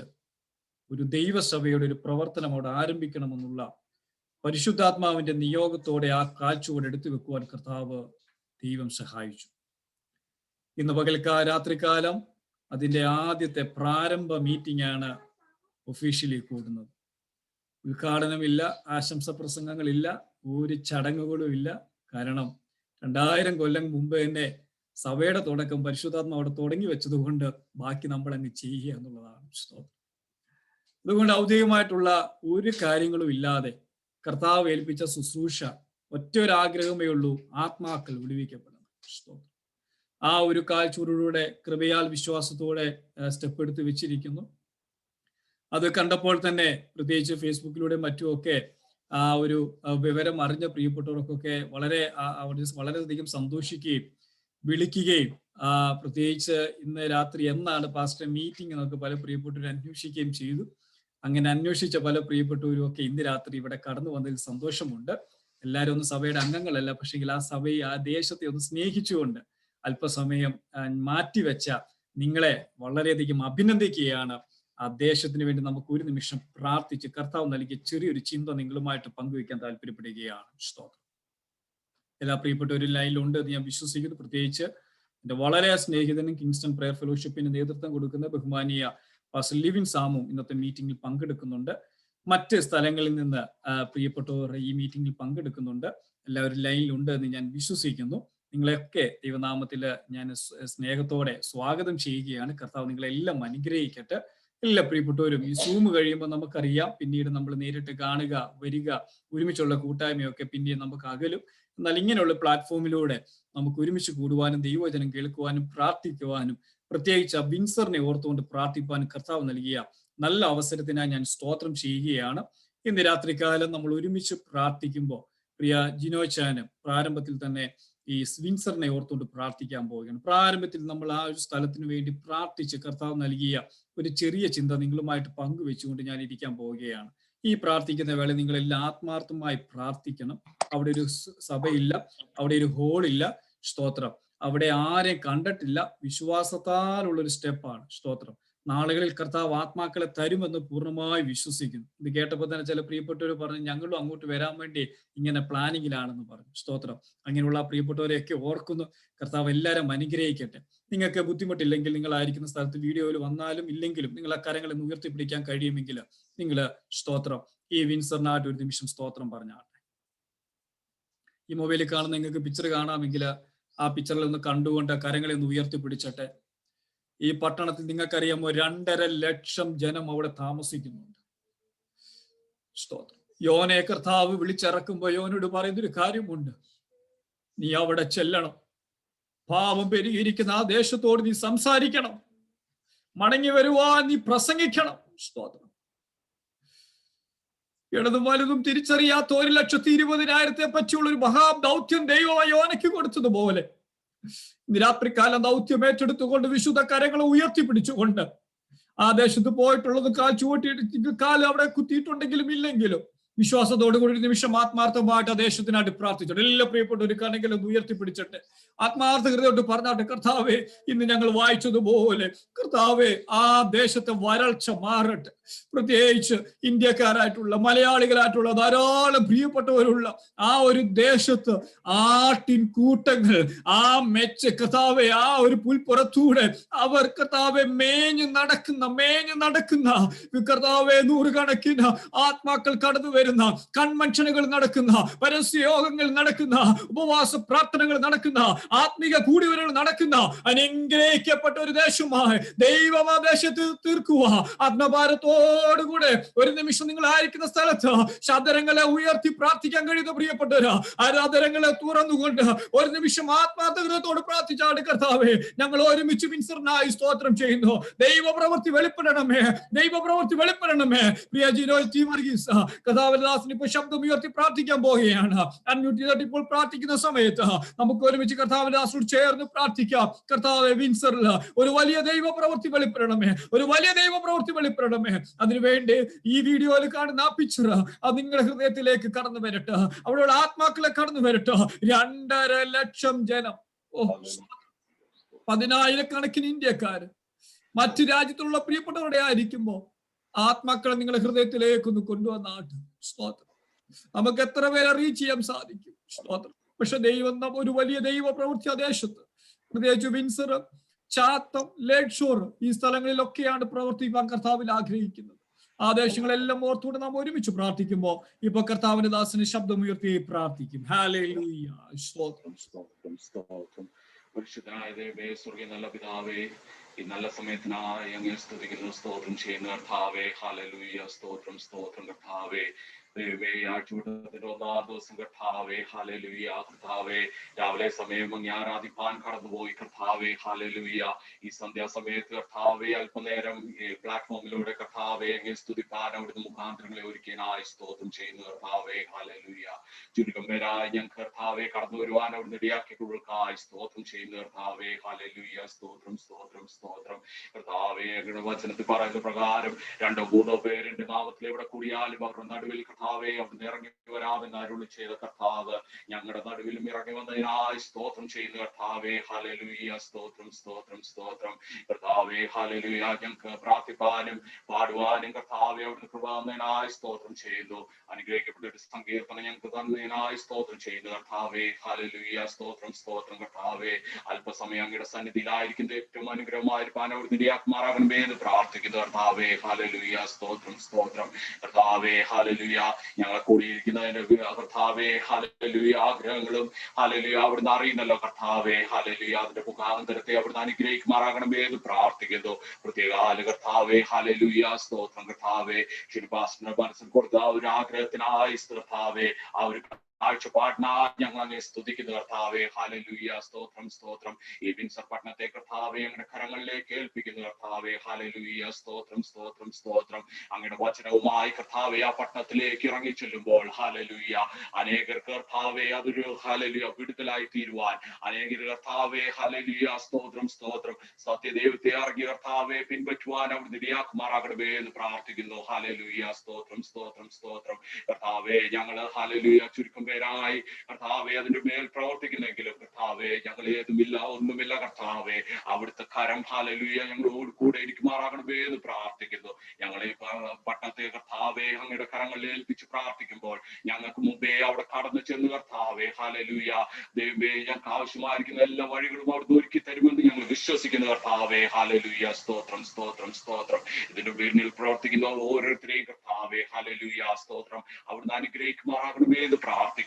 ഒരു ദൈവസഭയുടെ ഒരു പ്രവർത്തനം അവിടെ ആരംഭിക്കണമെന്നുള്ള പരിശുദ്ധാത്മാവിന്റെ നിയോഗത്തോടെ ആ കാഴ്ചയോടെ എടുത്തു വെക്കുവാൻ കർത്താവ് ദൈവം സഹായിച്ചു. ഇന്ന് രാത്രികാലം അതിന്റെ ആദ്യത്തെ പ്രാരംഭ മീറ്റിംഗ് ആണ് ഒഫീഷ്യലി കൂടുന്നത്. ഉദ്ഘാടനമില്ല, ആശംസ പ്രസംഗങ്ങളില്ല, ഒരു ചടങ്ങുകളും ഇല്ല. കാരണം 2000 കൊല്ലം മുമ്പ് തന്നെ സഭയുടെ തുടക്കം പരിശുദ്ധാത്മ അവിടെ തുടങ്ങി വെച്ചത് കൊണ്ട് ബാക്കി നമ്മൾ അങ്ങ് ചെയ്യുക എന്നുള്ളതാണ്. അതുകൊണ്ട് ഔദ്യോഗികമായിട്ടുള്ള ഒരു കാര്യങ്ങളും ഇല്ലാതെ കർത്താവ് ഏൽപ്പിച്ച ശുശ്രൂഷ ഒറ്റ ഒരു ആഗ്രഹമേ ഉള്ളൂ: ആത്മാക്കൾ വിടുവിക്കപ്പെടണം. ആ ഒരു കാഴ്ചയോടെ കൃപയാൽ വിശ്വാസത്തോടെ സ്റ്റെപ്പ് എടുത്ത് വെച്ചിരിക്കുന്നു. അത് കണ്ടപ്പോൾ തന്നെ പ്രത്യേകിച്ച് ഫേസ്ബുക്കിലൂടെ മറ്റുമൊക്കെ ആ ഒരു വിവരം അറിഞ്ഞ പ്രിയപ്പെട്ടവർക്കൊക്കെ വളരെയധികം സന്തോഷിക്കുകയും വിളിക്കുകയും പ്രത്യേകിച്ച് ഇന്ന് രാത്രി എന്നാണ് പാസ്റ്റർ മീറ്റിംഗ് എന്നൊക്കെ പല പ്രിയപ്പെട്ടവരും അന്വേഷിക്കുകയും ചെയ്തു. അങ്ങനെ അന്വേഷിച്ച പല പ്രിയപ്പെട്ടവരും ഒക്കെ ഇന്ന് രാത്രി ഇവിടെ കടന്നു വന്നതിൽ സന്തോഷമുണ്ട്. എല്ലാവരും ഒന്നും സഭയുടെ അംഗങ്ങളല്ല, പക്ഷെങ്കിൽ ആ സഭയെ ആ ദേശത്തെ ഒന്ന് സ്നേഹിച്ചുകൊണ്ട് അല്പസമയം മാറ്റിവെച്ച നിങ്ങളെ വളരെയധികം അഭിനന്ദിക്കുകയാണ്. ആ ദേശത്തിന് വേണ്ടി നമുക്ക് ഒരു നിമിഷം പ്രാർത്ഥിച്ച് കർത്താവ് നൽകിയ ചെറിയൊരു ചിന്ത നിങ്ങളുമായിട്ട് പങ്കുവയ്ക്കാൻ താല്പര്യപ്പെടുകയാണ്. സ്തോത്രം. എല്ലാ പ്രിയപ്പെട്ടവരും ലൈനിലുണ്ട് എന്ന് ഞാൻ വിശ്വസിക്കുന്നു. പ്രത്യേകിച്ച് എൻ്റെ വളരെ സ്നേഹിതനും കിങ്സ്റ്റൺ പ്രയർ ഫെലോഷിപ്പിന് നേതൃത്വം കൊടുക്കുന്ന ബഹുമാനീയ പാസ്റ്റർ ലിവിൻ സാമും ഇന്നത്തെ മീറ്റിംഗിൽ പങ്കെടുക്കുന്നുണ്ട്. മറ്റ് സ്ഥലങ്ങളിൽ നിന്ന് പ്രിയപ്പെട്ടവർ ഈ മീറ്റിംഗിൽ പങ്കെടുക്കുന്നുണ്ട്. എല്ലാവരും ലൈനിലുണ്ട് എന്ന് ഞാൻ വിശ്വസിക്കുന്നു. നിങ്ങളെയൊക്കെ ദൈവനാമത്തിൽ ഞാൻ സ്നേഹത്തോടെ സ്വാഗതം ചെയ്യുകയാണ്. കർത്താവ് നിങ്ങളെല്ലാം അനുഗ്രഹിക്കട്ടെ. എല്ലാ പ്രിയപ്പെട്ടവരും ഈ സൂം കഴിയുമ്പോൾ നമുക്കറിയാം പിന്നീട് നമ്മൾ നേരിട്ട് കാണുക, വരിക, ഒരുമിച്ചുള്ള കൂട്ടായ്മയൊക്കെ പിന്നീട് നമുക്ക് അകലും. എന്നാൽ ഇങ്ങനെയുള്ള പ്ലാറ്റ്ഫോമിലൂടെ നമുക്ക് ഒരുമിച്ച് കൂടുവാനും ദൈവവചനം കേൾക്കുവാനും പ്രാർത്ഥിക്കുവാനും പ്രത്യേകിച്ച് വിൻസറിനെ ഓർത്തുകൊണ്ട് പ്രാർത്ഥിപ്പാനും കർത്താവ് നൽകിയ നല്ല അവസരത്തിനായി ഞാൻ സ്തോത്രം ചെയ്യുകയാണ്. ഇന്ന് രാത്രികാലം നമ്മൾ ഒരുമിച്ച് പ്രാർത്ഥിക്കുമ്പോൾ പ്രിയ ജിനോച്ചാന് പ്രാരംഭത്തിൽ തന്നെ ഈ വിൻസറിനെ ഓർത്തുകൊണ്ട് പ്രാർത്ഥിക്കാൻ പോവുകയാണ്. പ്രാരംഭത്തിൽ നമ്മൾ ആ ഒരു സ്ഥലത്തിന് വേണ്ടി പ്രാർത്ഥിച്ച് കർത്താവ് നൽകിയ ഒരു ചെറിയ ചിന്ത നിങ്ങളുമായിട്ട് പങ്കുവെച്ചുകൊണ്ട് ഞാൻ ഇരിക്കാൻ പോവുകയാണ്. ഈ പ്രാർത്ഥിക്കുന്ന വേള നിങ്ങളെല്ലാം ആത്മാർത്ഥമായി പ്രാർത്ഥിക്കണം. അവിടെ ഒരു സഭയില്ല, അവിടെ ഒരു ഹോളില്ല. സ്തോത്രം. അവിടെ ആരെയും കണ്ടിട്ടില്ല. വിശ്വാസത്താലുള്ള ഒരു സ്റ്റെപ്പാണ്. സ്തോത്രം. നാളുകളിൽ കർത്താവ് ആത്മാക്കളെ തരുമെന്ന് പൂർണ്ണമായി വിശ്വസിക്കുന്നു. ഇത് കേട്ടപ്പോൾ തന്നെ ചില പ്രിയപ്പെട്ടവർ പറഞ്ഞു ഞങ്ങളും അങ്ങോട്ട് വരാൻ വേണ്ടി ഇങ്ങനെ പ്ലാനിങ്ങിലാണെന്ന് പറഞ്ഞു. സ്തോത്രം. അങ്ങനെയുള്ള പ്രിയപ്പെട്ടവരെയൊക്കെ ഓർക്കുന്നു. കർത്താവ് എല്ലാവരും അനുഗ്രഹിക്കട്ടെ. നിങ്ങൾക്ക് ബുദ്ധിമുട്ടില്ലെങ്കിൽ നിങ്ങളായിരിക്കുന്ന സ്ഥലത്ത് വീഡിയോയിൽ വന്നാലും ഇല്ലെങ്കിലും നിങ്ങൾ ആ കരങ്ങളെ ഉയർത്തിപ്പിടിക്കാൻ കഴിയുമെങ്കിൽ നിങ്ങൾ സ്തോത്രം ഈ വിൻസറിനായിട്ട് ഒരു നിമിഷം സ്തോത്രം പറഞ്ഞാട്ടെ. ഈ മൊബൈലിൽ കാണുന്ന നിങ്ങൾക്ക് പിക്ചർ കാണാമെങ്കിൽ ആ പിക്ചറിൽ ഒന്ന് കണ്ടുകൊണ്ട് കരങ്ങളെ ഒന്ന് ഉയർത്തിപ്പിടിച്ചട്ടെ. ഈ പട്ടണത്തിൽ നിങ്ങൾക്കറിയാമോ 2.5 ലക്ഷം ജനം അവിടെ താമസിക്കുന്നുണ്ട്. സ്തോത്രം. യോനെ കർത്താവ് വിളിച്ചിറക്കുമ്പോ യോനോട് പറയുന്നൊരു കാര്യമുണ്ട്. നീ അവിടെ ചെല്ലണം. പാപം പെരുകിയിരിക്കുന്ന ആ ദേശത്തോട് നീ സംസാരിക്കണം. മടങ്ങി വരുവാൻ നീ പ്രസംഗിക്കണം. സ്തോത്രം. ഇടതും വലുതും തിരിച്ചറിയാത്ത 1,20,000 പറ്റിയുള്ള ഒരു മഹാദൗത്യം ദൈവം യോനയ്ക്ക് കൊടുത്തതുപോലെ ഇന്ന് രാത്രികാലം ദൗത്യം ഏറ്റെടുത്തുകൊണ്ട് വിശുദ്ധ കരങ്ങളെ ഉയർത്തിപ്പിടിച്ചുകൊണ്ട് ആ ദേശത്ത് പോയിട്ടുള്ളത് കാൽ അവിടെ കുത്തിയിട്ടുണ്ടെങ്കിലും ഇല്ലെങ്കിലും വിശ്വാസത്തോടുകൂടി ഒരു നിമിഷം ആത്മാർത്ഥമായിട്ട് ആ ദേശത്തിനായിട്ട് പ്രാർത്ഥിച്ചോട്ടെ. എല്ലാ പ്രിയപ്പെട്ട ഒരു കണെങ്കിലും ഉയർത്തിപ്പിടിച്ചിട്ട് ആത്മാർത്ഥ ഹൃദയോട്ട് പറഞ്ഞാട്ടെ, കർത്താവേ, ഇന്ന് ഞങ്ങൾ വായിച്ചതുപോലെ കർത്താവേ, ആ ദേശത്തെ വരൾച്ച മാറട്ടെ. പ്രത്യേകിച്ച് ഇന്ത്യക്കാരായിട്ടുള്ള മലയാളികളായിട്ടുള്ള ധാരാളം പ്രിയപ്പെട്ടവരുള്ള ആ ഒരു ദേശത്ത് ആട്ടിൻ കൂട്ടങ്ങൾ ആ കർത്താവെ, ആ ഒരു പുൽപ്പുറത്തൂടെ അവർ കർത്താവെ മേഞ്ഞു നടക്കുന്ന കർത്താവെ നൂറുകണക്കിന് ആത്മാക്കൾ കടന്നു വരുന്ന, കൺവെൻഷനുകൾ നടക്കുന്ന, പരസ്യയോഗങ്ങൾ നടക്കുന്ന, ഉപവാസ പ്രാർത്ഥനകൾ നടക്കുന്ന, ആത്മീക കൂടിവരകൾ നടക്കുന്ന അനുഗ്രഹിക്കപ്പെട്ട ഒരു ദേശമായി ദൈവം ആ ദേശത്ത് തീർക്കുക. ആത്മഭാരത്തോടുകൂടെ ഒരു നിമിഷം നിങ്ങൾ ആയിരിക്കുന്ന സ്ഥലത്ത് ശബ്ദരങ്ങളെ ഉയർത്തി പ്രാർത്ഥിക്കാൻ കഴിയുന്ന പ്രിയപ്പെട്ടവര് ആരാധനങ്ങളെ തുറന്നുകൊണ്ട് ഒരു നിമിഷം ആത്മാർത്ഥതയോട് പ്രാർത്ഥിച്ചാണ്, കർത്താവേ, ഞങ്ങൾ ഒരുമിച്ച് വിൻസറിനായി സ്തോത്രം ചെയ്യുന്നു. ദൈവപ്രവൃത്തി വെളിപ്പെടണമേ, ദൈവപ്രവൃത്തി വെളിപ്പെടണമേ. പ്രിയ ജിനോയ് ടി വർഗീസ് കർത്താവിന്റെ ഇപ്പോൾ ശബ്ദം ഉയർത്തി പ്രാർത്ഥിക്കാൻ പോവുകയാണ്. അൺമ്യൂട്ട് ചെയ്തിട്ട് ഇപ്പോൾ പ്രാർത്ഥിക്കുന്ന സമയത്ത് നമുക്ക് ഒരുമിച്ച് കർത്താവിന്റെ ദാസനോട് ചേർന്ന് പ്രാർത്ഥിക്കാം. കർത്താവെ, വിൻസറിൽ ഒരു വലിയ ദൈവപ്രവൃത്തി വെളിപ്പെടണമേ, ഒരു വലിയ ദൈവപ്രവൃത്തി വെളിപ്പെടണമേ. അതിനുവേണ്ടി ഈ വീഡിയോയിൽ കാണുന്ന ആ പിക്ചർ അത് നിങ്ങളുടെ ഹൃദയത്തിലേക്ക് കടന്നു വരട്ടെ, അവിടെയുള്ള ആത്മാക്കളെ കടന്നു വരട്ടെ. 2.5 ലക്ഷം ജനം, 10,000-കണക്കിന് ഇന്ത്യക്കാര്, മറ്റു രാജ്യത്തുള്ള പ്രിയപ്പെട്ടവരുടെ ആയിരിക്കുമ്പോ ആത്മാക്കളെ നിങ്ങളുടെ ഹൃദയത്തിലേക്കൊന്ന് കൊണ്ടുവന്നാട്ട് സ്തോത്രം. നമുക്ക് എത്ര പേരെ റീച്ച് ചെയ്യാൻ സാധിക്കും സ്തോത്രം. പക്ഷെ ദൈവം ഒരു വലിയ ദൈവ പ്രവൃത്തി ദേശത്ത്, പ്രത്യേകിച്ച് വിൻസർ, ചാത്തം, ലേക്ക് ഷോർ ഈ സ്ഥലങ്ങളിലൊക്കെയാണ് പ്രവർത്തിക്കാൻ കർത്താവിൽ ആഗ്രഹിക്കുന്നത്. ആ ദേശങ്ങളെല്ലാം ഓർത്തുകൊണ്ട് നാം ഒരുമിച്ച് പ്രാർത്ഥിക്കുമ്പോ ഇപ്പൊ കർത്താവിന്റെ ദാസന് ശബ്ദം ഉയർത്തി പ്രാർത്ഥിക്കും. ഹല്ലേലൂയ, സ്തോത്രം, സ്തോത്രം, സ്തോത്രം. പരിശുദ്ധനായ ദൈവമേ, സ്വർഗ്ഗീയ നല്ല പിതാവേ, ഈ നല്ല സമയത്തിനായി അങ്ങേ സ്തുതിക്കുന്നു, സ്തോത്രം ചെയ്യുന്ന കർത്താവേ. ഹല്ലേലൂയ, സ്തോത്രം, സ്തോത്രം കർത്താവേ. ദൈവമേ, ആഴ്ചവട്ടത്തിന്റെ 1-ാം ദിവസം കർത്താവേ, ഹല്ലേലൂയ കർത്താവേ, രാവിലെ സമയം അങ്ങ് ആരാധിപ്പാൻ കടന്നുപോയി കർത്താവേ. ഹല്ലേലൂയ, ഈ സന്ധ്യാസമയത്ത് കർത്താവേ അല്പനേരം ഈ പ്ലാറ്റ്ഫോമിലൂടെ കർത്താവേ അങ്ങേ സ്തുതിപ്പാൻ അവിടുന്ന് മുഖാന്തരങ്ങളെ ഒരുക്കിയനായി സ്തോത്രം ചെയ്യുന്നു കർത്താവേ. ഹല്ലേലൂയ, ചുരുക്കം പേരായി ഞങ്ങൾ കർത്താവേ കടന്നു വരുവാൻ അവിടുന്ന് ഇടയാക്കി കൊടുക്കായി സ്തോത്രം ചെയ്യുന്നു കർത്താവേ. ഹല്ലേലൂയ, സ്തോത്രം, സ്തോത്രം, സ്തോത്രം കർത്താവേ. വചനത്തിൽ പറയുന്ന പ്രകാരം 2-3 പേരുടെ നാമത്തിൽ എവിടെ കൂടിയാലും അവരുടെ നടുവിൽ കർത്താവേ അവിടുന്ന് ഇറങ്ങി വരാമെന്ന് അരുളി ചെയ്ത കർത്താവ് ഞങ്ങളുടെ നടുവിലും ഇറങ്ങി വന്നതിനായി സ്തോത്രം ചെയ്യുന്ന കർത്താവേ. ഹല്ലേലൂയ, സ്തോത്രം, സ്തോത്രം, സ്തോത്രം കർത്താവേ. ഹല്ലേലൂയ, ഞങ്ങൾക്ക് പ്രാർത്ഥിപ്പാനും പാടുവാനും കർത്താവേ അവിടുന്ന് കൃപ തന്നതിനായി സ്തോത്രം ചെയ്യുന്നു. അനുഗ്രഹിക്കപ്പെട്ട ഒരു സങ്കീർത്തനം ഞങ്ങൾക്ക് തന്നതിനായി സ്തോത്രം ചെയ്യുന്നു കർത്താവേ. ഹല്ലേലൂയ, സ്തോത്രം, സ്തോത്രം കർത്താവേ. അല്പസമയം അങ്ങയുടെ സന്നിധിയിലായിരിക്കുന്ന ഏറ്റവും അനുഗ്രഹമായിരിക്കാൻ അവിടുന്ന് ഇടയാക്കുമാറാകണമേ എന്ന് പ്രാർത്ഥിക്കുന്നു കർത്താവേ. ഹല്ലേലൂയ, സ്തോത്രം, സ്തോത്രം കർത്താവേ. ഹല്ലേലൂയ, ഞങ്ങളെ കൂടിയിരിക്കുന്നതിന്റെ കർത്താവേ ഹല്ലേലൂയ ആഗ്രഹങ്ങളും ഹല്ലേലൂയ അവിടുന്ന് അറിയുന്നല്ലോ കർത്താവേ. ഹല്ലേലൂയ, അതിന്റെ മുഖാന്തരത്തെ അവിടുന്ന് അനുഗ്രഹിക്കുമാറാകണമേ എന്ന് പ്രാർത്ഥിക്കുന്നു. പ്രത്യേക കർത്താവേ. ഹല്ലേലൂയ, സ്തോത്രം കർത്താവേ. ശിൽപാസന മനസ്സിൽ കൊടുത്ത ഒരു ആഗ്രഹത്തിനായി കർത്താവേ ആ ഒരു കാഴ്ചപ്പാടിനായി ഞങ്ങൾ അങ്ങനെ സ്തുതിക്കുന്നു കർത്താവേ. ഹല്ലേലൂയ, സ്തോത്രം, സ്തോത്രം. ഈ വിൻസർ പട്ടണത്തെ കർത്താവേ അങ്ങയുടെ കരങ്ങളിലേക്ക് ഏൽപ്പിക്കുന്നു കർത്താവേ. ഹല്ലേലൂയ, സ്തോത്രം, സ്തോത്രം, സ്തോത്രം. അങ്ങയുടെ വചനവുമായി കർത്താവേ ആ പട്ടണത്തിലേക്ക് ഇറങ്ങി ചെല്ലുമ്പോൾ ഹല്ലേലൂയ അനേകർക്ക് കർത്താവേ അതൊരു ഹല്ലേലൂയ വിടുതലായി തീരുവാൻ അനേകർ കർത്താവേ ഹല്ലേലൂയ, സ്തോത്രം, സ്തോത്രം, സത്യദൈവത്തെ ഇറങ്ങി കർത്താവേ പിൻപറ്റുവാൻ അവിടുന്ന് ഇടയാക്കുമാറാകണമേ എന്ന് പ്രാർത്ഥിക്കുന്നു. ഹല്ലേലൂയ, സ്തോത്രം, സ്തോത്രം, സ്തോത്രം കർത്താവേ. ഞങ്ങൾ ഹല്ലേലൂയ ചുരുക്കം പേരായി കർത്താവേ അതിന്റെ മേൽ പ്രവർത്തിക്കുന്നെങ്കിലും കർത്താവേ ഞങ്ങൾ ഏതുമില്ല, ഒന്നുമില്ല കർത്താവേ. അവിടുത്തെ കരം ഹല്ലേലൂയ ഞങ്ങളോട് കൂടെ ഇരിക്കുമാറാകണമേ എന്ന് പ്രാർത്ഥിക്കുന്നു. ഞങ്ങൾ ഈ പട്ടണത്തെ കർത്താവേ അങ്ങയുടെ കരങ്ങളിൽ ഏൽപ്പിച്ച് പ്രാർത്ഥിക്കുമ്പോൾ ഞങ്ങൾക്ക് മുമ്പേ അവിടെ കടന്നു ചെന്ന് കർത്താവേ ഹല്ലേലൂയ ദൈവമേ ഞങ്ങൾക്ക് ആവശ്യമായിരിക്കുന്ന എല്ലാ വഴികളും അവിടുന്ന് ഒരുക്കി തരുമെന്ന് ഞങ്ങൾ വിശ്വസിക്കുന്നു കർത്താവേ. ഹല്ലേലൂയ, സ്തോത്രം, സ്തോത്രം, സ്തോത്രം. ഇതിന്റെ പിന്നിൽ പ്രവർത്തിക്കുന്ന ഓരോരുത്തരെയും കർത്താവേ ഹല്ലേലൂയ, സ്തോത്രം അവിടുന്ന് അനുഗ്രഹിക്കുമാറാകണമേ എന്ന് പ്രാർത്ഥിക്കുന്നു.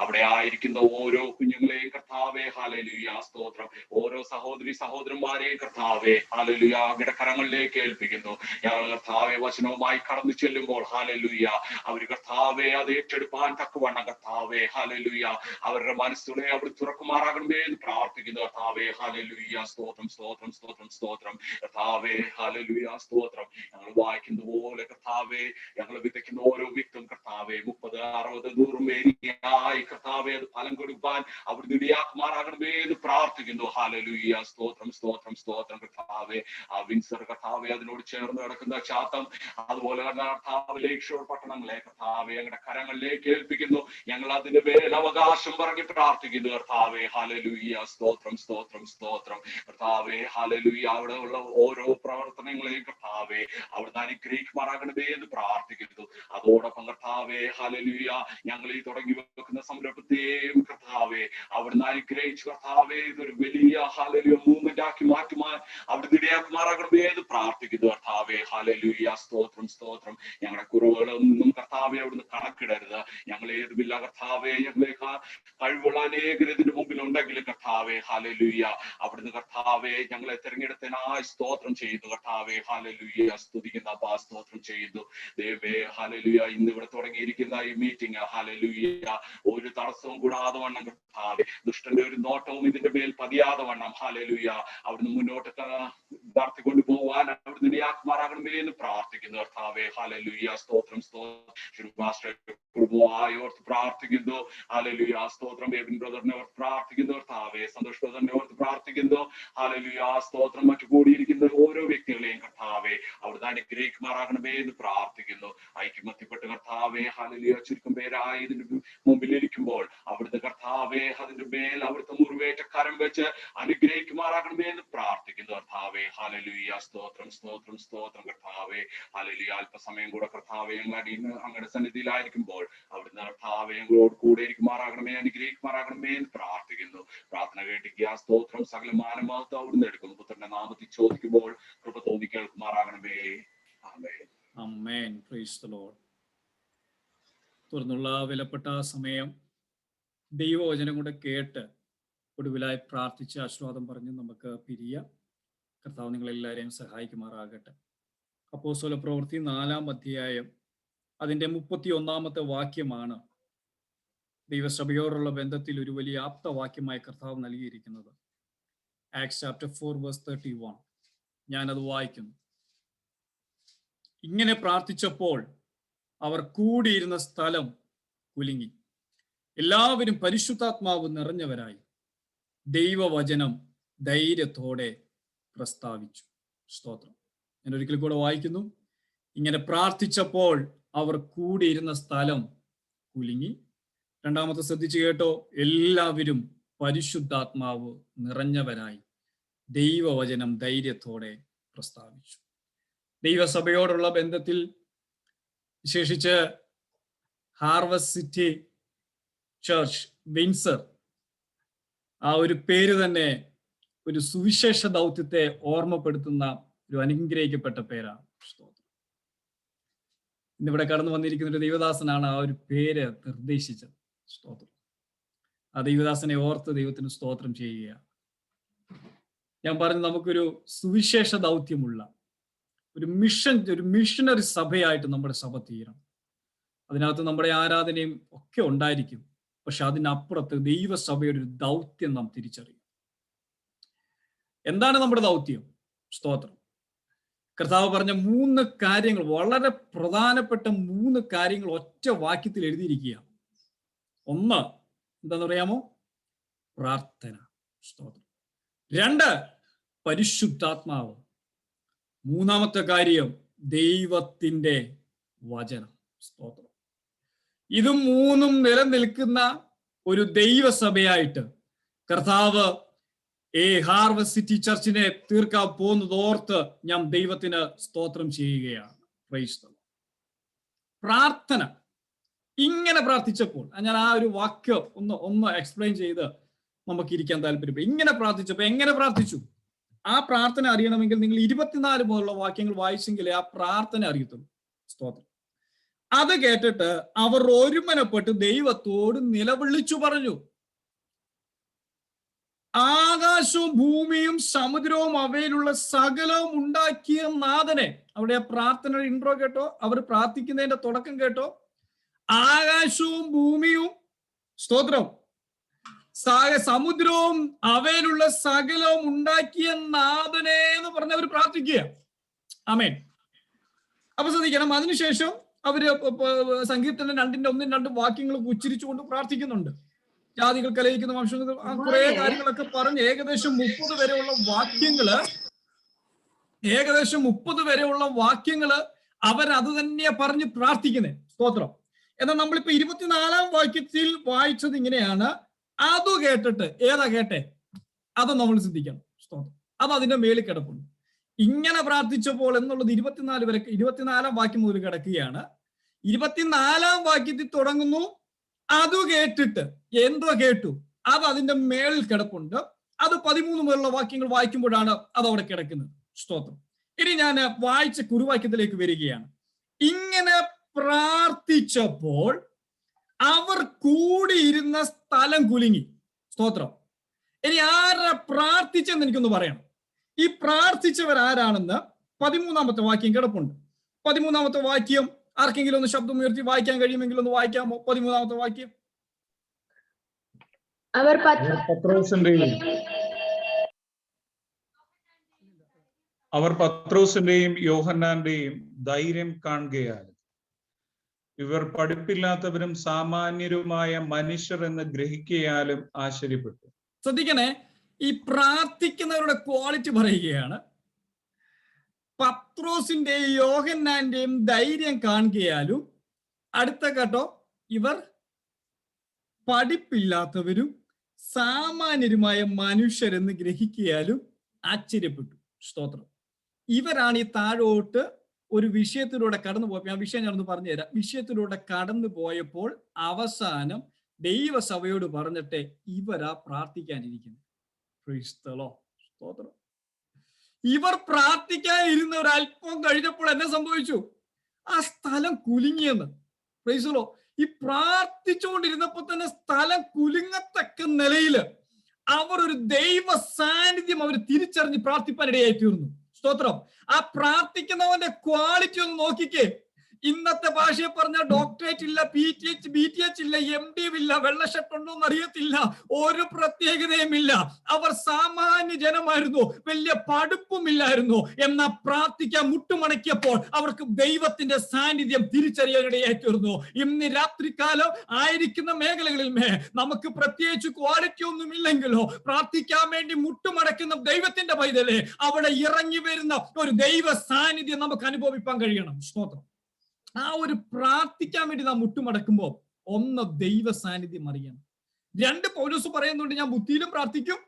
അവിടെ ആയിരിക്കുന്ന ഓരോ കുഞ്ഞുങ്ങളെയും കർത്താവേ ഹല്ലേലൂയ, സ്തോത്രം. ഓരോ സഹോദരി സഹോദരന്മാരെയും കർത്താവേ ഹല്ലേലൂയ അങ്ങയുടെ കരങ്ങളിലേക്ക് ഏൽപ്പിക്കുന്നു. ഞങ്ങൾ കർത്താവേ വചനവുമായി കടന്നു ചെല്ലുമ്പോൾ ഹല്ലേലൂയ അവർ കർത്താവേ അത് ഏറ്റെടുപ്പാൻ തക്കവണ്ണം കർത്താവേ ഹല്ലേലൂയ അവരുടെ മനസ്സുകളെ അവിടെ തുറക്കുമാറാകണമേ എന്ന് പ്രാർത്ഥിക്കുന്നു കർത്താവേ. ഹല്ലേലൂയ, സ്തോത്രം, സ്തോത്രം, സ്തോത്രം, സ്തോത്രം കർത്താവേ. ഹല്ലേലൂയ, സ്തോത്രം. ഞങ്ങൾ വായിക്കുന്ന പോലെ കർത്താവേ ഞങ്ങൾ വിതയ്ക്കുന്ന ഓരോ വിത്തും കർത്താവേ 30, 60, 100 മേനി ഭംഗിയായി കർത്താവെ അത് ഫലം കൊടുക്കാൻ അവിടുന്ന് ഇടയാക്കുമാറാകണമേ എന്ന് പ്രാർത്ഥിക്കുന്നു. ഹല്ലേലൂയ. സ്തോത്രം സ്തോത്രം സ്തോത്രം കർത്താവെ. ആ വിൻസർ കർത്താവെ, അതിനോട് ചേർന്ന് കിടക്കുന്ന ചാത്തം, അതുപോലെ കർത്താവ് ലേക്ഷോർ പട്ടണങ്ങളെ കർത്താവെ ഞങ്ങളുടെ കരങ്ങളിലേക്ക് ഏൽപ്പിക്കുന്നു. ഞങ്ങൾ അതിന്റെ മേൽ അവകാശം പറഞ്ഞ് പ്രാർത്ഥിക്കുന്നു കർത്താവെ. ഹല്ലേലൂയ. സ്തോത്രം സ്തോത്രം സ്തോത്രം കർത്താവെ. ഹല്ലേലൂയ. അവിടെ ഉള്ള ഓരോ പ്രവർത്തനങ്ങളെയും കർത്താവെ അവിടുന്ന് അനുഗ്രഹിക്കുമാറാകണമേ എന്ന് പ്രാർത്ഥിക്കുന്നു. അതോടൊപ്പം കർത്താവെ ഹല്ലേലൂയ, ഞങ്ങൾ ഈ തുടങ്ങി വെക്കുന്ന സംരംഭത്തെയും കർത്താവെ അവിടുന്ന് അനുഗ്രഹിച്ചു കർത്താവെ ഇതൊരു വലിയ ഹല്ലേലൂയ മൂവ്മെന്റ് ആക്കി മാറ്റുവാൻ അവിടുന്ന് ഇടയാക്കുമാറാകണമേ എന്ന് പ്രാർത്ഥിക്കുന്നു കർത്താവെ. ഹല്ലേലൂയ. സ്തോത്രം സ്തോത്രം. ഞങ്ങളുടെ കുറവുകളൊന്നും കർത്താവെ അവിടുന്ന് കണക്കിടരുത്. ഞങ്ങൾ ഏതുമില്ല കർത്താവെ, ഞങ്ങളെ കഴിവുള്ള അനേകർ ഇതിന് മുമ്പിൽ ഉണ്ടെങ്കിലും കർത്താവെ ഹല്ലേലൂയ അവിടുന്ന് കർത്താവെ ഞങ്ങളെ തിരഞ്ഞെടുത്തതിനായി സ്തോത്രം ചെയ്യുന്നു കർത്താവെ. ഹല്ലേലൂയ. സ്തുതിക്കുന്ന അപ്പാ, സ്തോത്രം ചെയ്യുന്നു ദൈവമേ. ഹല്ലേലൂയ. ഇന്ന് ഇവിടെ തുടങ്ങിയിരിക്കുന്ന ഈ മീറ്റിംഗ് ഹല്ലേലൂയ ഒരു തടസ്സവും കൂടാതെ വണ്ണം കർത്താവെ, ദുഷ്ടന്റെ ഒരു നോട്ടവും ഇതിന്റെ മേൽ പതിയാതെ വണ്ണം ഹല്ലേലൂയ അവിടുന്ന് മുന്നോട്ട് നടത്തിക്കൊണ്ടു പോകാൻ അവിടുന്ന് ഇടയാക്കുമാറാകണമേ എന്ന് പ്രാർത്ഥിക്കുന്നു കർത്താവെ. ഹല്ലേലൂയ. സ്തോത്രം സ്തോത്രം. കുടുംബമായി ഓർത്ത് പ്രാർത്ഥിക്കുന്നു. ഹല്ലേലൂയ. സ്തോത്രം. എബിൻ ബ്രദറിനെ ഓർത്ത് പ്രാർത്ഥിക്കുന്നു കർത്താവെ. സന്തോഷ് ബ്രദറിനെ ഓർത്ത് പ്രാർത്ഥിക്കുന്നു. ഹല്ലേലൂയ. സ്തോത്രം. മറ്റു കൂടിയിരിക്കുന്ന ഓരോ വ്യക്തികളെയും കർത്താവെ അവിടുന്ന് അനുഗ്രഹിക്കുമാറാകണമേ എന്ന് പ്രാർത്ഥിക്കുന്നു. ഐക്യമത്യപ്പെട്ട് കർത്താവെ ഹല്ലേലൂയ ചുരുക്കം പേരായി ഇതിന് മുമ്പിൽ ഇരിക്കുമ്പോൾ അവിടുന്ന് കർത്താവെ അതിന്റെ മേൽ അവിടുത്തെ മുറിവേറ്റ കരം വെച്ച് അനുഗ്രഹിക്കുമാറാകണമേ എന്ന് പ്രാർത്ഥിക്കുന്നു കർത്താവെ. ഹല്ലേലൂയ. സ്തോത്രം സ്തോത്രം സ്തോത്രം കർത്താവെ. ഹല്ലേലൂയ. അല്പസമയം കൂടെ കർത്താവെ അങ്ങയുടെ സന്നിധിയിലായിരിക്കുമ്പോൾ അവിടുന്ന് കർത്താവെ ഞങ്ങളോട് കൂടെ ഇരിക്കുമാറാകണമേ, അനുഗ്രഹിക്കുമാറാകണമേ എന്ന് പ്രാർത്ഥിക്കുന്നു. പ്രാർത്ഥന കേട്ടിക്കുക. സ്തോത്രം. സകല മാനമഹത്വം അവിടുന്ന് എടുക്കുന്നു. പുത്രന്റെ നാമത്തിൽ ചോദിക്കുമ്പോൾ കൃപ തോന്നി കേൾക്കുമാറാകണമേ. ആമേൻ. ആമേൻ. Praise the Lord. തുടർന്നുള്ള വിലപ്പെട്ട സമയം ദൈവവചനം കൂടെ കേട്ട് ഒടുവിലായി പ്രാർത്ഥിച്ച് ആശീർവാദം പറഞ്ഞ് നമുക്ക് പിരിയാം. കർത്താവ് നിങ്ങളെല്ലാവരെയും സഹായിക്കുമാറാകട്ടെ. അപ്പോസ്തല പ്രവൃത്തി 4-ാം അധ്യായം അതിൻ്റെ 31-ാമത്തെ വാക്യമാണ് ദൈവസഭയോടുള്ള ബന്ധത്തിൽ ഒരു വലിയ ആപ്തവാക്യമായി കർത്താവ് നൽകിയിരിക്കുന്നത്. Acts chapter 4:31. ഞാനത് വായിക്കുന്നു. ഇങ്ങനെ പ്രാർത്ഥിച്ചപ്പോൾ അവർ കൂടിയിരുന്ന സ്ഥലം കുലുങ്ങി. എല്ലാവരും പരിശുദ്ധാത്മാവ് നിറഞ്ഞവരായി ദൈവവചനം ധൈര്യത്തോടെ പ്രസ്താവിച്ചു. സ്തോത്രം. ഞാൻ ഒരിക്കൽ കൂടെ വായിക്കുന്നു. ഇങ്ങനെ പ്രാർത്ഥിച്ചപ്പോൾ അവർ കൂടിയിരുന്ന സ്ഥലം കുലുങ്ങി. രണ്ടാമത്തെ ശ്രദ്ധിച്ചു കേട്ടോ. എല്ലാവരും പരിശുദ്ധാത്മാവ് നിറഞ്ഞവരായി ദൈവവചനം ധൈര്യത്തോടെ പ്രസ്താവിച്ചു. ദൈവസഭയോടുള്ള ബന്ധത്തിൽ വിശേഷിച്ച് ഹാർവസ്റ്റ് സിറ്റി ചർച്ച് വിൻസർ, ആ ഒരു പേര് തന്നെ ഒരു സുവിശേഷ ദൗത്യത്തെ ഓർമ്മപ്പെടുത്തുന്ന ഒരു അനുഗ്രഹിക്കപ്പെട്ട പേരാണ്. ഇന്നിവിടെ കടന്നു വന്നിരിക്കുന്ന ഒരു ദൈവദാസനാണ് ആ ഒരു പേര് നിർദ്ദേശിച്ചത്. സ്തോത്രം. ആ ദൈവദാസനെ ഓർത്ത് ദൈവത്തിന് സ്തോത്രം ചെയ്യുക. ഞാൻ പറഞ്ഞു, നമുക്കൊരു സുവിശേഷ ദൗത്യമുള്ള ഒരു മിഷനറി സഭയായിട്ട് നമ്മുടെ സഭ തീരണം. അതിനകത്ത് നമ്മുടെ ആരാധനയും ഒക്കെ ഉണ്ടായിരിക്കും. പക്ഷെ അതിനപ്പുറത്ത് ദൈവസഭയുടെ ഒരു ദൗത്യം നാം തിരിച്ചറിയും. എന്താണ് നമ്മുടെ ദൗത്യം? സ്തോത്രം. കർത്താവ് പറഞ്ഞ 3 കാര്യങ്ങൾ, വളരെ പ്രധാനപ്പെട്ട 3 കാര്യങ്ങൾ ഒറ്റ വാക്യത്തിൽ എഴുതിയിരിക്കുക. ഒന്ന് എന്താന്ന് പറയാമോ? പ്രാർത്ഥന. സ്തോത്രം. 2 പരിശുദ്ധാത്മാവ്. 3-ാമത്തെ കാര്യം ദൈവത്തിന്റെ വചനം. സ്തോത്രം. ഇത് 3ഉം നിലനിൽക്കുന്ന ഒരു ദൈവസഭയായിട്ട് കർത്താവ് ഹാർവസ്റ്റ് സിറ്റി ചർച്ചിനെ തീർക്കാൻ പോകുന്നത് ഓർത്ത് ഞാൻ ദൈവത്തിന് സ്തോത്രം ചെയ്യുകയാണ്. Price the Lord. പ്രാർത്ഥന. ഇങ്ങനെ പ്രാർത്ഥിച്ചപ്പോൾ, ഞാൻ ആ ഒരു വാക്യം ഒന്ന് എക്സ്പ്ലെയിൻ ചെയ്ത് നമുക്ക് ഇരിക്കാൻ താല്പര്യപ്പെടും. ഇങ്ങനെ പ്രാർത്ഥിച്ചപ്പോൾ എങ്ങനെ പ്രാർത്ഥിച്ചു? ആ പ്രാർത്ഥന അറിയണമെങ്കിൽ നിങ്ങൾ 24 മുതലുള്ള വാക്യങ്ങൾ വായിച്ചെങ്കിലേ ആ പ്രാർത്ഥന അറിയത്തുള്ളൂ. സ്തോത്രം. അത് കേട്ടിട്ട് അവർ ഒരുമനപ്പെട്ട് ദൈവത്തോട് നിലവിളിച്ചു പറഞ്ഞു, ആകാശവും ഭൂമിയും സമുദ്രവും അവയിലുള്ള സകലവും ഉണ്ടാക്കിയ നാഥനെ. അവിടെ ആ പ്രാർത്ഥനയുടെ ഇൻട്രോ കേട്ടോ? അവർ പ്രാർത്ഥിക്കുന്നതിന്റെ തുടക്കം കേട്ടോ? ആകാശവും ഭൂമിയും, സ്തോത്രം, സമുദ്രവും അവയിലുള്ള സകലവും ഉണ്ടാക്കിയ നാഥനെ എന്ന് പറഞ്ഞ് അവർ പ്രാർത്ഥിക്കുക. ആമേൻ. അപ്പൊ ശ്രദ്ധിക്കണം. അതിനുശേഷം അവര് സങ്കീർത്തനം 2:1-2 വാക്യങ്ങൾ ഉച്ചരിച്ചുകൊണ്ട് പ്രാർത്ഥിക്കുന്നുണ്ട്. ജാതികൾ കലഹിക്കുന്ന വംശങ്ങൾ കുറെ കാര്യങ്ങളൊക്കെ പറഞ്ഞ് ഏകദേശം 30 വരെയുള്ള വാക്യങ്ങള് അവരത് തന്നെയാ പറഞ്ഞ് പ്രാർത്ഥിക്കുന്നത്. സ്തോത്രം. എന്നാൽ നമ്മളിപ്പോ 24-ാം വാക്യത്തിൽ വായിച്ചത് ഇങ്ങനെയാണ്, അത് കേട്ടിട്ട് ഏതാ കേട്ടെ അത് നമ്മൾ ശ്രദ്ധിക്കണം. സ്തോത്രം. അത് അതിന്റെ മേളിൽ കിടപ്പുണ്ട്. ഇങ്ങനെ പ്രാർത്ഥിച്ചപ്പോൾ എന്നുള്ളത് 24-ാം വാക്യം മുതൽ കിടക്കുകയാണ്. 24-ാം വാക്യത്തിൽ തുടങ്ങുന്നു, അത് കേട്ടിട്ട് എന്തോ കേട്ടു, അത് അതിന്റെ മേളിൽ കിടപ്പുണ്ട്. അത് 13 മുതലുള്ള വാക്യങ്ങൾ വായിക്കുമ്പോഴാണ് അത് അവിടെ കിടക്കുന്നത്. സ്തോത്രം. ഇനി ഞാൻ വായിച്ച കുറുവാക്യത്തിലേക്ക് വരികയാണ്. ഇങ്ങനെ പ്രാർത്ഥിച്ചപ്പോൾ അവർ കൂടിയിരുന്ന സ്ഥലം കുലുങ്ങി. സ്തോത്രം. ഇനി ആരാ പ്രാർത്ഥിച്ചെന്ന് എനിക്കൊന്ന് പറയണം. ഈ പ്രാർത്ഥിച്ചവർ ആരാണെന്ന് 13-ാമത്തെ വാക്യം കിടപ്പുണ്ട്. 13-ാമത്തെ വാക്യം ആർക്കെങ്കിലും ഒന്ന് ശബ്ദം ഉയർത്തി വായിക്കാൻ കഴിയുമെങ്കിൽ ഒന്ന് വായിക്കാമോ? 13-ാമത്തെ വാക്യം. അവർ പത്രോസിന്റെയും യോഹന്നാന്റെയും ധൈര്യം കാണുകയാലും ഇവർ പഠിപ്പില്ലാത്തവരും സാമാന്യരുമായ മനുഷ്യർ എന്ന് ഗ്രഹിക്കയാലും ആശ്ചര്യപ്പെട്ടു. ശ്രദ്ധിക്കണേ, ഈ പ്രാർത്ഥിക്കുന്നവരുടെ ക്വാളിറ്റി പറയുകയാണ്. പത്രോസിന്റെയും യോഹന്നാന്റെയും ധൈര്യം കാണുകയാലും, അടുത്ത കേട്ടോ, ഇവർ പഠിപ്പില്ലാത്തവരും സാമാന്യരുമായ മനുഷ്യരെന്ന് ഗ്രഹിക്കയാലും ആശ്ചര്യപ്പെട്ടു. സ്തോത്രം. ഇവരാണ് ഈ താഴോട്ട് ഒരു വിഷയത്തിലൂടെ കടന്നു പോയപ്പോൾ, ആ വിഷയം ഞാനൊന്ന് പറഞ്ഞുതരാം. വിഷയത്തിലൂടെ കടന്നു പോയപ്പോൾ അവസാനം ദൈവസഭയോട് പറഞ്ഞിട്ട് ഇവരാ പ്രാർത്ഥിക്കാനിരിക്കുന്നത്. സ്തോത്രം. ഇവർ പ്രാർത്ഥിക്കാൻ ഇരുന്ന ഒരല്പം കഴിഞ്ഞപ്പോൾ എന്നെ സംഭവിച്ചു, ആ സ്ഥലം കുലുങ്ങിയെന്ന്. പ്രൈസലോ. ഈ പ്രാർത്ഥിച്ചുകൊണ്ടിരുന്നപ്പോൾ തന്നെ സ്ഥലം കുലുങ്ങത്തക്ക നിലയില് അവർ ഒരു ദൈവ സാന്നിധ്യം അവർ തിരിച്ചറിഞ്ഞ് പ്രാർത്ഥിപ്പാനിടയായി തീർന്നു. സ്തോത്രം. ആ പ്രാർത്ഥിക്കുന്നവന്റെ ക്വാളിറ്റി ഒന്ന് നോക്കിക്കേ. ഇന്നത്തെ ഭാഷയെ പറഞ്ഞ ഡോക്ടറേറ്റ് ഇല്ല, BTH ഇല്ല, MD ഇല്ല, വെള്ള ഷർട്ട് ഉണ്ടോ എന്ന് അറിയത്തില്ല, ഒരു പ്രത്യേകതയും ഇല്ല. അവർ സാമാന്യ ജനമായിരുന്നു, വലിയ പഠിപ്പുമില്ലായിരുന്നു. എന്നാ പ്രാർത്ഥിക്കാൻ മുട്ടുമടക്കിയപ്പോൾ അവർക്ക് ദൈവത്തിന്റെ സാന്നിധ്യം തിരിച്ചറിയാനിടയായി തീർന്നു. ഇന്ന് രാത്രികാലം ആയിരിക്കുന്ന മേഖലകളിൽ നമുക്ക് പ്രത്യേകിച്ച് ക്വാളിറ്റി ഒന്നും ഇല്ലെങ്കിലോ പ്രാർത്ഥിക്കാൻ വേണ്ടി മുട്ടുമടക്കുന്ന ദൈവത്തിന്റെ പൈതലെ അവിടെ ഇറങ്ങി വരുന്ന ഒരു ദൈവ സാന്നിധ്യം നമുക്ക് അനുഭവിക്കാൻ കഴിയണം. സ്തോത്രം. ആ ഒരു പ്രാർത്ഥിക്കാൻ വേണ്ടി നാം മുട്ടുമടക്കുമ്പോൾ ഒന്ന് ദൈവ സാന്നിധ്യം അറിയണം. 2 പൗലോസ് പറയുന്നുണ്ട്, ഞാൻ ബുദ്ധിയിലും പ്രാർത്ഥിക്കും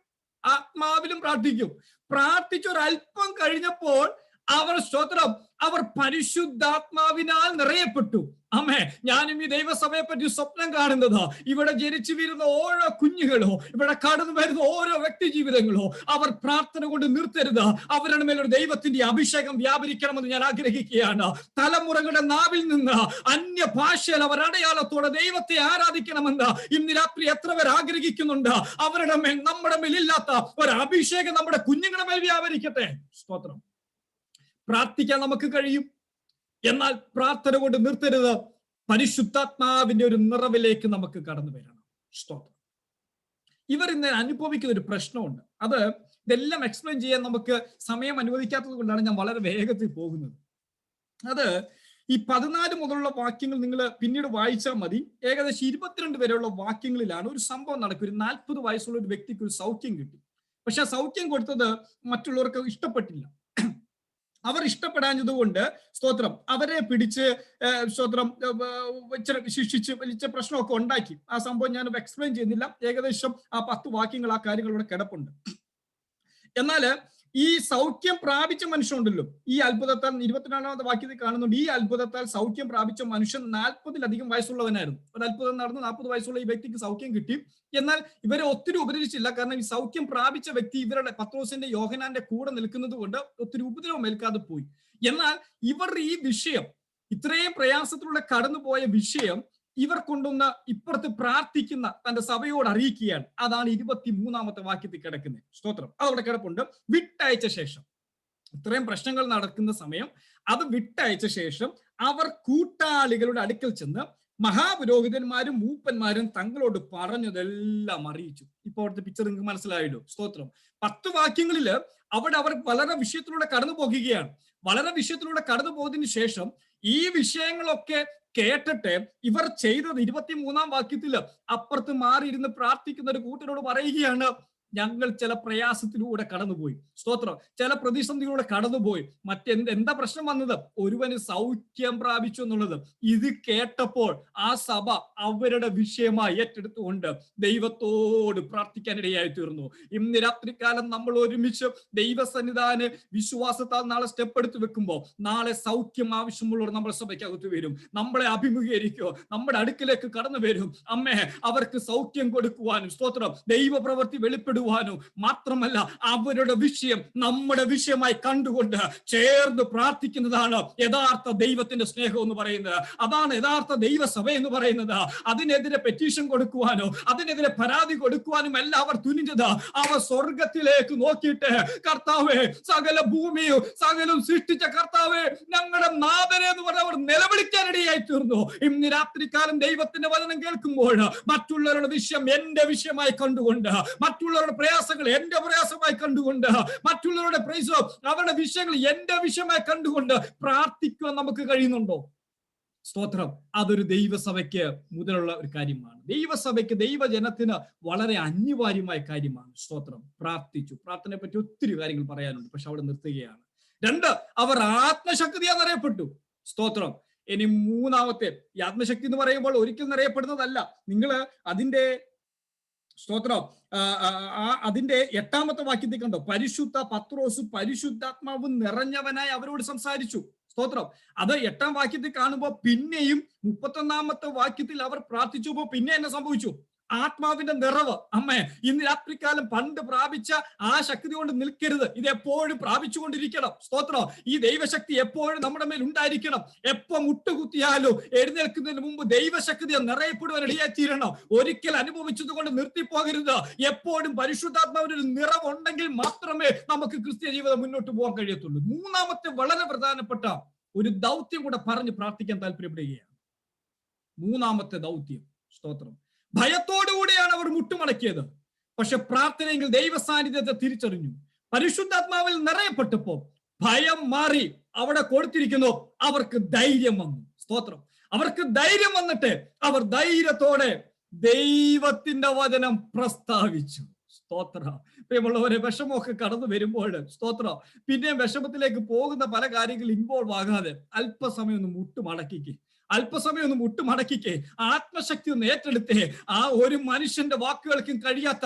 ആത്മാവിലും പ്രാർത്ഥിക്കും. പ്രാർത്ഥിച്ചൊരല്പം കഴിഞ്ഞപ്പോൾ അവർ സ്തോത്രം അവർ പരിശുദ്ധാത്മാവിനാൽ നിറയപ്പെട്ടു. ആമേ. ഞാനും ഈ ദൈവസഭയെ പറ്റി സ്വപ്നം കാണുന്നത്, ഇവിടെ ജനിച്ചു വീഴുന്ന ഓരോ കുഞ്ഞുങ്ങളോ, ഇവിടെ കടന്നു വരുന്ന ഓരോ വ്യക്തി ജീവിതങ്ങളോ അവർ പ്രാർത്ഥന കൊണ്ട് നിർത്തരുത്. അവരുടെ മേലൊരു ദൈവത്തിന്റെ അഭിഷേകം വ്യാപരിക്കണമെന്ന് ഞാൻ ആഗ്രഹിക്കുകയാണ്. തലമുറകളുടെ നാവിൽ നിന്ന് അന്യ ഭാഷയിൽ അവർ അടയാളത്തോടെ ദൈവത്തെ ആരാധിക്കണമെന്ന് ഇന്ന് രാത്രി എത്ര പേർ ആഗ്രഹിക്കുന്നുണ്ട്? അവരുടെ മേൽ നമ്മുടെ മേൽ ഇല്ലാത്ത ഒരു അഭിഷേകം നമ്മുടെ കുഞ്ഞുങ്ങളുടെ മേൽ വ്യാപരിക്കട്ടെ. സ്തോത്രം. പ്രാർത്ഥിക്കാൻ നമുക്ക് കഴിയും, എന്നാൽ പ്രാർത്ഥന കൊണ്ട് നിർത്തരുത്. പരിശുദ്ധാത്മാവിന്റെ ഒരു നിറവിലേക്ക് നമുക്ക് കടന്നു വരണം. സ്തോത്രം. ഇവർ ഇന്ന് അനുഭവിക്കുന്ന ഒരു പ്രശ്നമുണ്ട്. അത് ഇതെല്ലാം എക്സ്പ്ലെയിൻ ചെയ്യാൻ നമുക്ക് സമയം അനുവദിക്കാത്തത് കൊണ്ടാണ് ഞാൻ വളരെ വേഗത്തിൽ പോകുന്നത്. അത് ഈ 14 മുതലുള്ള വാക്യങ്ങൾ നിങ്ങൾ പിന്നീട് വായിച്ചാൽ മതി. ഏകദേശം 22 വരെയുള്ള വാക്യങ്ങളിലാണ് ഒരു സംഭവം നടക്കും. ഒരു 40 വയസ്സുള്ള ഒരു വ്യക്തിക്ക് ഒരു സൗഖ്യം കിട്ടി. പക്ഷെ ആ സൗഖ്യം കൊടുത്തത് മറ്റുള്ളവർക്ക് ഇഷ്ടപ്പെട്ടില്ല. അവർ ഇഷ്ടപ്പെടാഞ്ഞതുകൊണ്ട് സ്തോത്രം അവരെ പിടിച്ച് സ്തോത്രം ശിക്ഷിച്ച് വലിച്ച പ്രശ്നമൊക്കെ ഉണ്ടാക്കി. ആ സംഭവം ഞാൻ എക്സ്പ്ലെയിൻ ചെയ്യുന്നില്ല. ഏകദേശം ആ 10 വാക്യങ്ങൾ ആ കാര്യങ്ങൾ ഇവിടെ കിടപ്പുണ്ട്. എന്നാൽ ഈ സൗഖ്യം പ്രാപിച്ച മനുഷ്യനുണ്ടല്ലോ, ഈ അത്ഭുതത്താൽ 24-ാമത്തെ വാക്യത്തിൽ കാണുന്നുണ്ട്, ഈ അത്ഭുതത്താൽ സൗഖ്യം പ്രാപിച്ച മനുഷ്യൻ 40-ലധികം വയസ്സുള്ളവനായിരുന്നു. ഒരു അത്ഭുതം നടന്ന് 40 വയസ്സുള്ള ഈ വ്യക്തിക്ക് സൗഖ്യം കിട്ടി. എന്നാൽ ഇവരെ ഒത്തിരി ഉപദ്രവിച്ചില്ല. കാരണം ഈ സൗഖ്യം പ്രാപിച്ച വ്യക്തി ഇവരുടെ പത്രോസിന്റെ യോഹന്നാന്റെ കൂടെ നിൽക്കുന്നത് കൊണ്ട് ഒത്തിരി ഉപദ്രവം ഏൽക്കാതെ പോയി. എന്നാൽ ഇവർ ഈ വിഷയം, ഇത്രയും പ്രയാസത്തിലൂടെ കടന്നുപോയ വിഷയം ഇവർ കൊണ്ടുവന്ന് ഇപ്പുറത്ത് പ്രാർത്ഥിക്കുന്ന തന്റെ സഭയോട് അറിയിക്കുകയാണ്. അതാണ് 23-ാമത്തെ വാക്യത്തിൽ കിടക്കുന്നത്. സ്തോത്രം. അതവിടെ കിടപ്പുണ്ട്. വിട്ടയച്ച ശേഷം, ഇത്രയും പ്രശ്നങ്ങൾ നടക്കുന്ന സമയം അത് വിട്ടയച്ച ശേഷം അവർ കൂട്ടാളികളുടെ അടുക്കൽ ചെന്ന് മഹാപുരോഹിതന്മാരും മൂപ്പന്മാരും തങ്ങളോട് പറഞ്ഞതെല്ലാം അറിയിച്ചു. ഇപ്പൊ അവിടുത്തെ പിക്ചർ നിങ്ങൾക്ക് മനസ്സിലായല്ലോ. സ്തോത്രം. 10 വാക്യങ്ങളില് അവർ വളരെ വിഷയത്തിലൂടെ കടന്നു പോകുകയാണ്. വളരെ വിഷയത്തിലൂടെ കടന്നു പോയതിനു ശേഷം ഈ വിഷയങ്ങളൊക്കെ കേട്ടിട്ട് ഇവർ ചെയ്തത് 23-ാം വാക്യത്തില് അപ്പുറത്ത് മാറിയിരുന്ന് പ്രാർത്ഥിക്കുന്ന ഒരു കൂട്ടരോട് പറയുകയാണ്, ഞങ്ങൾ ചില പ്രയാസത്തിലൂടെ കടന്നുപോയി. സ്തോത്രം. ചില പ്രതിസന്ധിയിലൂടെ കടന്നുപോയി. എന്താ പ്രശ്നം വന്നത്? ഒരുവന് സൗഖ്യം പ്രാപിച്ചു എന്നുള്ളത്. ഇത് കേട്ടപ്പോൾ ആ സഭ അവരുടെ വിഷയമായി ഏറ്റെടുത്തുകൊണ്ട് ദൈവത്തോട് പ്രാർത്ഥിക്കാനിടയായി തീർന്നു. ഇന്ന് രാത്രികാലം നമ്മൾ ഒരുമിച്ച് ദൈവസന്നിധാന വിശ്വാസത്താൽ നാളെ സ്റ്റെപ്പ് എടുത്ത് വെക്കുമ്പോൾ നാളെ സൗഖ്യം ആവശ്യമുള്ളവർ നമ്മുടെ സഭയ്ക്കകത്ത് വരും, നമ്മളെ അഭിമുഖീകരിക്കോ, നമ്മുടെ അടുക്കിലേക്ക് കടന്നു വരും. അമ്മേ, അവർക്ക് സൗഖ്യം കൊടുക്കുവാനും സ്തോത്രം ദൈവപ്രവൃത്തി വെളിപ്പെടുവാനും മാത്രമല്ല അവരുടെ വിഷയം നമ്മുടെ വിഷയമായി കണ്ടുകൊണ്ട് ചേർന്ന് പ്രാർത്ഥിക്കുന്നതാണ് യഥാർത്ഥ ദൈവത്തിന്റെ സ്നേഹം എന്ന് പറയുന്നത്. അതാണ് യഥാർത്ഥ ദൈവസഭ എന്ന് പറയുന്നത്. അതിനെതിരെ പെറ്റീഷൻ കൊടുക്കുവാനോ അതിനെതിരെ പരാതി കൊടുക്കുവാനും അല്ല അവർ തുനിഞ്ഞത്. അവർ സ്വർഗത്തിലേക്ക് നോക്കിയിട്ട്, കർത്താവേ, സകല ഭൂമിയും സകലം സൃഷ്ടിച്ച കർത്താവേ, ഞങ്ങളുടെ നാഥനെ എന്ന് പറഞ്ഞ് അവർ നിലവിളിക്കാനിടയായി തീർന്നു. ഇന്ന് രാത്രികാലം ദൈവത്തിന്റെ വചനം കേൾക്കുമ്പോൾ മറ്റുള്ളവരുടെ വിഷയം എന്റെ വിഷയമായി കണ്ടുകൊണ്ട്, മറ്റുള്ളവരുടെ പ്രയാസങ്ങൾ എന്റെ പ്രയാസമായി കണ്ടുകൊണ്ട്, മറ്റുള്ളവരുടെ അവരുടെ വിഷയങ്ങൾ എന്റെ വിഷയമായി കണ്ടുകൊണ്ട് പ്രാർത്ഥിക്കുവാൻ നമുക്ക് കഴിയുന്നുണ്ടോ? സ്തോത്രം. അതൊരു ദൈവസഭയ്ക്ക് മുതലുള്ള ഒരു കാര്യമാണ്. ദൈവസഭയ്ക്ക്, ദൈവജനത്തിന് വളരെ അനിവാര്യമായ കാര്യമാണ്. സ്തോത്രം. പ്രാർത്ഥിച്ചു. പ്രാർത്ഥനയെ പറ്റി ഒത്തിരി കാര്യങ്ങൾ പറയാനുണ്ട്, പക്ഷെ അവിടെ നിർത്തുകയാണ്. 2, അവർ ആത്മശക്തിയാ നിറയപ്പെട്ടു. സ്തോത്രം. ഇനി 3-ാമത്തെ, ഈ ആത്മശക്തി എന്ന് പറയുമ്പോൾ ഒരിക്കലും നിറയപ്പെടുന്നതല്ല. നിങ്ങൾ അതിന്റെ സ്തോത്രം അതിന്റെ 8-ാമത്തെ വാക്യത്തിൽ കണ്ടോ? പരിശുദ്ധ പത്രോസ് പരിശുദ്ധാത്മാവ് നിറഞ്ഞവനായി അവരോട് സംസാരിച്ചു. സ്തോത്രം. അത് 8-ാം വാക്യത്തിൽ കാണുമ്പോൾ പിന്നെയും 31-ാമത്തെ വാക്യത്തിൽ അവർ പ്രാർത്ഥിച്ചപ്പോ പിന്നെ എന്നെ സംഭവിച്ചു? ആത്മാവിന്റെ നിറവ്. അമ്മേ, ഇന്ന് രാത്രികാലം പണ്ട് പ്രാപിച്ച ആ ശക്തി കൊണ്ട് നിൽക്കരുത്. ഇത് എപ്പോഴും പ്രാപിച്ചുകൊണ്ടിരിക്കണം. സ്തോത്രം. ഈ ദൈവശക്തി എപ്പോഴും നമ്മുടെ മേൽ ഉണ്ടായിരിക്കണം. എപ്പോ മുട്ടുകുത്തിയാലും എഴുന്നേൽക്കുന്നതിന് മുമ്പ് ദൈവശക്തിയെ നിറയപ്പെടുവാൻ ഇടയായിത്തീരണം. ഒരിക്കൽ അനുഭവിച്ചത് കൊണ്ട് നിർത്തിപ്പോകരുത്. എപ്പോഴും പരിശുദ്ധാത്മാവിന്റെ ഒരു നിറവുണ്ടെങ്കിൽ മാത്രമേ നമുക്ക് ക്രിസ്ത്യ ജീവിതം മുന്നോട്ട് പോകാൻ കഴിയത്തുള്ളൂ. 3-ാമത്തെ വളരെ പ്രധാനപ്പെട്ട ഒരു ദൗത്യം കൂടെ പറഞ്ഞ് പ്രാർത്ഥിക്കാൻ താല്പര്യപ്പെടുകയാണ്. 3-ാമത്തെ ദൗത്യം. സ്തോത്രം. ഭയത്തോടുകൂടിയാണ് അവർ മുട്ടുമടക്കിയത്. പക്ഷെ പ്രാർത്ഥനയെങ്കിൽ ദൈവ സാന്നിധ്യത്തെ തിരിച്ചറിഞ്ഞു. പരിശുദ്ധാത്മാവിൽ നിറയപ്പെട്ടപ്പോ ഭയം മാറി. അവിടെ കൊടുത്തിരിക്കുന്നു, അവർക്ക് ധൈര്യം വന്നു. സ്തോത്രം. അവർക്ക് ധൈര്യം വന്നിട്ട് അവർ ധൈര്യത്തോടെ ദൈവത്തിന്റെ വചനം പ്രസ്താവിച്ചു. സ്തോത്ര. പ്രിയമുള്ളവരെ, വിഷമമൊക്കെ കടന്നു വരുമ്പോൾ സ്തോത്രം, പിന്നെ വിഷമത്തിലേക്ക് പോകുന്ന പല കാര്യങ്ങൾ ഇൻവോൾവ് ആകാതെ അല്പസമയം ഒന്ന് മുട്ടുമടക്കിക്കേ. ആത്മശക്തി ഒന്ന് ഏറ്റെടുത്തേ. ആ ഒരു മനുഷ്യന്റെ വാക്കുകൾക്കും കഴിയാത്ത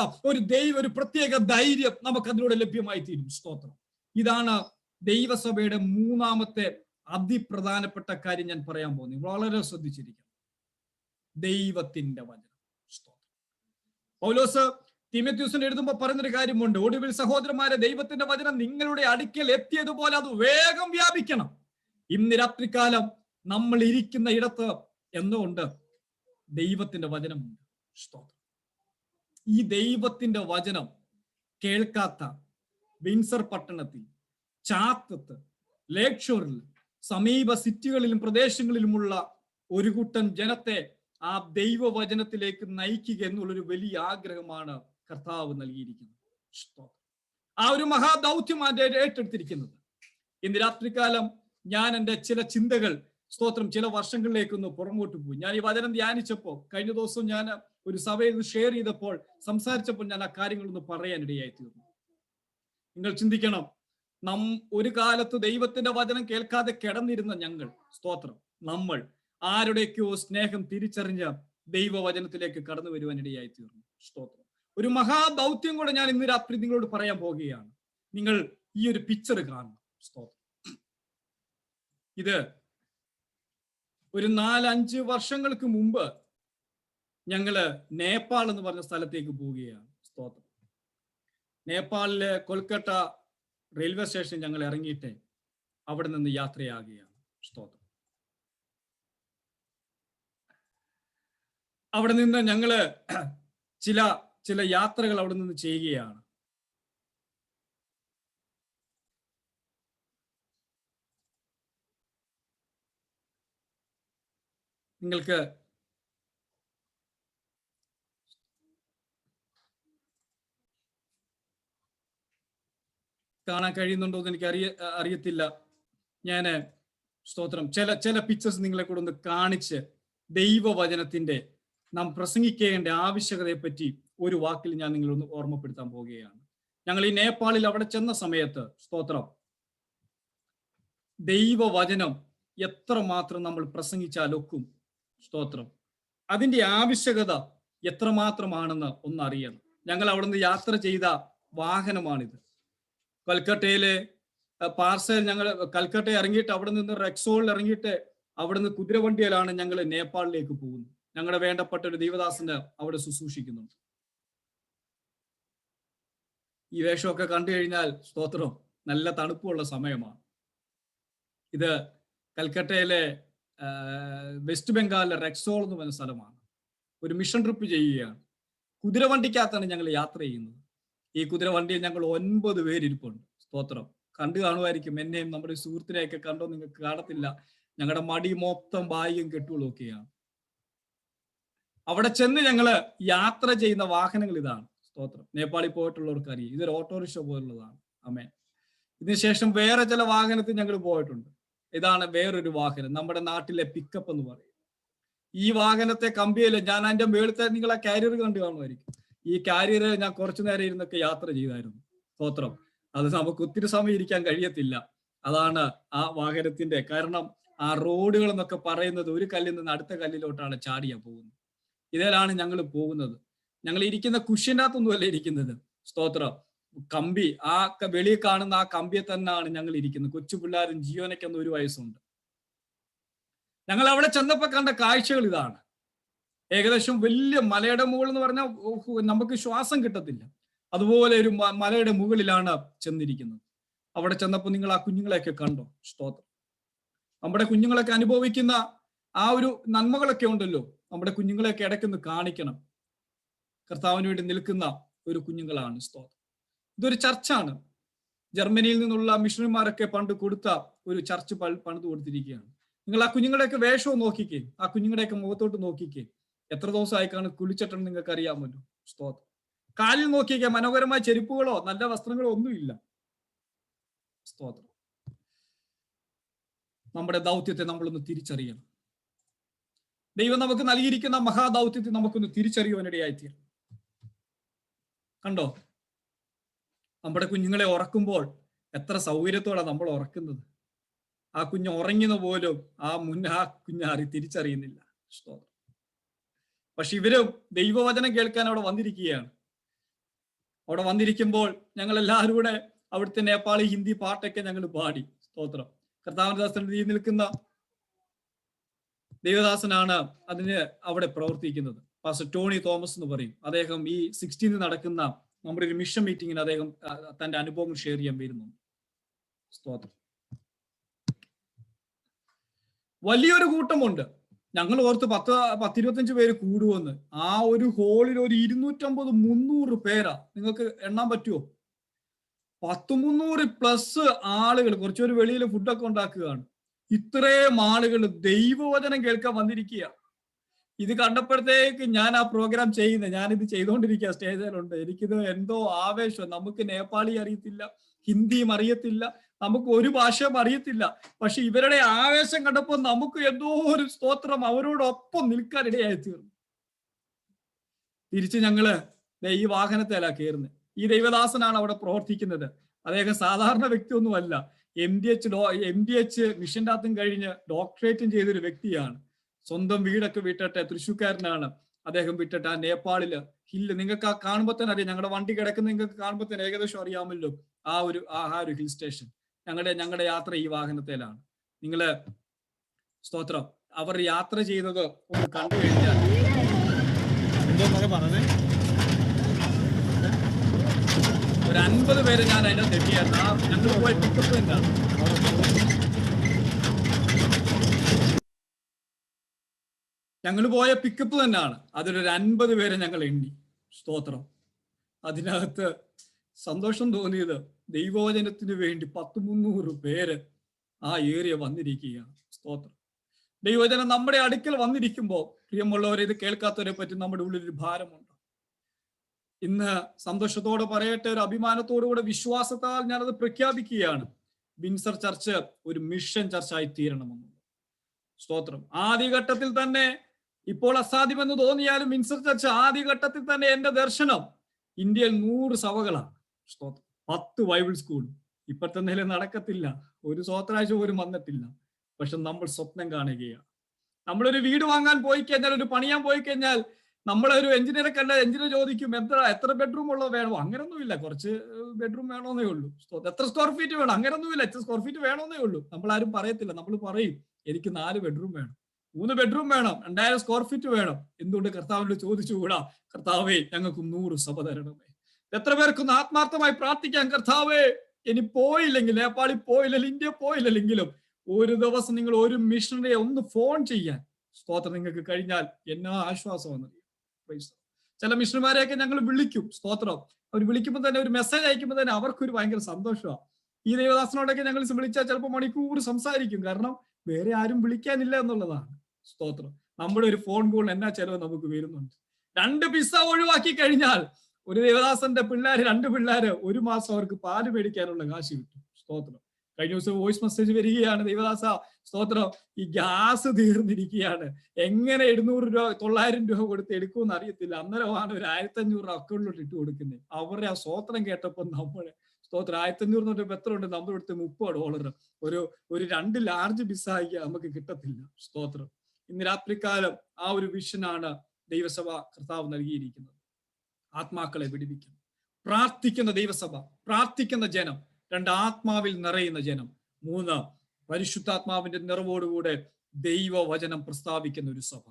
ഒരു പ്രത്യേക ധൈര്യം നമുക്ക് അതിലൂടെ ലഭ്യമായി തീരും. സ്തോത്രം. ഇതാണ് ദൈവസഭയുടെ 3-ാമത്തെ അതിപ്രധാനപ്പെട്ട കാര്യം ഞാൻ പറയാൻ പോകുന്നത്. വളരെ ശ്രദ്ധിച്ചിരിക്കണം. ദൈവത്തിന്റെ വചനം. സ്തോത്രം. പൗലോസ് തീമോഥെയോസിന് എഴുതുമ്പോൾ പറയുന്നൊരു കാര്യമുണ്ട്. ഒടുവിൽ സഹോദരന്മാരെ, ദൈവത്തിന്റെ വചനം നിങ്ങളുടെ അടുക്കൽ എത്തിയതുപോലെ അത് വേഗം വ്യാപിക്കണം. ഇന്ന് രാത്രികാലം നമ്മൾ ഇരിക്കുന്ന ഇടത്ത് എന്തുകൊണ്ട്? ദൈവത്തിന്റെ വചനമുണ്ട്. സ്തോത്രം. ഈ ദൈവത്തിന്റെ വചനം കേൾക്കാത്ത വിൻസർ പട്ടണത്തിൽ, ചാത്തത്ത്, ലേക്ഷോറിൽ, സമീപ സിറ്റികളിലും പ്രദേശങ്ങളിലുമുള്ള ഒരു കൂട്ടം ജനത്തെ ആ ദൈവവചനത്തിലേക്ക് നയിക്കുക എന്നുള്ളൊരു വലിയ ആഗ്രഹമാണ് കർത്താവ് നൽകിയിരിക്കുന്നത്. ആ ഒരു മഹാദൗത്യമാണ് ഏറ്റെടുത്തിരിക്കുന്നത്. ഇന്ന് രാത്രികാലം ഞാൻ എൻ്റെ ചില ചിന്തകൾ, സ്തോത്രം, ചില വർഷങ്ങളിലേക്കൊന്ന് പുറമോട്ട് പോയി. ഞാൻ ഈ വചനം ധ്യാനിച്ചപ്പോ, കഴിഞ്ഞ ദിവസം ഞാൻ ഒരു സഭയിൽ ഷെയർ ചെയ്തപ്പോൾ, സംസാരിച്ചപ്പോൾ ഞാൻ ആ കാര്യങ്ങളൊന്ന് പറയാനിടയായി തീർന്നു. നിങ്ങൾ ചിന്തിക്കണം, ഒരു കാലത്ത് ദൈവത്തിന്റെ വചനം കേൾക്കാതെ കിടന്നിരുന്ന ഞങ്ങൾ, സ്തോത്രം, നമ്മൾ ആരുടെയൊക്കെയോ സ്നേഹം തിരിച്ചറിഞ്ഞ ദൈവവചനത്തിലേക്ക് കടന്നു വരുവാനിടയായി തീർന്നു. സ്തോത്രം. ഒരു മഹാദൗത്യം കൂടെ ഞാൻ ഇന്ന് രാത്രി നിങ്ങളോട് പറയാൻ പോവുകയാണ്. നിങ്ങൾ ഈ ഒരു പിക്ചർ കാണണം. സ്തോത്രം. ഇത് ഒരു 4-5 വർഷങ്ങൾക്ക് മുമ്പ് ഞങ്ങള് നേപ്പാൾ എന്ന് പറഞ്ഞ സ്ഥലത്തേക്ക് പോവുകയാണ്. സ്തോത്രം. നേപ്പാളിലെ കൊൽക്കട്ട റെയിൽവേ സ്റ്റേഷൻ ഞങ്ങൾ ഇറങ്ങിയിട്ട് അവിടെ നിന്ന് യാത്രയാകുകയാണ്. സ്തോത്രം. അവിടെ നിന്ന് ഞങ്ങള് ചില യാത്രകൾ അവിടെ നിന്ന് ചെയ്യുകയാണ്. നിങ്ങൾക്ക് കാണാൻ കഴിയുന്നുണ്ടോ എന്ന് എനിക്ക് അറിയത്തില്ല. ഞാൻ സ്തോത്രം ചില പിക്ചേഴ്സ് നിങ്ങളെ കൂടെ ഒന്ന് കാണിച്ച് ദൈവവചനത്തിന്റെ നാം പ്രസംഗിക്കേണ്ട ആവശ്യകതയെ പറ്റി ഒരു വാക്കിൽ ഞാൻ നിങ്ങളൊന്ന് ഓർമ്മപ്പെടുത്താൻ പോവുകയാണ്. ഞങ്ങൾ ഈ നേപ്പാളിൽ അവിടെ ചെന്ന സമയത്ത് സ്തോത്രം ദൈവവചനം എത്രമാത്രം നമ്മൾ പ്രസംഗിച്ചാലൊക്കും സ്തോത്രം അതിന്റെ ആവശ്യകത എത്രമാത്രമാണെന്ന് ഒന്നറിയണം. ഞങ്ങൾ അവിടുന്ന് യാത്ര ചെയ്ത വാഹനമാണിത്. കൽക്കട്ടയിലെ പാർസൽ ഞങ്ങൾ കൽക്കട്ട ഇറങ്ങിയിട്ട് അവിടെ നിന്ന് റെക്സോളിൽ ഇറങ്ങിയിട്ട് അവിടെ നിന്ന് കുതിരവണ്ടിയിലാണ് ഞങ്ങൾ നേപ്പാളിലേക്ക് പോകുന്നത്. ഞങ്ങളുടെ വേണ്ടപ്പെട്ട ഒരു ദൈവദാസന് അവിടെ ശുശ്രൂഷിക്കുന്നുണ്ട്. ഈ വേഷമൊക്കെ കണ്ടു കഴിഞ്ഞാൽ സ്തോത്രം നല്ല തണുപ്പുള്ള സമയമാണ്. ഇത് കൽക്കട്ടയിലെ വെസ്റ്റ് ബംഗാളിലെ റെക്സോൾ എന്ന് പറഞ്ഞ സ്ഥലമാണ്. ഒരു മിഷൻ ട്രിപ്പ് ചെയ്യുകയാണ്. കുതിരവണ്ടിക്കകത്താണ് ഞങ്ങൾ യാത്ര ചെയ്യുന്നത്. ഈ കുതിരവണ്ടിയിൽ ഞങ്ങൾ 9 പേരിരിപ്പുണ്ട്. സ്തോത്രം കണ്ടു കാണുമായിരിക്കും. എന്നെയും നമ്മുടെ സുഹൃത്തിനെയൊക്കെ കണ്ടോ നിങ്ങൾക്ക് കാണത്തില്ല. ഞങ്ങളുടെ മടി മൊത്തം ബായും കെട്ടുകളും ഒക്കെയാണ്. അവിടെ ചെന്ന് ഞങ്ങള് യാത്ര ചെയ്യുന്ന വാഹനങ്ങൾ ഇതാണ്. സ്തോത്രം നേപ്പാളിൽ പോയിട്ടുള്ളവർക്ക് അറിയാം. ഇതൊരു ഓട്ടോറിക്ഷ പോലുള്ളതാണ്. ആമേൻ. ഇതിനുശേഷം വേറെ ചില വാഹനത്തിൽ ഞങ്ങൾ പോയിട്ടുണ്ട്. ഇതാണ് വേറൊരു വാഹനം, നമ്മുടെ നാട്ടിലെ പിക്കപ്പ് എന്ന് പറയും. ഈ വാഹനത്തെ കമ്പിയല്ല, ഞാൻ അതിന്റെ മേളത്തെ നിങ്ങളെ കാരിയർ കണ്ടു കാണുമായിരിക്കും. ഈ കാരിയർ ഞാൻ കുറച്ചു നേരം ഇരുന്നൊക്കെ യാത്ര ചെയ്തായിരുന്നു. സ്തോത്രം അത് നമുക്ക് ഒത്തിരി സമയം ഇരിക്കാൻ കഴിയത്തില്ല. അതാണ് ആ വാഹനത്തിന്റെ കാരണം. ആ റോഡുകൾ എന്നൊക്കെ പറയുന്നത് ഒരു കല്ലിൽ നിന്ന് അടുത്ത കല്ലിലോട്ടാണ് ചാടിയാ പോകുന്നത്. ഇതിലാണ് ഞങ്ങൾ പോകുന്നത്. ഞങ്ങൾ ഇരിക്കുന്ന കുഷ്യനകത്തൊന്നുമല്ല ഇരിക്കുന്നത്. സ്തോത്രം കമ്പി, ആ വെളിയിൽ കാണുന്ന ആ കമ്പിയെ തന്നെയാണ് ഞങ്ങൾ ഇരിക്കുന്നത്. കൊച്ചു പിള്ളേരും ജീവനൊക്കെ 1 വയസ്സുണ്ട്. ഞങ്ങൾ അവിടെ ചെന്നപ്പോ കണ്ട കാഴ്ചകൾ ഇതാണ്. ഏകദേശം വലിയ മലയുടെ മുകൾ എന്ന് പറഞ്ഞാൽ നമുക്ക് ശ്വാസം കിട്ടത്തില്ല. അതുപോലെ ഒരു മലയുടെ മുകളിലാണ് ചെന്നിരിക്കുന്നത്. അവിടെ ചെന്നപ്പോൾ നിങ്ങൾ ആ കുഞ്ഞുങ്ങളെയൊക്കെ കണ്ടോ? സ്തോത്രം നമ്മുടെ കുഞ്ഞുങ്ങളൊക്കെ അനുഭവിക്കുന്ന ആ ഒരു നന്മകളൊക്കെ ഉണ്ടല്ലോ. നമ്മുടെ കുഞ്ഞുങ്ങളെയൊക്കെ ഇടയ്ക്കൊന്ന് കാണിക്കണം. കർത്താവിന് വേണ്ടി നിൽക്കുന്ന ഒരു കുഞ്ഞുങ്ങളാണ്. സ്തോത്രം ഇതൊരു ചർച്ചാണ്. ജർമ്മനിയിൽ നിന്നുള്ള മിഷണറിമാരൊക്കെ പണ്ട് കൊടുത്ത ഒരു ചർച്ച് പണിത് കൊടുത്തിരിക്കുകയാണ്. നിങ്ങൾ ആ കുഞ്ഞുങ്ങളുടെയൊക്കെ വേഷവും നോക്കിക്കേ, ആ കുഞ്ഞുങ്ങളുടെയൊക്കെ മുഖത്തോട്ട് നോക്കിക്കേ. എത്ര ദിവസമായിക്കാണ് കുളിച്ചിട്ടെന്ന് നിങ്ങൾക്ക് അറിയാമല്ലോ. സ്തോത്രം കാലിൽ നോക്കിക്കേ, മനോഹരമായ ചെരുപ്പുകളോ നല്ല വസ്ത്രങ്ങളോ ഒന്നുമില്ല. സ്തോത്രം നമ്മുടെ ദൗത്യത്തെ നമ്മളൊന്ന് തിരിച്ചറിയണം. ദൈവം നമുക്ക് നൽകിയിരിക്കുന്ന മഹാദൗത്യത്തെ നമുക്കൊന്ന് തിരിച്ചറിയുവാനിടയായിത്തീരും. കണ്ടോ, നമ്മുടെ കുഞ്ഞുങ്ങളെ ഉറക്കുമ്പോൾ എത്ര സൗകര്യത്തോടെ നമ്മൾ ഉറക്കുന്നത്. ആ കുഞ്ഞ് ഉറങ്ങുന്ന പോലും ആ കുഞ്ഞ് തിരിച്ചറിയുന്നില്ല. പക്ഷെ ഇവരും ദൈവവചനം കേൾക്കാൻ അവിടെ വന്നിരിക്കുകയാണ്. അവിടെ വന്നിരിക്കുമ്പോൾ ഞങ്ങൾ എല്ലാവരും കൂടെ അവിടുത്തെ നേപ്പാളി ഹിന്ദി പാട്ടൊക്കെ ഞങ്ങൾ പാടി. സ്തോത്രം കർത്താവിന്റെ ദാസന്റെ നിൽക്കുന്ന ദൈവദാസനാണ് അതിന് അവിടെ പ്രവർത്തിക്കുന്നത്. പാസ്റ്റർ ടോണി തോമസ് എന്ന് പറയും. അദ്ദേഹം ഈ 16 നടക്കുന്ന നമ്മുടെ ഒരു മിഷൻ മീറ്റിങ്ങിന് അദ്ദേഹം തന്റെ അനുഭവങ്ങൾ ഷെയർ ചെയ്യാൻ വരുന്നുണ്ട്. സ്തോത്രം വലിയൊരു കൂട്ടമുണ്ട്. ഞങ്ങൾ ഓർത്ത് 10-25 പേര് കൂടുമെന്ന്. ആ ഒരു ഹോളിൽ ഒരു 250-300 പേരാ. നിങ്ങൾക്ക് എണ്ണാൻ പറ്റുമോ? 100-300+ ആളുകൾ. കുറച്ചൊരു വെളിയിൽ ഫുഡൊക്കെ ഉണ്ടാക്കുകയാണ്. ഇത്രയും ആളുകൾ ദൈവവചനം കേൾക്കാൻ വന്നിരിക്കുക. ഇത് കണ്ടപ്പോഴത്തേക്ക് ഞാൻ ആ പ്രോഗ്രാം ഞാനിത് ചെയ്തുകൊണ്ടിരിക്കുക, സ്റ്റേജിലുണ്ട്. എനിക്കിത് എന്തോ ആവേശം. നമുക്ക് നേപ്പാളി അറിയത്തില്ല, ഹിന്ദിയും അറിയത്തില്ല, നമുക്ക് ഒരു ഭാഷയും അറിയത്തില്ല. പക്ഷെ ഇവരുടെ ആവേശം കണ്ടപ്പോൾ നമുക്ക് എന്തോ ഒരു സ്തോത്രം അവരോടൊപ്പം നിൽക്കാൻ ഇടയായി തീർന്നു. തിരിച്ച് ഞങ്ങള് ഈ വാഹനത്തിലാ കയറുന്നത്. ഈ ദൈവദാസനാണ് അവിടെ പ്രവർത്തിക്കുന്നത്. അദ്ദേഹം സാധാരണ വ്യക്തിയൊന്നുമല്ല. MDH മിഷന്റെ അകത്തും കഴിഞ്ഞ് ഡോക്ടറേറ്റും ചെയ്തൊരു വ്യക്തിയാണ്. സ്വന്തം വീടൊക്കെ വിട്ടിട്ട്, തൃശ്ശൂക്കാരനാണ് അദ്ദേഹം, വിട്ടിട്ട് ആ നേപ്പാളില് ഹില്ല്, നിങ്ങൾക്ക് ആ കാണുമ്പോൾ തന്നെ അറിയാം. ഞങ്ങളുടെ വണ്ടി കിടക്കുന്ന നിങ്ങൾക്ക് കാണുമ്പോൾ തന്നെ ഏകദേശം അറിയാമല്ലോ ആ ഒരു ഹിൽ സ്റ്റേഷൻ. ഞങ്ങളുടെ യാത്ര ഈ വാഹനത്തിലാണ്. നിങ്ങള് സ്തോത്രം അവർ യാത്ര ചെയ്തത് ഒന്ന് കണ്ടു കഴിഞ്ഞാൽ ഒരു 50 പേര് ഞാൻ അതിന്റെ തെറ്റിയായിരുന്നു. ഞങ്ങൾ പോയി പിക്കപ്പ് തന്നെയാണ്. ഞങ്ങൾ പോയ പിക്കപ്പ് തന്നെയാണ്. അതിലൊരു 50 പേരെ ഞങ്ങൾ എണ്ണി. സ്തോത്രം അതിനകത്ത് സന്തോഷം തോന്നിയത് ദൈവവചനത്തിന് വേണ്ടി 100-300 പേര് ആ ഏരിയ വന്നിരിക്കുകയാണ്. സ്തോത്രം ദൈവവചനം നമ്മുടെ അടുക്കൽ വന്നിരിക്കുമ്പോൾ പ്രിയമുള്ളവരെ, ഇത് കേൾക്കാത്തവരെ പറ്റി നമ്മുടെ ഉള്ളിൽ ഒരു ഭാരമുണ്ട്. ഇന്ന് സന്തോഷത്തോടെ പറയട്ടെ, ഒരു അഭിമാനത്തോടുകൂടെ വിശ്വാസത്താൽ ഞാനത് പ്രഖ്യാപിക്കുകയാണ്. വിൻസർ ചർച്ച് ഒരു മിഷൻ ചർച്ചായി തീരണമെന്ന്. സ്തോത്രം. ആദ്യഘട്ടത്തിൽ തന്നെ, ഇപ്പോൾ അസാധ്യമെന്ന് തോന്നിയാലും വിൻസർ ചർച്ച് ആദ്യഘട്ടത്തിൽ തന്നെ എന്റെ ദർശനം ഇന്ത്യയിൽ 100 സഭകളാണ്. സ്തോത്രം. 10 ബൈബിൾ സ്കൂളും ഇപ്പോഴത്തെ നിലയിൽ നടക്കത്തില്ല, ഒരു സ്വത്രാഴ്ച പോലും വന്നിട്ടില്ല. പക്ഷെ നമ്മൾ സ്വപ്നം കാണുകയാണ്. നമ്മളൊരു വീട് വാങ്ങാൻ പോയി കഴിഞ്ഞാൽ, ഒരു പണിയാൻ പോയി കഴിഞ്ഞാൽ, നമ്മളൊരു എഞ്ചിനീയറെ കണ്ട എഞ്ചിനീയർ ചോദിക്കും എത്ര ബെഡ്റൂം ഉള്ളത് വേണോ? അങ്ങനൊന്നുമില്ല, കുറച്ച് ബെഡ്റൂം വേണമെന്നേ ഉള്ളൂ. എത്ര സ്ക്വയർ ഫീറ്റ് വേണം? അങ്ങനൊന്നുമില്ല, എത്ര സ്ക്വയർ ഫീറ്റ് വേണമെന്നേ ഉള്ളൂ. നമ്മൾ ആരും പറയത്തില്ല. നമ്മൾ പറയും എനിക്ക് 4 ബെഡ്റൂം വേണം, 3 ബെഡ്റൂം വേണം, 2000 സ്ക്വയർ ഫീറ്റ് വേണം. എന്തുകൊണ്ട് കർത്താവിനോട് ചോദിച്ചുകൂടാ? കർത്താവേ, ഞങ്ങൾക്ക് 100 സഭ തരണമേ. എത്ര പേർക്കൊന്ന് ആത്മാർത്ഥമായി പ്രാർത്ഥിക്കാൻ, കർത്താവേ, ഇനി പോയില്ലെങ്കിൽ, നേപ്പാളിൽ പോയില്ലെങ്കിൽ, ഇന്ത്യ പോയില്ലെങ്കിലും ഒരു ദിവസം നിങ്ങൾ ഒരു മിഷണറിയെ ഒന്ന് ഫോൺ ചെയ്യാൻ, സ്തോത്രം, നിങ്ങൾക്ക് കഴിഞ്ഞാൽ എന്നാ ആശ്വാസമാണ്. ചില മിഷണറിമാരെയൊക്കെ ഞങ്ങൾ വിളിക്കും. സ്തോത്രം. അവർ വിളിക്കുമ്പോൾ തന്നെ, ഒരു മെസ്സേജ് അയക്കുമ്പോൾ തന്നെ അവർക്കൊരു ഭയങ്കര സന്തോഷമാണ്. ഈ ദേവദാസനോടൊക്കെ ഞങ്ങൾ വിളിച്ചാൽ ചിലപ്പോൾ മണിക്കൂർ സംസാരിക്കും. കാരണം വേറെ ആരും വിളിക്കാനില്ല എന്നുള്ളതാണ്. സ്തോത്രം. നമ്മുടെ ഒരു ഫോൺ കോൾ എന്നാ ചെലവ് നമുക്ക് വരുന്നുണ്ട്. 2 പിസ്സ ഒഴിവാക്കി കഴിഞ്ഞാൽ ഒരു ദേവദാസന്റെ പിള്ളേര്, 2 പിള്ളേര് 1 മാസം അവർക്ക് പാല് മേടിക്കാനുള്ള കാശ് കിട്ടും. സ്തോത്രം. കഴിഞ്ഞ ദിവസം വോയിസ് മെസ്സേജ് വരികയാണ്, ദേവദാസ, സ്തോത്രം, ഈ ഗ്യാസ് തീർന്നിരിക്കുകയാണ്, എങ്ങനെ 700 രൂപ 900 രൂപ കൊടുത്ത് എടുക്കുമെന്ന് അറിയത്തില്ല. അന്നേരമാണ് ഒരു 1500 അക്കൗണ്ടിലോട്ട് ഇട്ട് കൊടുക്കുന്നത്. അവരുടെ ആ സ്തോത്രം കേട്ടപ്പോൾ നമ്മള്, സ്തോത്രം, 1500 തൊട്ട് എത്ര ഉണ്ട്? നമ്മുടെ അടുത്ത് $30. ഒരു 2 ലാർജ് പിസ്സ നമുക്ക് കിട്ടത്തില്ല. സ്തോത്രം. ഇന്ന് രാത്രികാലം ആ ഒരു വിഷനാണ് ദൈവസഭ കർത്താവ് നൽകിയിരിക്കുന്നത്. ആത്മാക്കളെ വിടുവിക്കണം. പ്രാർത്ഥിക്കുന്ന ദൈവസഭ, പ്രാർത്ഥിക്കുന്ന ജനം. 2, ആത്മാവിൽ നിറയുന്ന ജനം. 3, പരിശുദ്ധാത്മാവിന്റെ നിറവോടുകൂടെ ദൈവവചനം പ്രസ്താവിക്കുന്ന ഒരു സഭ.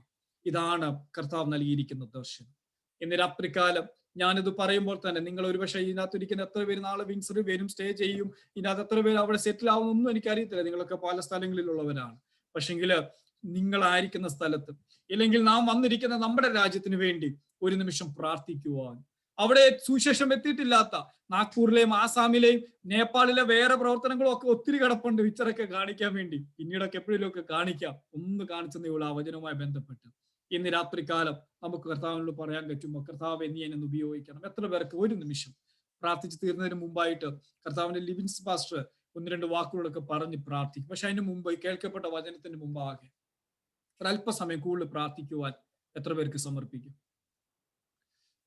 ഇതാണ് കർത്താവ് നൽകിയിരിക്കുന്ന ദർശനം. ഇന്ന് രാത്രികാലം ഞാനിത് പറയുമ്പോൾ തന്നെ, നിങ്ങൾ ഒരുപക്ഷെ ഇതിനകത്ത് ഇരിക്കുന്ന എത്ര പേര് നാളെ വിൻസർ വരും, സ്റ്റേ ചെയ്യും, ഇതിനകത്ത് എത്ര പേര് അവിടെ സെറ്റിൽ ആവുന്നൊന്നും എനിക്കറിയത്തില്ല. നിങ്ങളൊക്കെ പല സ്ഥലങ്ങളിലുള്ളവരാണ്. പക്ഷെങ്കില് നിങ്ങളായിരിക്കുന്ന സ്ഥലത്ത്, ഇല്ലെങ്കിൽ നാം വന്നിരിക്കുന്ന നമ്മുടെ രാജ്യത്തിന് വേണ്ടി ഒരു നിമിഷം പ്രാർത്ഥിക്കുവാൻ, അവിടെ സുവിശേഷം എത്തിയിട്ടില്ലാത്ത നാഗ്പൂരിലെയും ആസാമിലെയും നേപ്പാളിലെ വേറെ പ്രവർത്തനങ്ങളും ഒക്കെ ഒത്തിരി കിടപ്പുണ്ട്, പിക്ചറൊക്കെ കാണിക്കാൻ വേണ്ടി. പിന്നീടൊക്കെ എപ്പോഴെങ്കിലും ഒക്കെ കാണിക്കാം. ഒന്ന് കാണിച്ചതേ ഉള്ളൂ ആ വചനവുമായി ബന്ധപ്പെട്ട്. ഇന്ന് രാത്രികാലം നമുക്ക് കർത്താവിനോട് പറയാൻ പറ്റുമോ? കർത്താവ് നീ എന്നെ ഉപയോഗിക്കണം. എത്ര പേർക്ക് ഒരു നിമിഷം പ്രാർത്ഥിച്ച് തീർന്നതിന് മുമ്പായിട്ട് കർത്താവിന്റെ ലിവിൻസ് പാസ്റ്റർ 1-2 വാക്കുകളൊക്കെ പറഞ്ഞ് പ്രാർത്ഥിക്കും. പക്ഷെ അതിന് മുമ്പ്, കേൾക്കപ്പെട്ട വചനത്തിന് മുമ്പാകെ ഒരല്പസമയം കൂടുതൽ പ്രാർത്ഥിക്കുവാൻ എത്ര പേർക്ക് സമർപ്പിക്കും?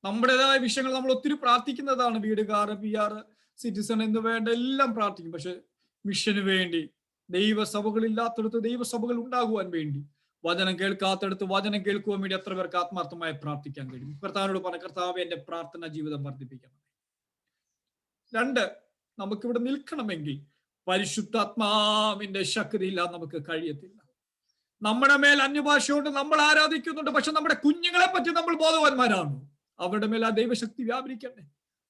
നമ്മുടേതായ വിഷയങ്ങൾ നമ്മൾ ഒത്തിരി പ്രാർത്ഥിക്കുന്നതാണ്. വീടുകാർ, PR, സിറ്റിസൺ എന്ന് വേണ്ട എല്ലാം പ്രാർത്ഥിക്കും. പക്ഷെ മിഷന് വേണ്ടി, ദൈവസഭകളില്ലാത്തടത്ത് ദൈവസഭകൾ ഉണ്ടാകുവാൻ വേണ്ടി, വചനം കേൾക്കാത്തടത്ത് വചനം കേൾക്കുവാൻ വേണ്ടി എത്ര പേർക്ക് ആത്മാർത്ഥമായി പ്രാർത്ഥിക്കാൻ കഴിയും? കർത്താവിനോട് പറഞ്ഞ, കർത്താവേ, എന്റെ പ്രാർത്ഥന ജീവിതം വർദ്ധിപ്പിക്കണം. 2, നമുക്കിവിടെ നിൽക്കണമെങ്കിൽ പരിശുദ്ധാത്മാവിന്റെ ശക്തിയില്ലാതെ നമുക്ക് കഴിയത്തില്ല. നമ്മുടെ മേൽ അന്യഭാഷയോട് നമ്മൾ ആരാധിക്കുന്നുണ്ട്, പക്ഷെ നമ്മുടെ കുഞ്ഞുങ്ങളെ പറ്റി നമ്മൾ ബോധവാന്മാരാണ്. അവരുടെ മേൽ ആ ദൈവശക്തി വ്യാപരിക്കട്ടെ.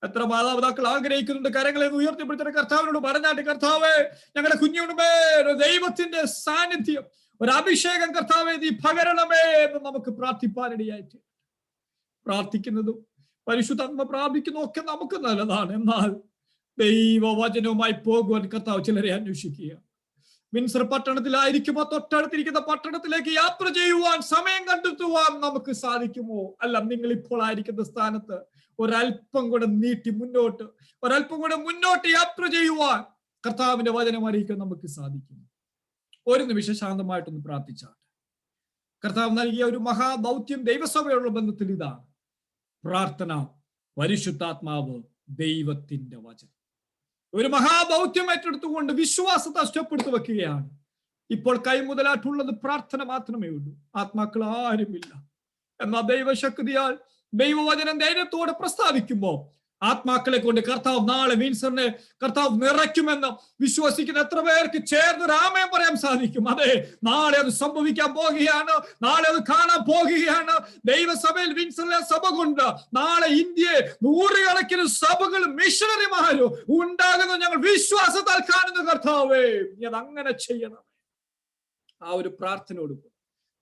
എത്ര മാതാപിതാക്കൾ ആഗ്രഹിക്കുന്നുണ്ട്, കരങ്ങളെ ഉയർത്തിപ്പിടിച്ച കർത്താവിനോട് പറഞ്ഞാട്ട്, കർത്താവേ, ഞങ്ങളുടെ കുഞ്ഞുങ്ങളുടെ മേൽ ദൈവത്തിന്റെ സാന്നിധ്യം, ഒരു അഭിഷേകം കർത്താവേ നീ പകരണമേ എന്ന് നമുക്ക് പ്രാർത്ഥിപ്പാനിടയായിട്ട്. പ്രാർത്ഥിക്കുന്നതും പരിശുദ്ധാത്മ പ്രാപിക്കുന്നതും ഒക്കെ നമുക്ക് നല്ലതാണ്. എന്നാൽ ദൈവവചനവുമായി പോകുവാൻ കർത്താവ് ചിലരെ അന്വേഷിക്കുക. വിൻസർ പട്ടണത്തിലായിരിക്കുമോ തൊട്ടടുത്തിരിക്കുന്ന പട്ടണത്തിലേക്ക് യാത്ര ചെയ്യുവാൻ സമയം കണ്ടെത്തുവാൻ നമുക്ക് സാധിക്കുമോ? അല്ല, നിങ്ങൾ ഇപ്പോൾ ആയിരിക്കുന്ന സ്ഥാനത്ത് ഒരല്പം കൂടെ നീട്ടി മുന്നോട്ട്, ഒരല്പം കൂടെ മുന്നോട്ട് യാത്ര ചെയ്യുവാൻ കർത്താവിന്റെ വചനം അറിയിക്കാൻ നമുക്ക് സാധിക്കും. ഒരു നിമിഷം ശാന്തമായിട്ടൊന്ന് പ്രാർത്ഥിച്ചാട്ടെ. കർത്താവ് നൽകിയ ഒരു മഹാദൗത്യം ദൈവസഭയോടുള്ള ബന്ധത്തിൽ ഇതാണ്: പ്രാർത്ഥന, പരിശുദ്ധാത്മാവ്, ദൈവത്തിന്റെ വചനം. ഒരു മഹാദൗത്യം ഏറ്റെടുത്തുകൊണ്ട് വിശ്വാസത്തെ സ്റ്റെപ്പെടുത്തു വെക്കുകയാണ്. ഇപ്പോൾ കൈമുതലായിട്ടുള്ളത് പ്രാർത്ഥന മാത്രമേ ഉള്ളൂ. ആത്മാക്കൾ ആരുമില്ല. എന്നാൽ ദൈവശക്തിയാൽ ദൈവവചനം ധൈര്യത്തോടെ പ്രസ്താവിക്കുമ്പോൾ ആത്മാക്കളെ കൊണ്ട് കർത്താവ് നാളെ വിൻസറിനെ കർത്താവ് നിറയ്ക്കുമെന്ന് വിശ്വസിക്കുന്ന എത്ര പേർക്ക് ചേർന്ന് രാമയം പറയാൻ സാധിക്കും? അതെ, നാളെ അത് സംഭവിക്കാൻ പോകുകയാണ്. നാളെ അത് കാണാൻ പോകുകയാണ്. ദൈവസഭയിൽ വിൻസറിലെ സഭ കൊണ്ട് നാളെ ഇന്ത്യയെ 100 കണക്കിന് സഭകളും മിഷണറിമാരും ഉണ്ടാകുന്ന ഞങ്ങൾ വിശ്വാസത്താൽ കാണുന്ന കർത്താവേ, നീ അത് അങ്ങനെ ചെയ്യണം. ആ ഒരു പ്രാർത്ഥനയോട്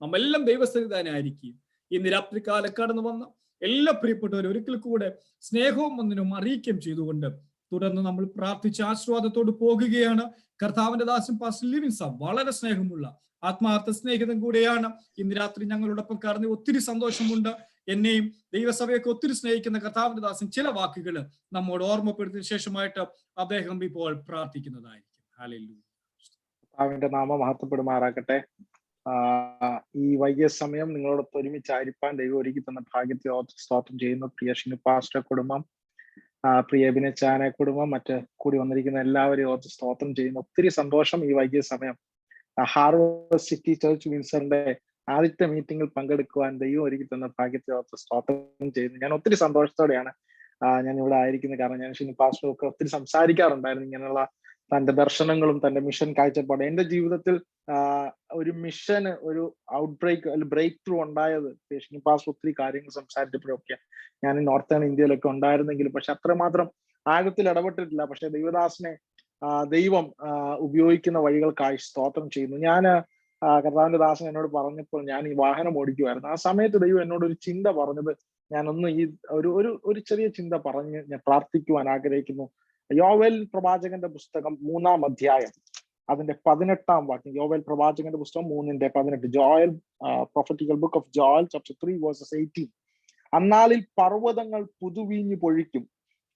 നമ്മെല്ലാം ദൈവസന്നിധാനമായിരിക്കും. ഇന്ന് രാത്രികാലം കടന്നു വന്ന എല്ലാ പ്രിയപ്പെട്ടവരും ഒരിക്കൽ കൂടെ സ്നേഹവും ഒന്നിനും അറിയിക്കുകയും ചെയ്തുകൊണ്ട് തുടർന്ന് നമ്മൾ പ്രാർത്ഥിച്ച ആശീർവാദത്തോട് പോകുകയാണ്. കർത്താവിന്റെ ദാസൻ പാസ്റ്റർ ലിവിൻസൺ വളരെ സ്നേഹമുള്ള ആത്മാർത്ഥ സ്നേഹിതൻ കൂടെയാണ്. ഇന്ന് രാത്രി ഞങ്ങളോടൊപ്പം കടന്ന് ഒത്തിരി സന്തോഷമുണ്ട്. എന്നെയും ദൈവസഭയൊക്കെ ഒത്തിരി സ്നേഹിക്കുന്ന കർത്താവിന്റെ ദാസൻ ചില വാക്കുകൾ നമ്മോട് ഓർമ്മപ്പെടുത്തിയ ശേഷമായിട്ട് അദ്ദേഹം ഇപ്പോൾ പ്രാർത്ഥിക്കുന്നതായിരിക്കും. ഹല്ലേലൂയ. കർത്താവിന്റെ നാമം മഹത്വപ്പെടുമാറാകട്ടെ. ഈ വൈകിയ സമയം നിങ്ങളോടൊപ്പം ഒരുമിച്ചായിരിക്കാൻ ദൈവം ഒരുക്കി തന്ന ഭാഗ്യത്തെ സ്തോത്രം ചെയ്യുന്നു. പ്രിയ ഷിനു പാസ്റ്റർ കുടുംബം, പ്രിയ അഭിനച്ചാന കുടുംബം, മറ്റ് കൂടി വന്നിരിക്കുന്ന എല്ലാവരെയും ഓർത്ത് സ്തോത്രം ചെയ്യുന്നു. ഒത്തിരി സന്തോഷം. ഈ വൈകിയ സമയം ഹാർവേസ്റ്റ് സിറ്റി ചർച്ച് വിൻസറിന്റെ ആദ്യത്തെ മീറ്റിംഗിൽ പങ്കെടുക്കുവാൻ ദൈവം ഒരുക്കി തന്ന ഭാഗ്യത്തെ ഓർത്ത് സ്തോത്രം ചെയ്യുന്നു. ഞാൻ ഒത്തിരി സന്തോഷത്തോടെയാണ് ഞാൻ ഇവിടെ ആയിരിക്കുന്നത്. കാരണം ഞാൻ ഷിനു പാസ്റ്ററും ഒക്കെ ഒത്തിരി സംസാരിക്കാറുണ്ടായിരുന്നു ഇങ്ങനെയുള്ള തന്റെ ദർശനങ്ങളും തന്റെ മിഷൻ കാഴ്ചപ്പാട്. എന്റെ ജീവിതത്തിൽ ഒരു മിഷന് ഒരു ഔട്ട്ബ്രേക്ക് അല്ലെങ്കിൽ ബ്രേക്ക് ത്രൂ ഉണ്ടായത് ഷിനു പാസ്റ്റർ ഒത്തിരി കാര്യങ്ങൾ സംസാരിച്ചപ്പോഴൊക്കെ ഞാൻ നോർത്തേൺ ഇന്ത്യയിലൊക്കെ ഉണ്ടായിരുന്നെങ്കിലും പക്ഷെ അത്രമാത്രം ആഴത്തിൽ ഇടപെട്ടിട്ടില്ല. പക്ഷെ ദൈവദാസനെ ദൈവം ഉപയോഗിക്കുന്ന വഴികൾക്കായി സ്തോത്രം ചെയ്യുന്നു. ഞാൻ കർത്താവിന്റെ ദാസൻ എന്നോട് പറഞ്ഞപ്പോൾ ഞാൻ ഈ വാഹനം ഓടിക്കുമായിരുന്നു. ആ സമയത്ത് ദൈവം എന്നോട് ഒരു ചിന്ത പറഞ്ഞത് ഞാനൊന്ന് ഈ ഒരു ചെറിയ ചിന്ത പറഞ്ഞ് ഞാൻ പ്രാർത്ഥിക്കുവാൻ ആഗ്രഹിക്കുന്നു. യോവേൽ പ്രവാചകന്റെ പുസ്തകം 3-ാം അധ്യായം അതിന്റെ 18-ാം വാക്യം. യോവേൽ പ്രവാചകന്റെ പുസ്തകം 3:18. Joel prophetical book of Joel chapter 3 versus 18. അന്നാളിൽ പർവ്വതങ്ങൾ പുതുവീഞ്ഞു പൊഴിക്കും,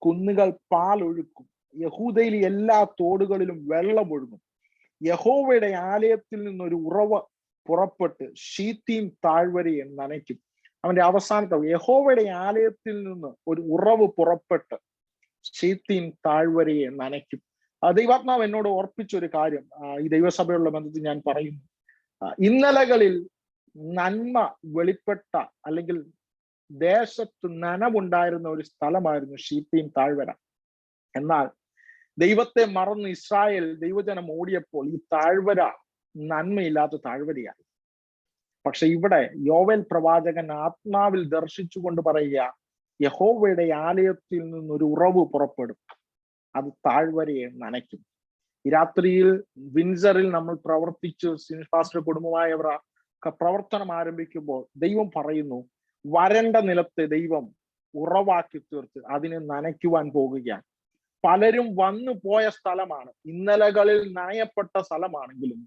കുന്നുകൾ പാലൊഴുക്കും, യഹൂദയിലെ എല്ലാ തോടുകളിലും വെള്ളമൊഴുകും. യഹോവയുടെ ആലയത്തിൽ നിന്നൊരു ഉറവ പുറപ്പെട്ട് ഷീത്തീം താഴ്വരയെ നനയ്ക്കും. അവന്റെ അവസാനത്തെ യഹോവയുടെ ആലയത്തിൽ നിന്ന് ഒരു ഉറവ് പുറപ്പെട്ട് ഷീത്തീം താഴ്വരയെ നനയ്ക്കും. ദൈവാത്മാവ് എന്നോട് ഓർപ്പിച്ചൊരു കാര്യം ഈ ദൈവസഭയുള്ള ബന്ധത്തിൽ ഞാൻ പറയുന്നു. ഇന്നലകളിൽ നന്മ വെളിപ്പെട്ട അല്ലെങ്കിൽ ദേശത്ത് നനവുണ്ടായിരുന്ന ഒരു സ്ഥലമായിരുന്നു ഷീത്തീം താഴ്വര. എന്നാൽ ദൈവത്തെ മറന്ന് ഇസ്രായേൽ ദൈവജനം ഓടിയപ്പോൾ ഈ താഴ്വര നന്മയില്ലാത്ത താഴ്വരയായി. പക്ഷെ ഇവിടെ യോവേൽ പ്രവാചകൻ ആത്മാവിൽ ദർശിച്ചുകൊണ്ട് പറയുക, യഹോവയുടെ ആലയത്തിൽ നിന്നൊരു ഉറവ് പുറപ്പെടും, അത് താഴ്വരയെ നനയ്ക്കും. ഈ രാത്രിയിൽ വിൻസറിൽ നമ്മൾ പ്രവർത്തിച്ച് പാസ്റ്റർ കുടുംബമായവർ പ്രവർത്തനം ആരംഭിക്കുമ്പോൾ ദൈവം പറയുന്നു, വരണ്ട നിലത്തെ ദൈവം ഉറവാക്കി തീർത്ത് അതിനെ നനയ്ക്കുവാൻ പോകുകയാണ്. പലരും വന്നു പോയ സ്ഥലമാണ്, ഇന്നലകളിൽ നനയപ്പെട്ട സ്ഥലമാണെങ്കിലും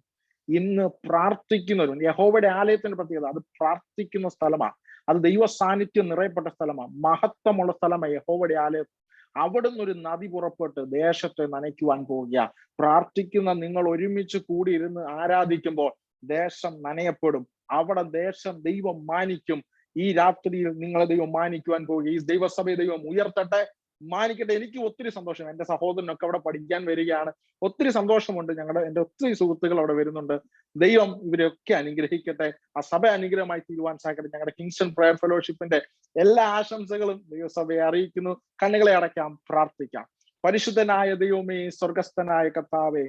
ഇന്ന് പ്രാർത്ഥിക്കുന്നവരും, യഹോവയുടെ ആലയത്തിന്റെ പ്രത്യേകത അത് പ്രാർത്ഥിക്കുന്ന സ്ഥലമാണ്. അത് ദൈവ സാന്നിധ്യം നിറയപ്പെട്ട സ്ഥലമാണ്, മഹത്വമുള്ള സ്ഥലമാണ് യഹോവയുടെ ആലയം. അവിടുന്ന് ഒരു നദി പുറപ്പെട്ട് ദേശത്തെ നനയ്ക്കുവാൻ പോവുക. പ്രാർത്ഥിക്കുന്ന നിങ്ങൾ ഒരുമിച്ച് കൂടിയിരുന്ന് ആരാധിക്കുമ്പോൾ ദേശം നനയപ്പെടും. അവിടെ ദേശം ദൈവം മാനിക്കും. ഈ രാത്രിയിൽ നിങ്ങളെ ദൈവം മാനിക്കുവാൻ പോവുക. ഈ ദൈവസഭയെ ദൈവം ഉയർത്തട്ടെ, മാനിക്കട്ടെ. എനിക്ക് ഒത്തിരി സന്തോഷം. എന്റെ സഹോദരനൊക്കെ അവിടെ പഠിക്കാൻ വരികയാണ്. ഒത്തിരി സന്തോഷമുണ്ട്. എന്റെ ഒത്തിരി സുഹൃത്തുക്കൾ അവിടെ വരുന്നുണ്ട്. ദൈവം ഇവരെയൊക്കെ അനുഗ്രഹിക്കട്ടെ. ആ സഭ അനുഗ്രഹമായി തീരുവാൻ സാധിക്കട്ടെ. ഞങ്ങളുടെ കിങ്സ്റ്റൺ പ്രയർ ഫെലോഷിപ്പിന്റെ എല്ലാ ആശംസകളും ദൈവസഭയെ അറിയിക്കുന്നു. കണ്ണുകളെ അടയ്ക്കാം, പ്രാർത്ഥിക്കാം. പരിശുദ്ധനായ ദൈവമേ, സ്വർഗസ്ഥനായ കർത്താവേ,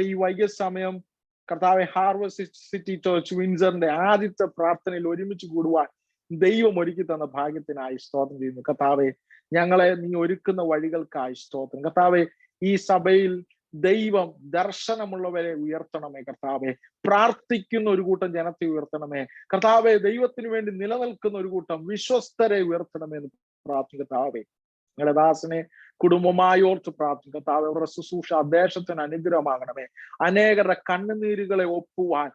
ഈ വൈകിയ സമയം കർത്താവെ ഹാർവേസ്റ്റ് സിറ്റി ചർച്ച് വിൻസറിന്റെ ആദ്യത്തെ പ്രാർത്ഥനയിൽ ഒരുമിച്ച് കൂടുവാൻ ദൈവം ഒരുക്കി തന്ന ഭാഗ്യത്തിനായി സ്തോത്രം ചെയ്യുന്നു. കർത്താവെ, ഞങ്ങളെ നീ ഒരുക്കുന്ന വഴികൾക്കായി സ്തോത്രം. കർത്താവെ, ഈ സഭയിൽ ദൈവം ദർശനമുള്ളവരെ ഉയർത്തണമേ. കർത്താവെ, പ്രാർത്ഥിക്കുന്ന ഒരു കൂട്ടം ജനത്തെ ഉയർത്തണമേ. കർത്താവെ, ദൈവത്തിന് വേണ്ടി നിലനിൽക്കുന്ന ഒരു കൂട്ടം വിശ്വസ്തരെ ഉയർത്തണമേ എന്ന് പ്രാർത്ഥിക്കും. കർത്താവെ, ഞങ്ങളുടെ ദാസനെ കുടുംബമായി ഓർത്ത് പ്രാർത്ഥിക്കും. കർത്താവെ, അവരുടെ ശുശ്രൂഷ ദേശത്തിന് അനുഗ്രഹമാകണമേ. അനേകരുടെ കണ്ണുനീരുകളെ ഒപ്പുവാൻ,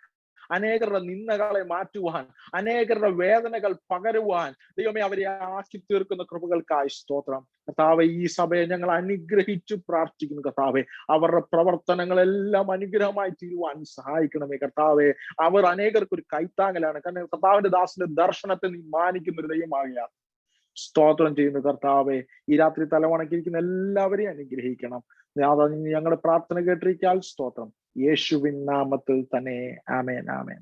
അനേകരുടെ നിന്ദകളെ മാറ്റുവാൻ, അനേകരുടെ വേദനകൾ പകരുവാൻ ദൈവമേ അവരെ ആക്കി തീർക്കുന്ന കൃപകൾക്കായി സ്തോത്രം. കർത്താവെ, ഈ സഭയെ ഞങ്ങൾ അനുഗ്രഹിച്ചു പ്രാർത്ഥിക്കുന്നു. കർത്താവെ, അവരുടെ പ്രവർത്തനങ്ങളെല്ലാം അനുഗ്രഹമായി തീരുവാൻ സഹായിക്കണമേ. കർത്താവെ, അവർ അനേകർക്ക് ഒരു കൈത്താങ്ങലാണ്. കാരണം കർത്താവിന്റെ ദാസന്റെ ദർശനത്തെ നീ മാനിക്കുന്ന ഒരു ദൈവമാകിയാൽ സ്തോത്രം ചെയ്യുന്നു. കർത്താവെ, ഈ രാത്രി തലവണക്കിരിക്കുന്ന എല്ലാവരെയും അനുഗ്രഹിക്കണം. ഞങ്ങളുടെ പ്രാർത്ഥന കേട്ടിരിക്കാൻ സ്തോത്രം. യേശുവിൻ നാമത്തിൽ തന്നെ ആമേൻ, ആമേൻ.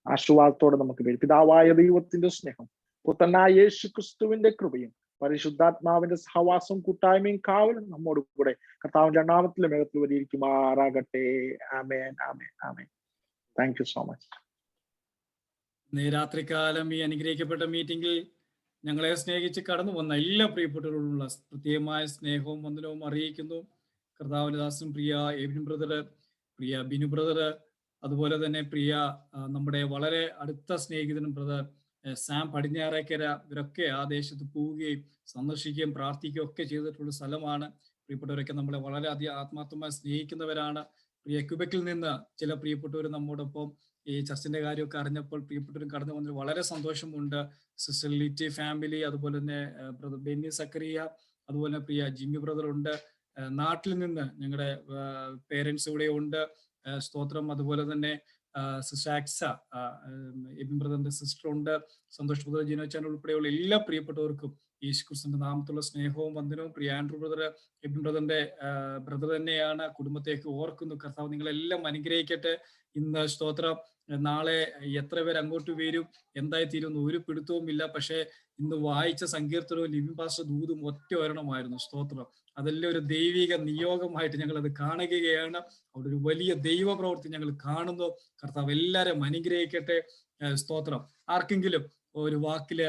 ആശീർവാദത്തോടെ നമുക്ക് പേര്. പിതാവായ ദൈവത്തിന്റെ സ്നേഹം, പുത്രനായ യേശു ക്രിസ്തുവിന്റെ കൃപയും പരിശുദ്ധാത്മാവിന്റെ സഹവാസവും കൂട്ടായ്മയും കാവലും നമ്മോട് കൂടെ കർത്താവിന്റെ രണ്ടാമത്തിലെ മേഘത്തിൽ വരിയിരിക്കുമാറാകട്ടെ. ആമേൻ, ആമേൻ, ആമേൻ. Thank you so much. രാത്രികാലം ഈ അനുഗ്രഹിക്കപ്പെട്ട മീറ്റിംഗിൽ ഞങ്ങളെ സ്നേഹിച്ച് കടന്നു വന്ന എല്ലാ പ്രിയപ്പെട്ടവരോടുള്ള പ്രത്യേകമായ സ്നേഹവും വന്ദനവും അറിയിക്കുന്നു. കർത്താവിന്റെ ദാസൻ പ്രിയ എബിൻ ബ്രദർ, പ്രിയ ബിനു ബ്രദർ, അതുപോലെ തന്നെ പ്രിയ നമ്മുടെ വളരെ അടുത്ത സ്നേഹിതനും ബ്രദർ സാം പടിഞ്ഞാറേക്കര, ഇവരൊക്കെ ആ ദേശത്ത് പോവുകയും സന്ദർശിക്കുകയും പ്രാർത്ഥിക്കുകയും ഒക്കെ ചെയ്തിട്ടുള്ള സ്ഥലമാണ്. പ്രിയപ്പെട്ടവരൊക്കെ നമ്മളെ വളരെ അധികം ആത്മാർത്ഥമായി സ്നേഹിക്കുന്നവരാണ്. പ്രിയ ക്യൂബക്കിൽ നിന്ന് ചില പ്രിയപ്പെട്ടവർ നമ്മോടൊപ്പം ഈ ചർച്ചിന്റെ കാര്യമൊക്കെ അറിഞ്ഞപ്പോൾ പ്രിയപ്പെട്ടവരും കടന്നു വന്നതിൽ വളരെ സന്തോഷമുണ്ട്. സിസ്റ്റർ ലിറ്റി ഫാമിലി, അതുപോലെ തന്നെ ബ്രദർ ബെന്നി സക്കറിയ, അതുപോലെ തന്നെ പ്രിയ ജിമ്മി ബ്രദർ ഉണ്ട്. നാട്ടിൽ നിന്ന് ഞങ്ങളുടെ പേരൻസ് ഇവിടെ ഉണ്ട്. സ്തോത്രം. അതുപോലെ തന്നെ സിസ്റ്റർ ആക്സ, എബിൻ ബ്രദറിന്റെ സിസ്റ്റർ ഉണ്ട്. സന്തോഷ് ബ്രദർ, ജിനോ ചാനൽ ഉൾപ്പെടെയുള്ള എല്ലാ പ്രിയപ്പെട്ടവർക്കും യേശുക്രിസ്തുവിന്റെ നാമത്തുള്ള സ്നേഹവും വന്ദനവും. പ്രിയ ആൻഡ്രൂ ബ്രദർ, എബിൻ ബ്രദറിന്റെ ബ്രദർ തന്നെയാണ്. കുടുംബത്തേക്ക് ഓർക്കുന്നു. കർത്താവ് നിങ്ങളെല്ലാം അനുഗ്രഹിക്കട്ടെ. ഇന്ന് സ്തോത്രം, നാളെ എത്ര പേര് അങ്ങോട്ട് വരും, എന്തായി തീരുന്നു ഒരു പിടുത്തവും ഇല്ല. പക്ഷെ ഇന്ന് വായിച്ച സങ്കീർത്തനവും ലിവിംഗ് പാസ്റ്റർ ദൂതും ഒറ്റ ഒരെണ്ണമായിരുന്നു. സ്തോത്രം. അതെല്ലാം ഒരു ദൈവിക നിയോഗമായിട്ട് ഞങ്ങൾ അത് കാണുകയാണ്. അവിടെ ഒരു വലിയ ദൈവ പ്രവൃത്തി ഞങ്ങൾ കാണുന്നു. കർത്താവ് എല്ലാവരും അനുഗ്രഹിക്കട്ടെ. സ്തോത്രം. ആർക്കെങ്കിലും ഒരു വാക്കില്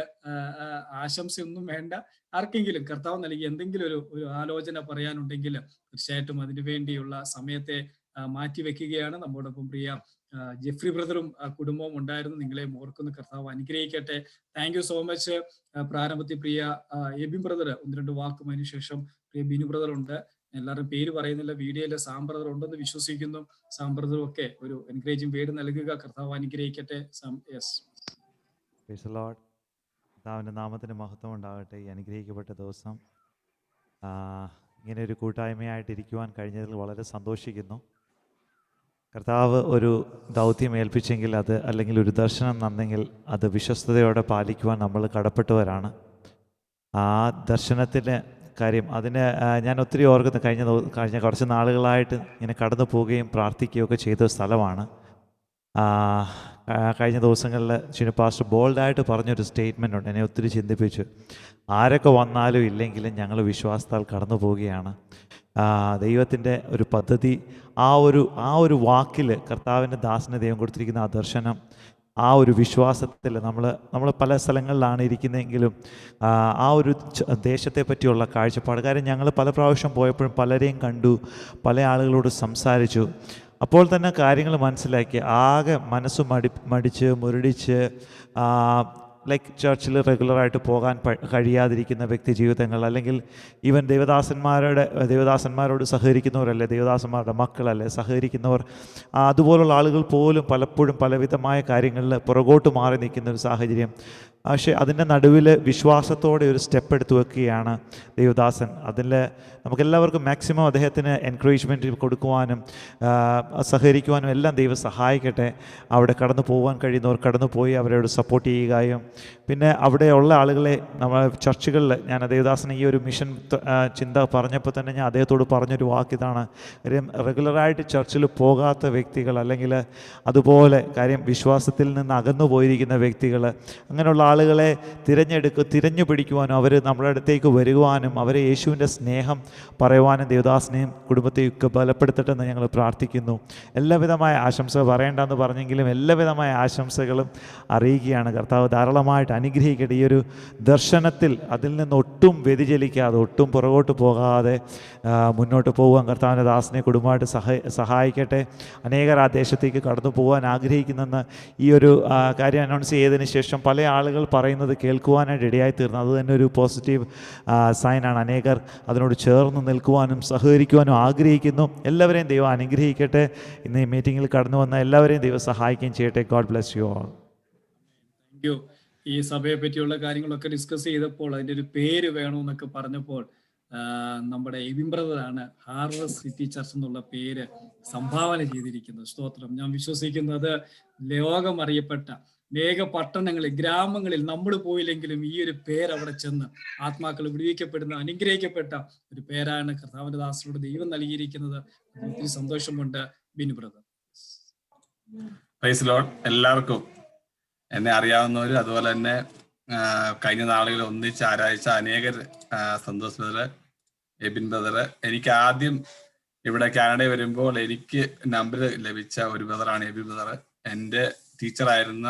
ആശംസയൊന്നും വേണ്ട. ആർക്കെങ്കിലും കർത്താവ് നൽകി എന്തെങ്കിലും ഒരു ആലോചന പറയാനുണ്ടെങ്കിൽ തീർച്ചയായിട്ടും അതിനു വേണ്ടിയുള്ള സമയത്തെ മാറ്റിവെക്കുകയാണ്. നമ്മോടൊപ്പം പ്രിയ ജെഫ്രി ബ്രദറും കുടുംബവും ഉണ്ടായിരുന്നു. നിങ്ങളെ ഓർക്കുന്ന കർത്താവ് അനുഗ്രഹിക്കട്ടെ. Thank you so much. പ്രാരംഭത്തിൽ പ്രിയ എബിൻ ബ്രദർ 1-2 വാക്കും, അതിനുശേഷം പ്രിയ ബിനു ബ്രദർ ഉണ്ട്. എല്ലാവരും പേര് പറയുന്നില്ല. വീഡിയോയില് സാം ബ്രദർ ഉണ്ടെന്ന് വിശ്വസിക്കുന്നു. സാം ബ്രദറും ഒക്കെ ഒരു എൻകറേജിങ് പേര് നൽകുക. കർത്താവ് അനുഗ്രഹിക്കട്ടെ. കർത്താവിൻ്റെ നാമത്തിന് മഹത്വം ഉണ്ടാകട്ടെ. ഈ അനുഗ്രഹിക്കപ്പെട്ട ദിവസം ഇങ്ങനെ ഒരു കൂട്ടായ്മയായിട്ടിരിക്കുവാൻ കഴിഞ്ഞതിൽ വളരെ സന്തോഷിക്കുന്നു. കർത്താവ് ഒരു ദൗത്യം ഏൽപ്പിച്ചെങ്കിൽ അത്, അല്ലെങ്കിൽ ഒരു ദർശനം തന്നെങ്കിൽ അത് വിശ്വസ്തയോടെ പാലിക്കുവാൻ നമ്മൾ കടപ്പെട്ടവരാണ്. ആ ദർശനത്തിൻ്റെ കാര്യം ഞാൻ ഒത്തിരി ഓർക്കുന്നു. കഴിഞ്ഞ കുറച്ച് നാളുകളായിട്ട് ഇങ്ങനെ കടന്നു പോവുകയും പ്രാർത്ഥിക്കുകയൊക്കെ ചെയ്ത സ്ഥലമാണ്. കഴിഞ്ഞ ദിവസങ്ങളിൽ ഷിനു പാസ്റ്റർ ബോൾഡായിട്ട് പറഞ്ഞൊരു സ്റ്റേറ്റ്മെൻ്റ് ഉണ്ട്, എന്നെ ഒത്തിരി ചിന്തിപ്പിച്ചു. ആരൊക്കെ വന്നാലും ഇല്ലെങ്കിലും ഞങ്ങൾ വിശ്വാസത്താൽ കടന്നു പോവുകയാണ്. ദൈവത്തിൻ്റെ ഒരു പദ്ധതി, ആ ഒരു വാക്കിൽ കർത്താവിൻ്റെ ദാസന് ദൈവം കൊടുത്തിരിക്കുന്ന ആ ദർശനം, ആ ഒരു വിശ്വാസത്തിൽ നമ്മൾ പല സ്ഥലങ്ങളിലാണ് ഇരിക്കുന്നതെങ്കിലും ആ ഒരു ദേശത്തെ പറ്റിയുള്ള കാഴ്ചപ്പാട്. കാര്യം ഞങ്ങൾ പല പ്രാവശ്യം പോയപ്പോഴും പലരെയും കണ്ടു, പല ആളുകളോട് സംസാരിച്ചു. അപ്പോൾ തന്നെ കാര്യങ്ങൾ മനസ്സിലാക്കി. ആകെ മനസ്സ് മടിച്ച് മുരടിച്ച് ലൈക്ക് ചർച്ചിൽ റെഗുലറായിട്ട് പോകാൻ കഴിയാതിരിക്കുന്ന വ്യക്തി ജീവിതങ്ങൾ, അല്ലെങ്കിൽ ഈവൻ ദൈവദാസന്മാരോട് സഹകരിക്കുന്നവരല്ലേ, ദൈവദാസന്മാരുടെ മക്കളല്ലേ സഹകരിക്കുന്നവർ, അതുപോലുള്ള ആളുകൾ പോലും പലപ്പോഴും പലവിധമായ കാര്യങ്ങളിൽ പുറകോട്ട് മാറി നിൽക്കുന്ന ഒരു സാഹചര്യം. പക്ഷേ അതിൻ്റെ നടുവിൽ വിശ്വാസത്തോടെ ഒരു സ്റ്റെപ്പ് എടുത്ത് വെക്കുകയാണ് ദൈവദാസൻ. അതിൽ നമുക്കെല്ലാവർക്കും മാക്സിമം അദ്ദേഹത്തിന് എൻകറേജ്മെൻറ്റ് കൊടുക്കുവാനും സഹകരിക്കുവാനും എല്ലാം ദൈവം സഹായിക്കട്ടെ. അവിടെ കടന്നു പോകാൻ കഴിയുന്നവർ കടന്നു പോയി അവരോട് സപ്പോർട്ട് ചെയ്യുകയും, പിന്നെ അവിടെയുള്ള ആളുകളെ നമ്മൾ ചർച്ചുകളിൽ, ഞാൻ ദേവദാസന് ഈ ഒരു മിഷൻ ചിന്ത പറഞ്ഞപ്പോൾ തന്നെ ഞാൻ അദ്ദേഹത്തോട് പറഞ്ഞൊരു വാക്കിതാണ്. കാര്യം റെഗുലറായിട്ട് ചർച്ചിൽ പോകാത്ത വ്യക്തികൾ, അല്ലെങ്കിൽ അതുപോലെ കാര്യം വിശ്വാസത്തിൽ നിന്ന് അകന്നു പോയിരിക്കുന്ന വ്യക്തികൾ, അങ്ങനെയുള്ള ആളുകളെ തിരഞ്ഞു പിടിക്കുവാനും അവർ നമ്മുടെ അടുത്തേക്ക് വരുവാനും അവരെ യേശുവിൻ്റെ സ്നേഹം പറയുവാനും ദേവദാസനെയും കുടുംബത്തെയൊക്കെ ബലപ്പെടുത്തട്ടെ എന്ന് ഞങ്ങൾ പ്രാർത്ഥിക്കുന്നു. എല്ലാവിധമായ ആശംസകൾ പറയേണ്ടെന്ന് പറഞ്ഞെങ്കിലും എല്ലാവിധമായ ആശംസകളും അറിയിക്കുകയാണ്. കർത്താവ് ധാരാളമായിട്ട് അനുഗ്രഹിക്കട്ടെ. ഈ ഒരു ദർശനത്തിൽ അതിൽ നിന്ന് ഒട്ടും വ്യതിചലിക്കാതെ, ഒട്ടും പുറകോട്ട് പോകാതെ മുന്നോട്ട് പോകുവാൻ കർത്താവിൻ്റെ ദാസനെ കുടുംബമായിട്ട് സഹായിക്കട്ടെ. അനേകർ ആ ദേശത്തേക്ക് കടന്നു പോകാൻ ആഗ്രഹിക്കുന്നെന്ന് ഈ ഒരു കാര്യം അനൗൺസ് ചെയ്തതിന് ശേഷം പല ആളുകൾ പറയുന്നത് കേൾക്കുവാനായിട്ട് ഇടയായി തീർന്നു. അത് തന്നെ ഒരു പോസിറ്റീവ് സൈനാണ്. അനേകർ അതിനോട് ചേർന്ന് നിൽക്കുവാനും സഹകരിക്കുവാനും ആഗ്രഹിക്കുന്നു. എല്ലാവരെയും ദൈവം അനുഗ്രഹിക്കട്ടെ. ഇന്ന് ഈ മീറ്റിങ്ങിൽ കടന്നു വന്ന എല്ലാവരെയും ദൈവം സഹായിക്കുകയും ചെയ്യട്ടെ. God bless you all. Thank you. ഈ സഭയെ പറ്റിയുള്ള കാര്യങ്ങളൊക്കെ ഡിസ്കസ് ചെയ്തപ്പോൾ അതിൻ്റെ ഒരു പേര് വേണമെന്നൊക്കെ പറഞ്ഞപ്പോൾ നമ്മുടെ എബിൻ ബ്രദറാണ് ഹാർവസ്റ്റ് സിറ്റി ചർച്ച് എന്നുള്ള പേര് സംഭാവന ചെയ്തിരിക്കുന്നത്. സ്തോത്രം. ഞാൻ വിശ്വസിക്കുന്നത് ലോകം അറിയപ്പെട്ട അനേക പട്ടണങ്ങളിൽ, ഗ്രാമങ്ങളിൽ നമ്മൾ പോയില്ലെങ്കിലും ഈ ഒരു പേര് അവിടെ ചെന്ന് ആത്മാക്കൾ വിടുവിക്കപ്പെടുന്ന അനുഗ്രഹിക്കപ്പെട്ട ഒരു പേരാണ് കർത്താവിന്റെ ദാസനോട് ദൈവം നൽകിയിരിക്കുന്നത്. ഒത്തിരി സന്തോഷമുണ്ട്. ബിനു ബ്രദർ. Praise Lord. എല്ലാവർക്കും എന്നെ അറിയാവുന്നവരും അതുപോലെ തന്നെ കഴിഞ്ഞ നാളുകളിൽ ഒന്നിച്ച് ആരാധിച്ച അനേകർ, സന്തോഷ് ബ്രദർ, എബിൻ ബ്രദർ. എനിക്ക് ആദ്യം ഇവിടെ കാനഡയിൽ വരുമ്പോൾ എനിക്ക് നമ്പർ ലഭിച്ച ഒരു ബ്രദറാണ് എബിൻ ബ്രദർ. എൻ്റെ ടീച്ചറായിരുന്ന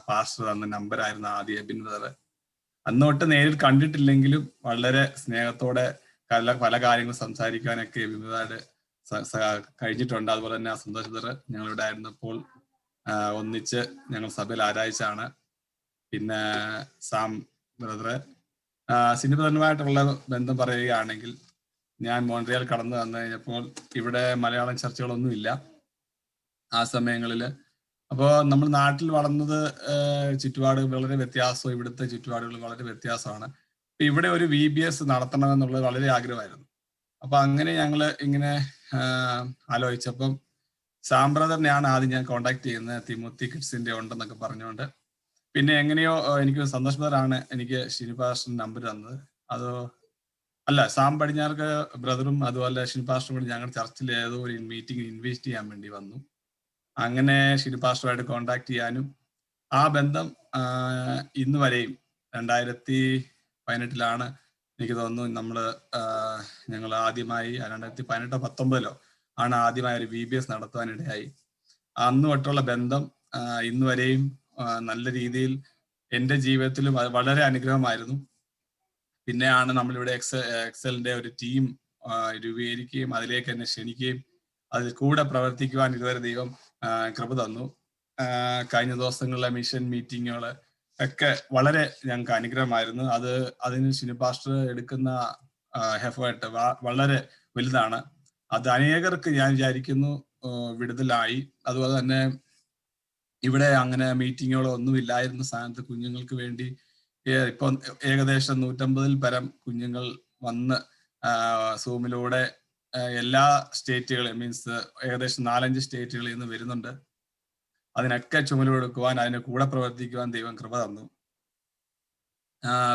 പാസ്റ്റർ തന്ന നമ്പറായിരുന്നു ആദ്യം എബിൻ ബ്രദർ. അന്നോട്ട് നേരിൽ കണ്ടിട്ടില്ലെങ്കിലും വളരെ സ്നേഹത്തോടെ പല കാര്യങ്ങൾ സംസാരിക്കാനൊക്കെ എബിൻ ബ്രദർ കഴിഞ്ഞിട്ടുണ്ട്. അതുപോലെ തന്നെ സന്തോഷ് ബ്രദർ ഞങ്ങളിവിടെ ആയിരുന്നപ്പോൾ ഒന്നിച്ച് ഞങ്ങൾ സഭയിൽ ആരാധിച്ചാണ്. പിന്നെ സാം ബ്രദർ, സിനി ബ്രദറുമായിട്ടുള്ള ബന്ധം പറയുകയാണെങ്കിൽ, ഞാൻ മോൺട്രിയൽ കടന്നു വന്നു കഴിഞ്ഞപ്പോൾ ഇവിടെ മലയാളം ചർച്ചകളൊന്നുമില്ല. ആ സമയങ്ങളിൽ അപ്പോൾ നമ്മൾ നാട്ടിൽ വളർന്നത് ചുറ്റുപാട് വളരെ വ്യത്യാസവും ഇവിടുത്തെ ചുറ്റുപാടുകൾ വളരെ വ്യത്യാസമാണ്. അപ്പൊ ഇവിടെ ഒരു VBS നടത്തണമെന്നുള്ളത് വളരെ ആഗ്രഹമായിരുന്നു. അപ്പൊ അങ്ങനെ ഞങ്ങൾ ഇങ്ങനെ ആലോചിച്ചപ്പം സാം ബ്രദറിനെയാണ് ആദ്യം ഞാൻ കോണ്ടാക്ട് ചെയ്യുന്നത്, തിമോത്തി കിഡ്സിന്റെ ഉണ്ടെന്നൊക്കെ പറഞ്ഞുകൊണ്ട്. പിന്നെ എങ്ങനെയോ എനിക്ക് സന്തോഷ് ബ്രദറാണ് എനിക്ക് ഷിനിപാസ്റ്ററിന്റെ നമ്പർ തന്നത്. അതോ അല്ല, സാം പടിഞ്ഞാർക്ക് ബ്രദറും അതുപോലെ ഷിനിപാസ്റ്ററും കൂടി ഞങ്ങളുടെ ചർച്ചിൽ ഏതോ ഒരു മീറ്റിംഗ് ഇൻവൈറ്റ് ചെയ്യാൻ വേണ്ടി വന്നു. അങ്ങനെ ഷിനിപാസ്റ്ററുമായിട്ട് കോണ്ടാക്ട് ചെയ്യാനും ആ ബന്ധം ഇന്ന് വരെയും 2018 എനിക്ക് തോന്നുന്നു ഞങ്ങൾ ആദ്യമായി 2018-19 ആണ് ആദ്യമായി ഒരു VBS നടത്തുവാനിടയായി. അന്ന് തൊട്ടുള്ള ബന്ധം ഇന്ന് വരെയും നല്ല രീതിയിൽ എൻ്റെ ജീവിതത്തിലും വളരെ അനുഗ്രഹമായിരുന്നു. പിന്നെയാണ് നമ്മളിവിടെ എക്സലിന്റെ ഒരു ടീം രൂപീകരിക്കുകയും അതിലേക്ക് എന്നെ ക്ഷണിക്കുകയും അതിൽ കൂടെ പ്രവർത്തിക്കുവാൻ ഇതുവരെ ദൈവം കൃപ തന്നു. കഴിഞ്ഞ ദിവസങ്ങളിലെ മിഷൻ മീറ്റിങ്ങുകൾ ഒക്കെ വളരെ ഞങ്ങൾക്ക് അനുഗ്രഹമായിരുന്നു. അതിന് ഷിനിപാസ്റ്റർ എടുക്കുന്ന എഫേർട്ട് വളരെ വലുതാണ്. അത് അനേകർക്ക് ഞാൻ വിചാരിക്കുന്നു വിടുതലായി. അതുപോലെ തന്നെ ഇവിടെ അങ്ങനെ മീറ്റിങ്ങുകളോ ഒന്നുമില്ലായിരുന്ന സ്ഥാനത്ത് കുഞ്ഞുങ്ങൾക്ക് വേണ്ടി ഇപ്പൊ ഏകദേശം 150-ൽ പരം കുഞ്ഞുങ്ങൾ വന്ന് സൂമിലൂടെ എല്ലാ സ്റ്റേറ്റുകളും മീൻസ് ഏകദേശം 4-5 സ്റ്റേറ്റുകളിൽ നിന്ന് വരുന്നുണ്ട്. അതിനൊക്കെ ചുമലെടുക്കുവാൻ അതിന് കൂടെ പ്രവർത്തിക്കുവാൻ ദൈവം കൃപ തന്നു.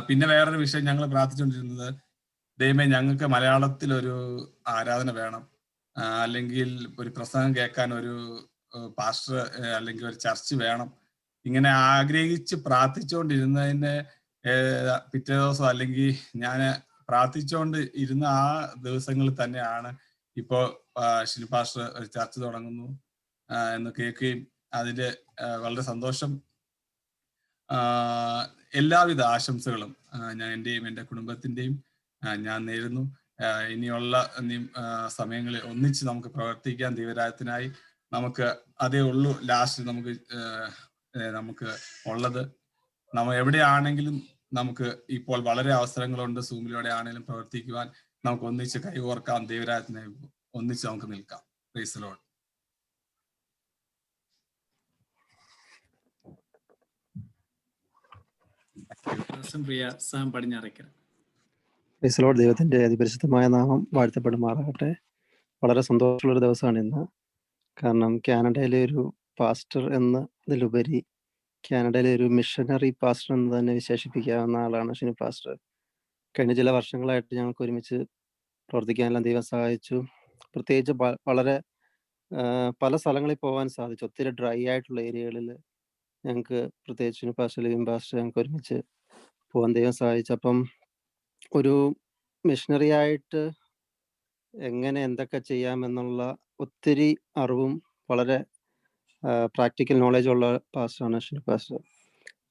പിന്നെ വേറൊരു വിഷയം ഞങ്ങൾ പ്രാർത്ഥിച്ചുകൊണ്ടിരുന്നത്, ദൈവമേ ഞങ്ങൾക്ക് മലയാളത്തിൽ ഒരു ആരാധന വേണം, അല്ലെങ്കിൽ ഒരു പ്രസംഗം കേൾക്കാൻ ഒരു പാസ്റ്റർ അല്ലെങ്കിൽ ഒരു ചർച്ച് വേണം. ഇങ്ങനെ ആഗ്രഹിച്ച് പ്രാർത്ഥിച്ചുകൊണ്ടിരുന്നതിന്റെ പിറ്റേ ദിവസം അല്ലെങ്കിൽ ഞാൻ പ്രാർത്ഥിച്ചുകൊണ്ട് ഇരുന്ന ആ ദിവസങ്ങളിൽ തന്നെയാണ് ഇപ്പോൾ ഷിനിപാസ്റ്റർ ഒരു ചർച്ച് തുടങ്ങുന്നു എന്ന് കേൾക്കുകയും അതിന്റെ വളരെ സന്തോഷം. എല്ലാവിധ ആശംസകളും ഞാൻ എൻ്റെയും എൻ്റെ കുടുംബത്തിൻ്റെയും ഞാൻ നേരുന്നു. ഇനിയുള്ള സമയങ്ങളിൽ ഒന്നിച്ച് നമുക്ക് പ്രവർത്തിക്കാൻ ദൈവരാജ്യത്തിനായി നമുക്ക് അതേ ഉള്ളൂ ലാസ്റ്റ് നമുക്ക് ഉള്ളത്. നമ്മൾ എവിടെയാണെങ്കിലും നമുക്ക് ഇപ്പോൾ വളരെ അവസരങ്ങളുണ്ട്. സൂമിലൂടെ ആണെങ്കിലും പ്രവർത്തിക്കുവാൻ നമുക്ക് ഒന്നിച്ച് കൈകോർക്കാം, ദൈവരാജ്യത്തിനായി ഒന്നിച്ച് നമുക്ക് നിൽക്കാം. Price the Lord. Price the Lord. ദൈവത്തിന്റെ അതിപരിശുദ്ധമായ നാമം വാഴ്ത്തപ്പെടുമാറാകട്ടെ. വളരെ സന്തോഷമുള്ളൊരു ദിവസമാണ് ഇന്ന്. കാരണം കാനഡയിലെ ഒരു പാസ്റ്റർ എന്നതിലുപരി കാനഡയിലെ ഒരു മിഷനറി പാസ്റ്റർ എന്ന് തന്നെ വിശേഷിപ്പിക്കാവുന്ന ആളാണ് ഷിനു പാസ്റ്റർ. കഴിഞ്ഞ ചില വർഷങ്ങളായിട്ട് ഞങ്ങൾക്ക് ഒരുമിച്ച് പ്രവർത്തിക്കാനെല്ലാം ദൈവം സഹായിച്ചു. പ്രത്യേകിച്ച് വളരെ പല സ്ഥലങ്ങളിൽ പോകാൻ സാധിച്ചു. ഒത്തിരി ഡ്രൈ ആയിട്ടുള്ള ഏരിയകളിൽ ഞങ്ങൾക്ക് പ്രത്യേകിച്ച് ഷിനു പാസ്റ്റർ, ലിവിൻ പാസ്റ്റർ ഞങ്ങൾക്ക് ഒരുമിച്ച് പോകാൻ ദൈവം സഹായിച്ചു. അപ്പം ഒരു മിഷനറി ആയിട്ട് എങ്ങനെ എന്തൊക്കെ ചെയ്യാമെന്നുള്ള ഒത്തിരി അറിവും വളരെ പ്രാക്ടിക്കൽ നോളജ് ഉള്ള പാസ്റ്ററാണ് ഷിനു പാസ്റ്റർ.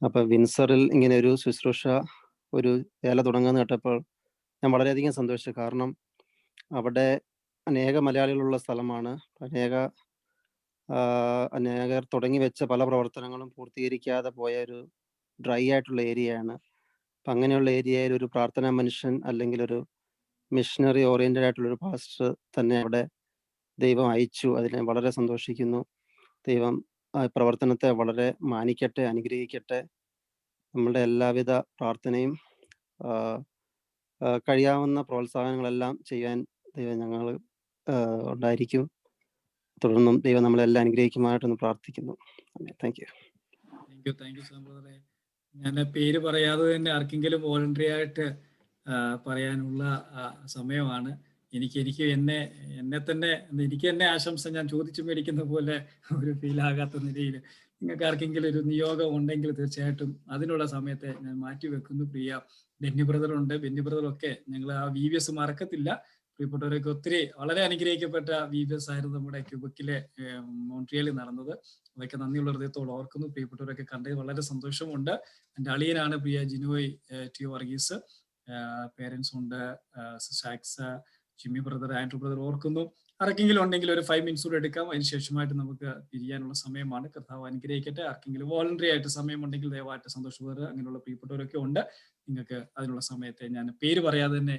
അപ്പം വിൻസറിൽ ഇങ്ങനെ ഒരു ശുശ്രൂഷ ഒരു വേല തുടങ്ങുന്ന കേട്ടപ്പോൾ ഞാൻ വളരെയധികം സന്തോഷിച്ചു. കാരണം അവിടെ അനേക മലയാളികളുള്ള സ്ഥലമാണ്. അനേകർ തുടങ്ങി വെച്ച പല പ്രവർത്തനങ്ങളും പൂർത്തീകരിക്കാതെ പോയ ഒരു ഡ്രൈ ആയിട്ടുള്ള ഏരിയയാണ്. അപ്പം അങ്ങനെയുള്ള ഏരിയയിൽ ഒരു പ്രാർത്ഥനാ മനുഷ്യൻ അല്ലെങ്കിൽ ഒരു മിഷനറി ഓറിയന്റഡ് ആയിട്ടുള്ളൊരു പാസ്റ്റർ തന്നെ അവിടെ ദൈവം അയച്ചു. അതിനെ വളരെ സന്തോഷിക്കുന്നു. ദൈവം ആ പ്രവർത്തനത്തെ വളരെ മാനിക്കട്ടെ, അനുഗ്രഹിക്കട്ടെ. നമ്മളുടെ എല്ലാവിധ പ്രാർത്ഥനയും കഴിയാവുന്ന പ്രോത്സാഹനങ്ങളെല്ലാം ചെയ്യാൻ ദൈവം ഞങ്ങൾ ഉണ്ടായിരിക്കും. തുടർന്നും ദൈവം നമ്മളെല്ലാം അനുഗ്രഹിക്കുമായിട്ടൊന്ന് പ്രാർത്ഥിക്കുന്നു. Thank you. താങ്ക് യു സഹോദരേ. ഞാൻ പേര് പറയാതെ തന്നെ ആർക്കെങ്കിലും വോളണ്ടറി ആയിട്ട് പറയാനുള്ള സമയമാണ്. എനിക്ക് എന്നെ ആശംസ ഞാൻ ചോദിച്ചു മേടിക്കുന്ന പോലെ ഒരു ഫീൽ ആകാത്ത നിലയിൽ നിങ്ങൾക്ക് ആർക്കെങ്കിലും ഒരു നിയോഗം ഉണ്ടെങ്കിൽ തീർച്ചയായിട്ടും അതിനുള്ള സമയത്തെ ഞാൻ മാറ്റിവെക്കുന്നു. പ്രിയ ബെന്നി ബ്രദറുണ്ട്. ബെന്നി ബ്രദറൊക്കെ ഞങ്ങൾ ആ VBS മറക്കത്തില്ല. പ്രിയപ്പെട്ടവരൊക്കെ ഒത്തിരി വളരെ അനുഗ്രഹിക്കപ്പെട്ട VBS ആയിരുന്നു നമ്മുടെ ക്യൂബക്കിലെ മോൺട്രിയലിൽ നടന്നത്. അതൊക്കെ നന്ദിയുള്ള ഹൃദയത്തോട് ഓർക്കുന്നു. പ്രിയപ്പെട്ടവരൊക്കെ കണ്ടത് വളരെ സന്തോഷമുണ്ട്. എൻ്റെ അളിയനാണ് പ്രിയ ജിനോയ് ടി വർഗീസ്. പേരൻസ് ഉണ്ട്, സാക്സ്, ജിമ്മി ബ്രദർ, ആൻഡ്രൂ ബ്രദർ ഓർക്കുന്നു. ആർക്കെങ്കിലും ഉണ്ടെങ്കിൽ ഒരു 5 മിനിറ്റ്സ് കൂടെ എടുക്കാം. അതിനുശേഷമായിട്ട് നമുക്ക് പിരിയാനുള്ള സമയമാണ്. കർത്താവ് അനുഗ്രഹിക്കട്ടെ. ആർക്കെങ്കിലും വോളണ്ടറി ആയിട്ട് സമയമുണ്ടെങ്കിൽ ദയവായിട്ട് സന്തോഷ് ബ്രദർ അങ്ങനെയുള്ള പ്രിയപ്പെട്ടവരൊക്കെ ഉണ്ട്. നിങ്ങൾക്ക് അതിനുള്ള സമയത്തെ ഞാൻ പേര് പറയാതെ തന്നെ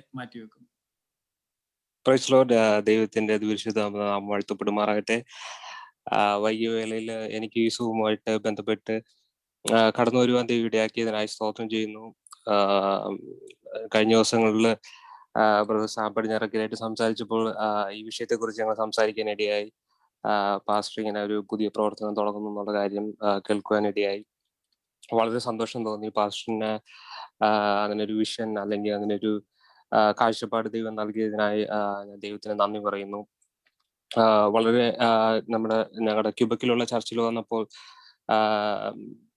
വൈകിയ വേളയിൽ എനിക്ക് ഈ സൂമുമായിട്ട് ബന്ധപ്പെട്ട് കടന്നു വരുവാൻ ദൈവം ഇടയാക്കിയതിനായി സ്തോത്രം ചെയ്യുന്നു. കഴിഞ്ഞ ദിവസങ്ങളിൽ ബ്രദർ സാം പടിഞ്ഞാറക്കലായിട്ട് സംസാരിച്ചപ്പോൾ ഈ വിഷയത്തെക്കുറിച്ച് ഞങ്ങൾ സംസാരിക്കാനിടയായി. പാസ്റ്റർ ഇങ്ങനെ ഒരു പുതിയ പ്രവർത്തനം തുടങ്ങുന്നു എന്നുള്ള കാര്യം കേൾക്കുവാനിടയായി. വളരെ സന്തോഷം തോന്നി. പാസ്റ്ററിന് അങ്ങനെ ഒരു വിഷൻ അല്ലെങ്കിൽ അങ്ങനെ ഒരു കാഴ്ചപ്പാട് ദൈവം നൽകിയതിനായി ഞാൻ ദൈവത്തിന് നന്ദി പറയുന്നു. വളരെ ഞങ്ങളുടെ ക്യൂബക്കിലുള്ള ചർച്ചിൽ വന്നപ്പോൾ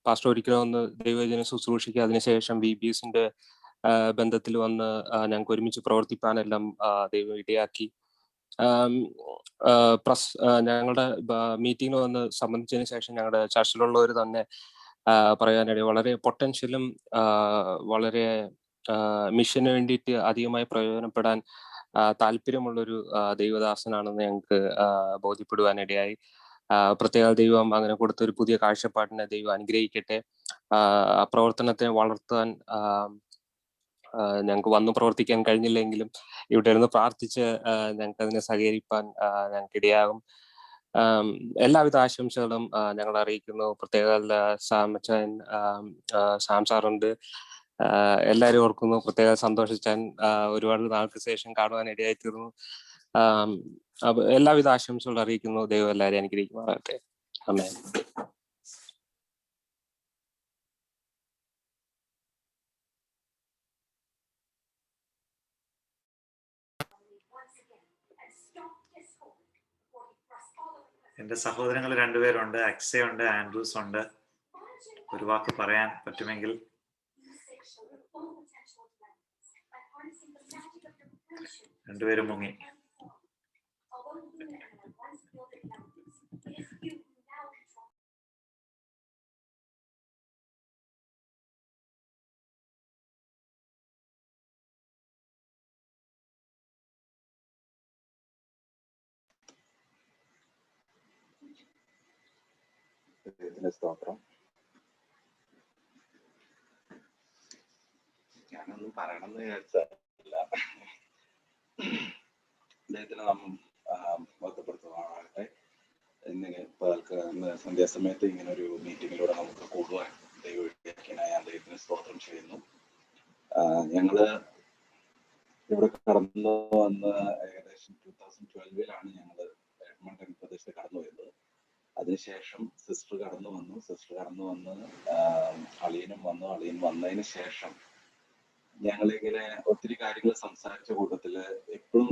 പാസ്റ്റർ ഒരിക്കലും ഒന്ന് ദൈവജനം ശുശ്രൂഷിക്കുക, അതിനുശേഷം VBSന്റെ ബന്ധത്തിൽ വന്ന് ഞങ്ങൾക്ക് ഒരുമിച്ച് പ്രവർത്തിപ്പാനെല്ലാം ദൈവം ഇടയാക്കി. ഞങ്ങളുടെ മീറ്റിംഗിൽ വന്ന് സംബന്ധിച്ചതിന് ശേഷം ഞങ്ങളുടെ ചർച്ചിലുള്ളവർ തന്നെ പറയാനിടയിൽ വളരെ പൊട്ടൻഷ്യലും വളരെ മിഷന് വേണ്ടിയിട്ട് അധികമായി പ്രയോജനപ്പെടാൻ താല്പര്യമുള്ളൊരു ദൈവദാസനാണെന്ന് ഞങ്ങൾക്ക് ബോധ്യപ്പെടുവാനിടയായി. പ്രത്യേക ദൈവം അങ്ങനെ കൊടുത്തൊരു പുതിയ കാഴ്ചപ്പാടിനെ ദൈവം അനുഗ്രഹിക്കട്ടെ. ആ പ്രവർത്തനത്തെ വളർത്താൻ ഞങ്ങൾക്ക് വന്നു പ്രവർത്തിക്കാൻ കഴിഞ്ഞില്ലെങ്കിലും ഇവിടെ ഇരുന്ന് പ്രാർത്ഥിച്ച് ഞങ്ങൾക്ക് അതിനെ സഹകരിപ്പാൻ ഞങ്ങൾക്ക് ഇടയാകും. എല്ലാവിധ ആശംസകളും ഞങ്ങൾ അറിയിക്കുന്നു. പ്രത്യേക സാമച്ചൻ, സാം സാറുണ്ട്, എല്ലാവരും ഓർക്കുന്നു. പ്രത്യേകം സന്തോഷിച്ചാൻ ഒരുപാട് നാൾക്ക് ശേഷം കാണുവാൻ ഇടയായി തീർന്നു. എല്ലാവിധ ആശംസകളും അറിയിക്കുന്നു. ദൈവം എല്ലാവരെയും അനുഗ്രഹിക്കുമാറാകട്ടെ. ആമേൻ. എൻ്റെ സഹോദരങ്ങൾ രണ്ടുപേരുണ്ട്, അക്സയുണ്ട്, ആൻഡ്രൂസ് ഉണ്ട്. ഒരു വാക്ക് പറയാൻ പറ്റുമെങ്കിൽ. രണ്ടുപേരും മുങ്ങി. സ്തോത്രം. ഞാനൊന്നും പറയണമെന്ന് വിചാരിച്ചല്ല, അദ്ദേഹത്തിന് നാം ബോധപ്പെടുത്തുവാനാകട്ടെ. ഇന്ന് സന്ധ്യാസമയത്ത് ഇങ്ങനെ ഒരു മീറ്റിങ്ങിലൂടെ നമുക്ക് കൂടുവാൻ ദൈവത്തിനായി അദ്ദേഹത്തിന് സ്തോത്രം ചെയ്യുന്നു. ഞങ്ങള് ഇവിടെ കടന്നു വന്ന് ഏകദേശം 2012 ഞങ്ങള് എഡ്മണ്ടൺ പ്രദേശത്ത് കടന്നു വരുന്നത്. അതിനുശേഷം സിസ്റ്റർ കടന്നു വന്ന് അളിയനും വന്നു. അളിയൻ വന്നതിന് ശേഷം ഞങ്ങളിങ്ങനെ ഒത്തിരി കാര്യങ്ങൾ സംസാരിച്ച കൂട്ടത്തില് എപ്പോഴും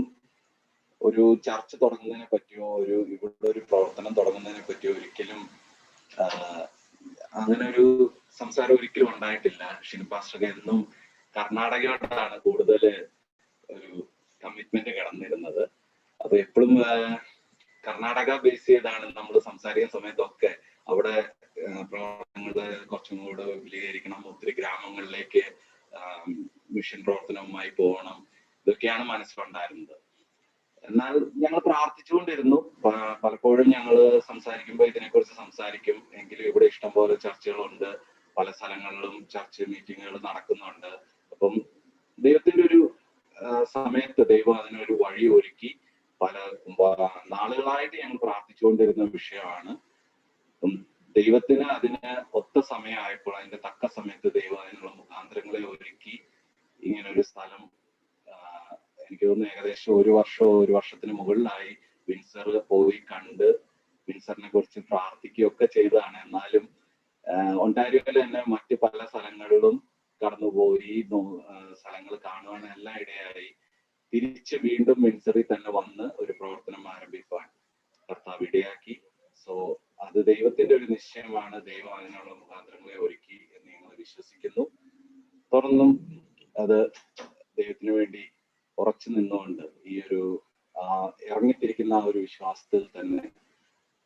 ഒരു ചർച്ച തുടങ്ങുന്നതിനെ പറ്റിയോ ഇവിടെ ഒരു പ്രവർത്തനം തുടങ്ങുന്നതിനെ പറ്റിയോ ഒരിക്കലും അങ്ങനെ ഒരു സംസാരം ഒരിക്കലും ഉണ്ടായിട്ടില്ല. ഷിനു പാസ്റ്റർ എന്നും കർണാടകയോടാണ് കൂടുതൽ ഒരു കമ്മിറ്റ്മെന്റ് കിടന്നിരുന്നത്. അത് എപ്പോഴും കർണാടക ബേസ് ചെയ്താണ് നമ്മൾ സംസാരിക്കുന്ന സമയത്തൊക്കെ അവിടെ പ്രവർത്തനങ്ങള് കുറച്ചും കൂടെ വിപുലീകരിക്കണം, ഒത്തിരി ഗ്രാമങ്ങളിലേക്ക് മിഷൻ പ്രവർത്തനവുമായി പോകണം, ഇതൊക്കെയാണ് മനസ്സിലുണ്ടായിരുന്നത്. എന്നാൽ ഞങ്ങൾ പ്രാർത്ഥിച്ചുകൊണ്ടിരുന്നു. പലപ്പോഴും ഞങ്ങൾ സംസാരിക്കുമ്പോൾ ഇതിനെക്കുറിച്ച് സംസാരിക്കും. എങ്കിലും ഇവിടെ ഇഷ്ടംപോലെ ചർച്ചകളുണ്ട്, പല സ്ഥലങ്ങളിലും ചർച്ച മീറ്റിങ്ങുകൾ നടക്കുന്നുണ്ട്. അപ്പം ദൈവത്തിന്റെ ഒരു സമയത്ത് ദൈവം അതിനൊരു വഴി ഒരുക്കി. പല നാളുകളായിട്ട് ഞങ്ങൾ പ്രാർത്ഥിച്ചുകൊണ്ടിരുന്ന വിഷയമാണ്. ദൈവത്തിന് അതിന് ഒത്ത സമയമായപ്പോൾ, അതിന്റെ തക്ക സമയത്ത് ദൈവം അതിനുള്ള മുഖാന്തരങ്ങളെ ഒരുക്കി ഇങ്ങനെ ഒരു സ്ഥലം, എനിക്ക് തോന്നുന്നു ഏകദേശം ഒരു വർഷത്തിന് മുകളിലായി വിൻസർ പോയി കണ്ട് വിൻസറിനെ കുറിച്ച് പ്രാർത്ഥിക്കുകയൊക്കെ ചെയ്തതാണ്. എന്നാലും ഒണ്ടാരിയോയിൽ തന്നെ മറ്റ് പല സ്ഥലങ്ങളിലും കടന്നുപോയി സ്ഥലങ്ങൾ കാണുവാൻ എല്ലാം ഇടയായി. തിരിച്ച് വീണ്ടും വിൻസറിൽ തന്നെ വന്ന് ഒരു പ്രവർത്തനം ആരംഭിക്കാൻ കർത്താവ് ഇടയാക്കി. സോ അത് ദൈവത്തിന്റെ ഒരു നിശ്ചയമാണ്. ദൈവം അതിനുള്ള മുഖാന്തരങ്ങളെ ഒരുക്കി എന്ന് ഞങ്ങൾ വിശ്വസിക്കുന്നു. തുടർന്നും അത് ദൈവത്തിന് വേണ്ടി ഉറച്ചു നിന്നുകൊണ്ട് ഈ ഒരു ഇറങ്ങിത്തിരിക്കുന്ന ആ ഒരു വിശ്വാസത്തിൽ തന്നെ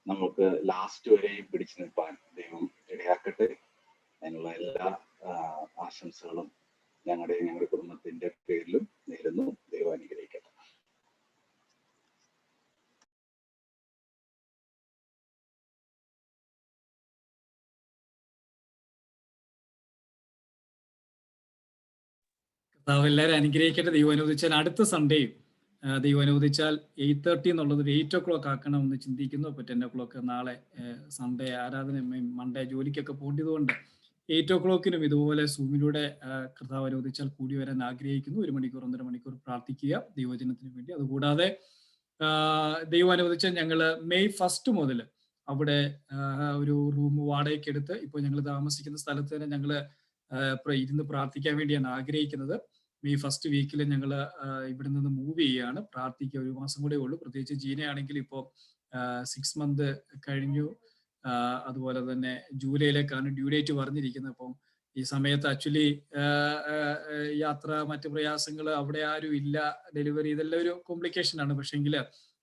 നമുക്ക് ലാസ്റ്റ് വരെയും പിടിച്ചു നിൽപ്പാൻ ദൈവം ഇടയാക്കട്ടെ. അതിനുള്ള എല്ലാ ആശംസകളും ഞങ്ങളുടെ കുടുംബത്തിന്റെ പേരിലും നേരുന്നു. ദൈവം അനുഗ്രഹിക്കട്ടെ. കർത്താവ് എല്ലാവരും അനുഗ്രഹിക്കട്ടെ. ദൈവം അനുവദിച്ചാൽ അടുത്ത സൺഡേയും ദൈവം അനുവദിച്ചാൽ 8:30 എന്നുള്ളത് ഒരു 8 o'clock ആക്കണമെന്ന് ചിന്തിക്കുന്നു. അപ്പോൾ 10 o'clock നാളെ സൺഡേ ആരാധന, മൺഡേ ജോലിക്കൊക്കെ പോകേണ്ടതുകൊണ്ട് 8 o'clock ഇതുപോലെ സൂമിലൂടെ കർത്താവ് അനുവദിച്ചാൽ കൂടി വരാൻ ആഗ്രഹിക്കുന്നു. 1 മണിക്കൂർ 1.5 മണിക്കൂർ പ്രാർത്ഥിക്കുക ദൈവവചനത്തിന് വേണ്ടി. അതുകൂടാതെ ദൈവം അനുവദിച്ചാൽ ഞങ്ങൾ May 1 മുതൽ അവിടെ ഒരു റൂം വാടകയ്ക്ക് എടുത്ത്, ഇപ്പോൾ ഞങ്ങൾ താമസിക്കുന്ന സ്ഥലത്ത് തന്നെ ഞങ്ങൾ ഇരുന്ന് പ്രാർത്ഥിക്കാൻ വേണ്ടിയാണ് ആഗ്രഹിക്കുന്നത്. May 1 വീക്കിൽ ഞങ്ങൾ ഇവിടെ നിന്ന് മൂവ് ചെയ്യുകയാണ്. പ്രാർത്ഥിക്കുക, 1 മാസം കൂടെ ഉള്ളൂ. പ്രത്യേകിച്ച് ജീനയാണെങ്കിൽ ഇപ്പോൾ 6 month കഴിഞ്ഞു. അതുപോലെ തന്നെ ജൂലൈയിലേക്കാണ് ഡ്യൂ ഡേറ്റ് പറഞ്ഞിരിക്കുന്നത്. അപ്പം ഈ സമയത്ത് ആക്ച്വലി യാത്ര, മറ്റു പ്രയാസങ്ങൾ, അവിടെ ആരും ഇല്ല, ഡെലിവറി, ഇതെല്ലാം ഒരു കോംപ്ലിക്കേഷൻ ആണ്. പക്ഷെങ്കിൽ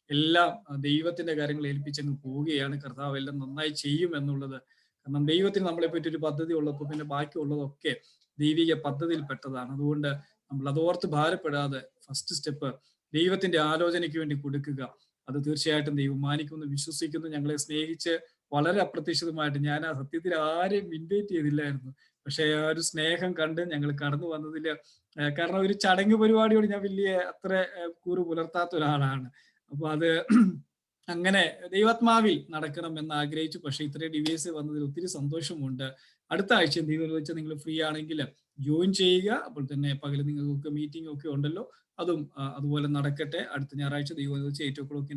എല്ലാം ദൈവത്തിന്റെ കാര്യങ്ങൾ ഏൽപ്പിച്ചങ്ങ് പോവുകയാണ്. കർത്താവ് എല്ലാം നന്നായി ചെയ്യും എന്നുള്ളത്. കാരണം ദൈവത്തിന് നമ്മളെ പറ്റി ഒരു പദ്ധതി ഉള്ളപ്പോൾ പിന്നെ ബാക്കിയുള്ളതൊക്കെ ദൈവിക പദ്ധതിയിൽ പെട്ടതാണ്. അതുകൊണ്ട് നമ്മൾ അതോർത്ത് ഭാരപ്പെടാതെ ഫസ്റ്റ് സ്റ്റെപ്പ് ദൈവത്തിന്റെ ആലോചനയ്ക്ക് വേണ്ടി കൊടുക്കുക. അത് തീർച്ചയായിട്ടും ദൈവം മാനിക്കുമെന്ന് വിശ്വസിക്കുന്നു. ഞങ്ങളെ സ്നേഹിച്ച് വളരെ അപ്രതീക്ഷിതമായിട്ട്, ഞാൻ ആ സത്യത്തിൽ ആരെയും ഇൻവൈറ്റ് ചെയ്തില്ലായിരുന്നു, പക്ഷെ ആ ഒരു സ്നേഹം കണ്ട് ഞങ്ങൾ കടന്നു വന്നതിൽ, കാരണം ഒരു ചടങ്ങ് പരിപാടിയോട് ഞാൻ വലിയ അത്ര കൂറ് പുലർത്താത്ത ഒരാളാണ്. അപ്പൊ അത് അങ്ങനെ ദൈവാത്മാവിൽ നടക്കണം എന്ന് ആഗ്രഹിച്ചു. പക്ഷെ ഇത്രയും ഡിവൈസ് വന്നതിൽ ഒത്തിരി സന്തോഷമുണ്ട്. അടുത്ത ആഴ്ച ദൈവം വെച്ച് നിങ്ങൾ ഫ്രീ ആണെങ്കിൽ ജോയിൻ ചെയ്യുക. അപ്പോൾ തന്നെ പകൽ നിങ്ങൾക്ക് മീറ്റിംഗ് ഒക്കെ ഉണ്ടല്ലോ, അതും അതുപോലെ നടക്കട്ടെ. അടുത്ത ഞായറാഴ്ച ദൈവം വെച്ച് 8 o'clock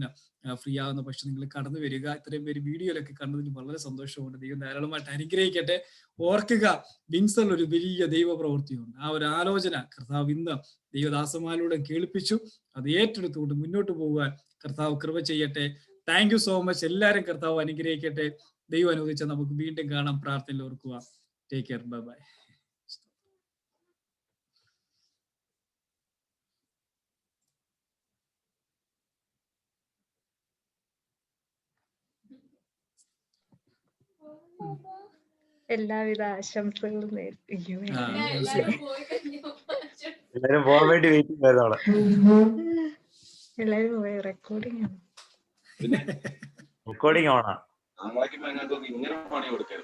ഫ്രീ ആകുന്ന പക്ഷെ നിങ്ങൾ കടന്നു വരിക. ഇത്രയും പേര് വീഡിയോയിലൊക്കെ കണ്ടതിൽ വളരെ സന്തോഷമുണ്ട്. ദൈവം ധാരാളമായിട്ട് അനുഗ്രഹിക്കട്ടെ. ഓർക്കുക, വിങ്സൽ ഒരു വലിയ ദൈവ പ്രവൃത്തിയുണ്ട്. ആ ഒരു ആലോചന കർത്താവ് ഇന്ന് ദൈവദാസന്മാരിലൂടെ കേൾപ്പിച്ചു. അത് ഏറ്റെടുത്തുകൊണ്ട് മുന്നോട്ട് പോകുവാൻ കർത്താവ് കൃപ ചെയ്യട്ടെ. Thank you so much. എല്ലാവരും കർത്താവ് അനുഗ്രഹിക്കട്ടെ. ദൈവം അനുവദിച്ചാൽ നമുക്ക് വീണ്ടും കാണാം. പ്രാർത്ഥനയിൽ ഓർക്കുക. Take care. Bye bye. എല്ലാവിധ ആശംസകളും നേരിടുകയും എല്ലാരും പോകാൻ വേണ്ടി വെയിറ്റിംഗ് ആയിരുന്നു. എല്ലാവരും പോയി. റെക്കോർഡിംഗ് റെക്കോർഡിംഗ് ഓണാ. ഞങ്ങൾക്ക് ഇങ്ങനെ പണി കൊടുക്കരുത്.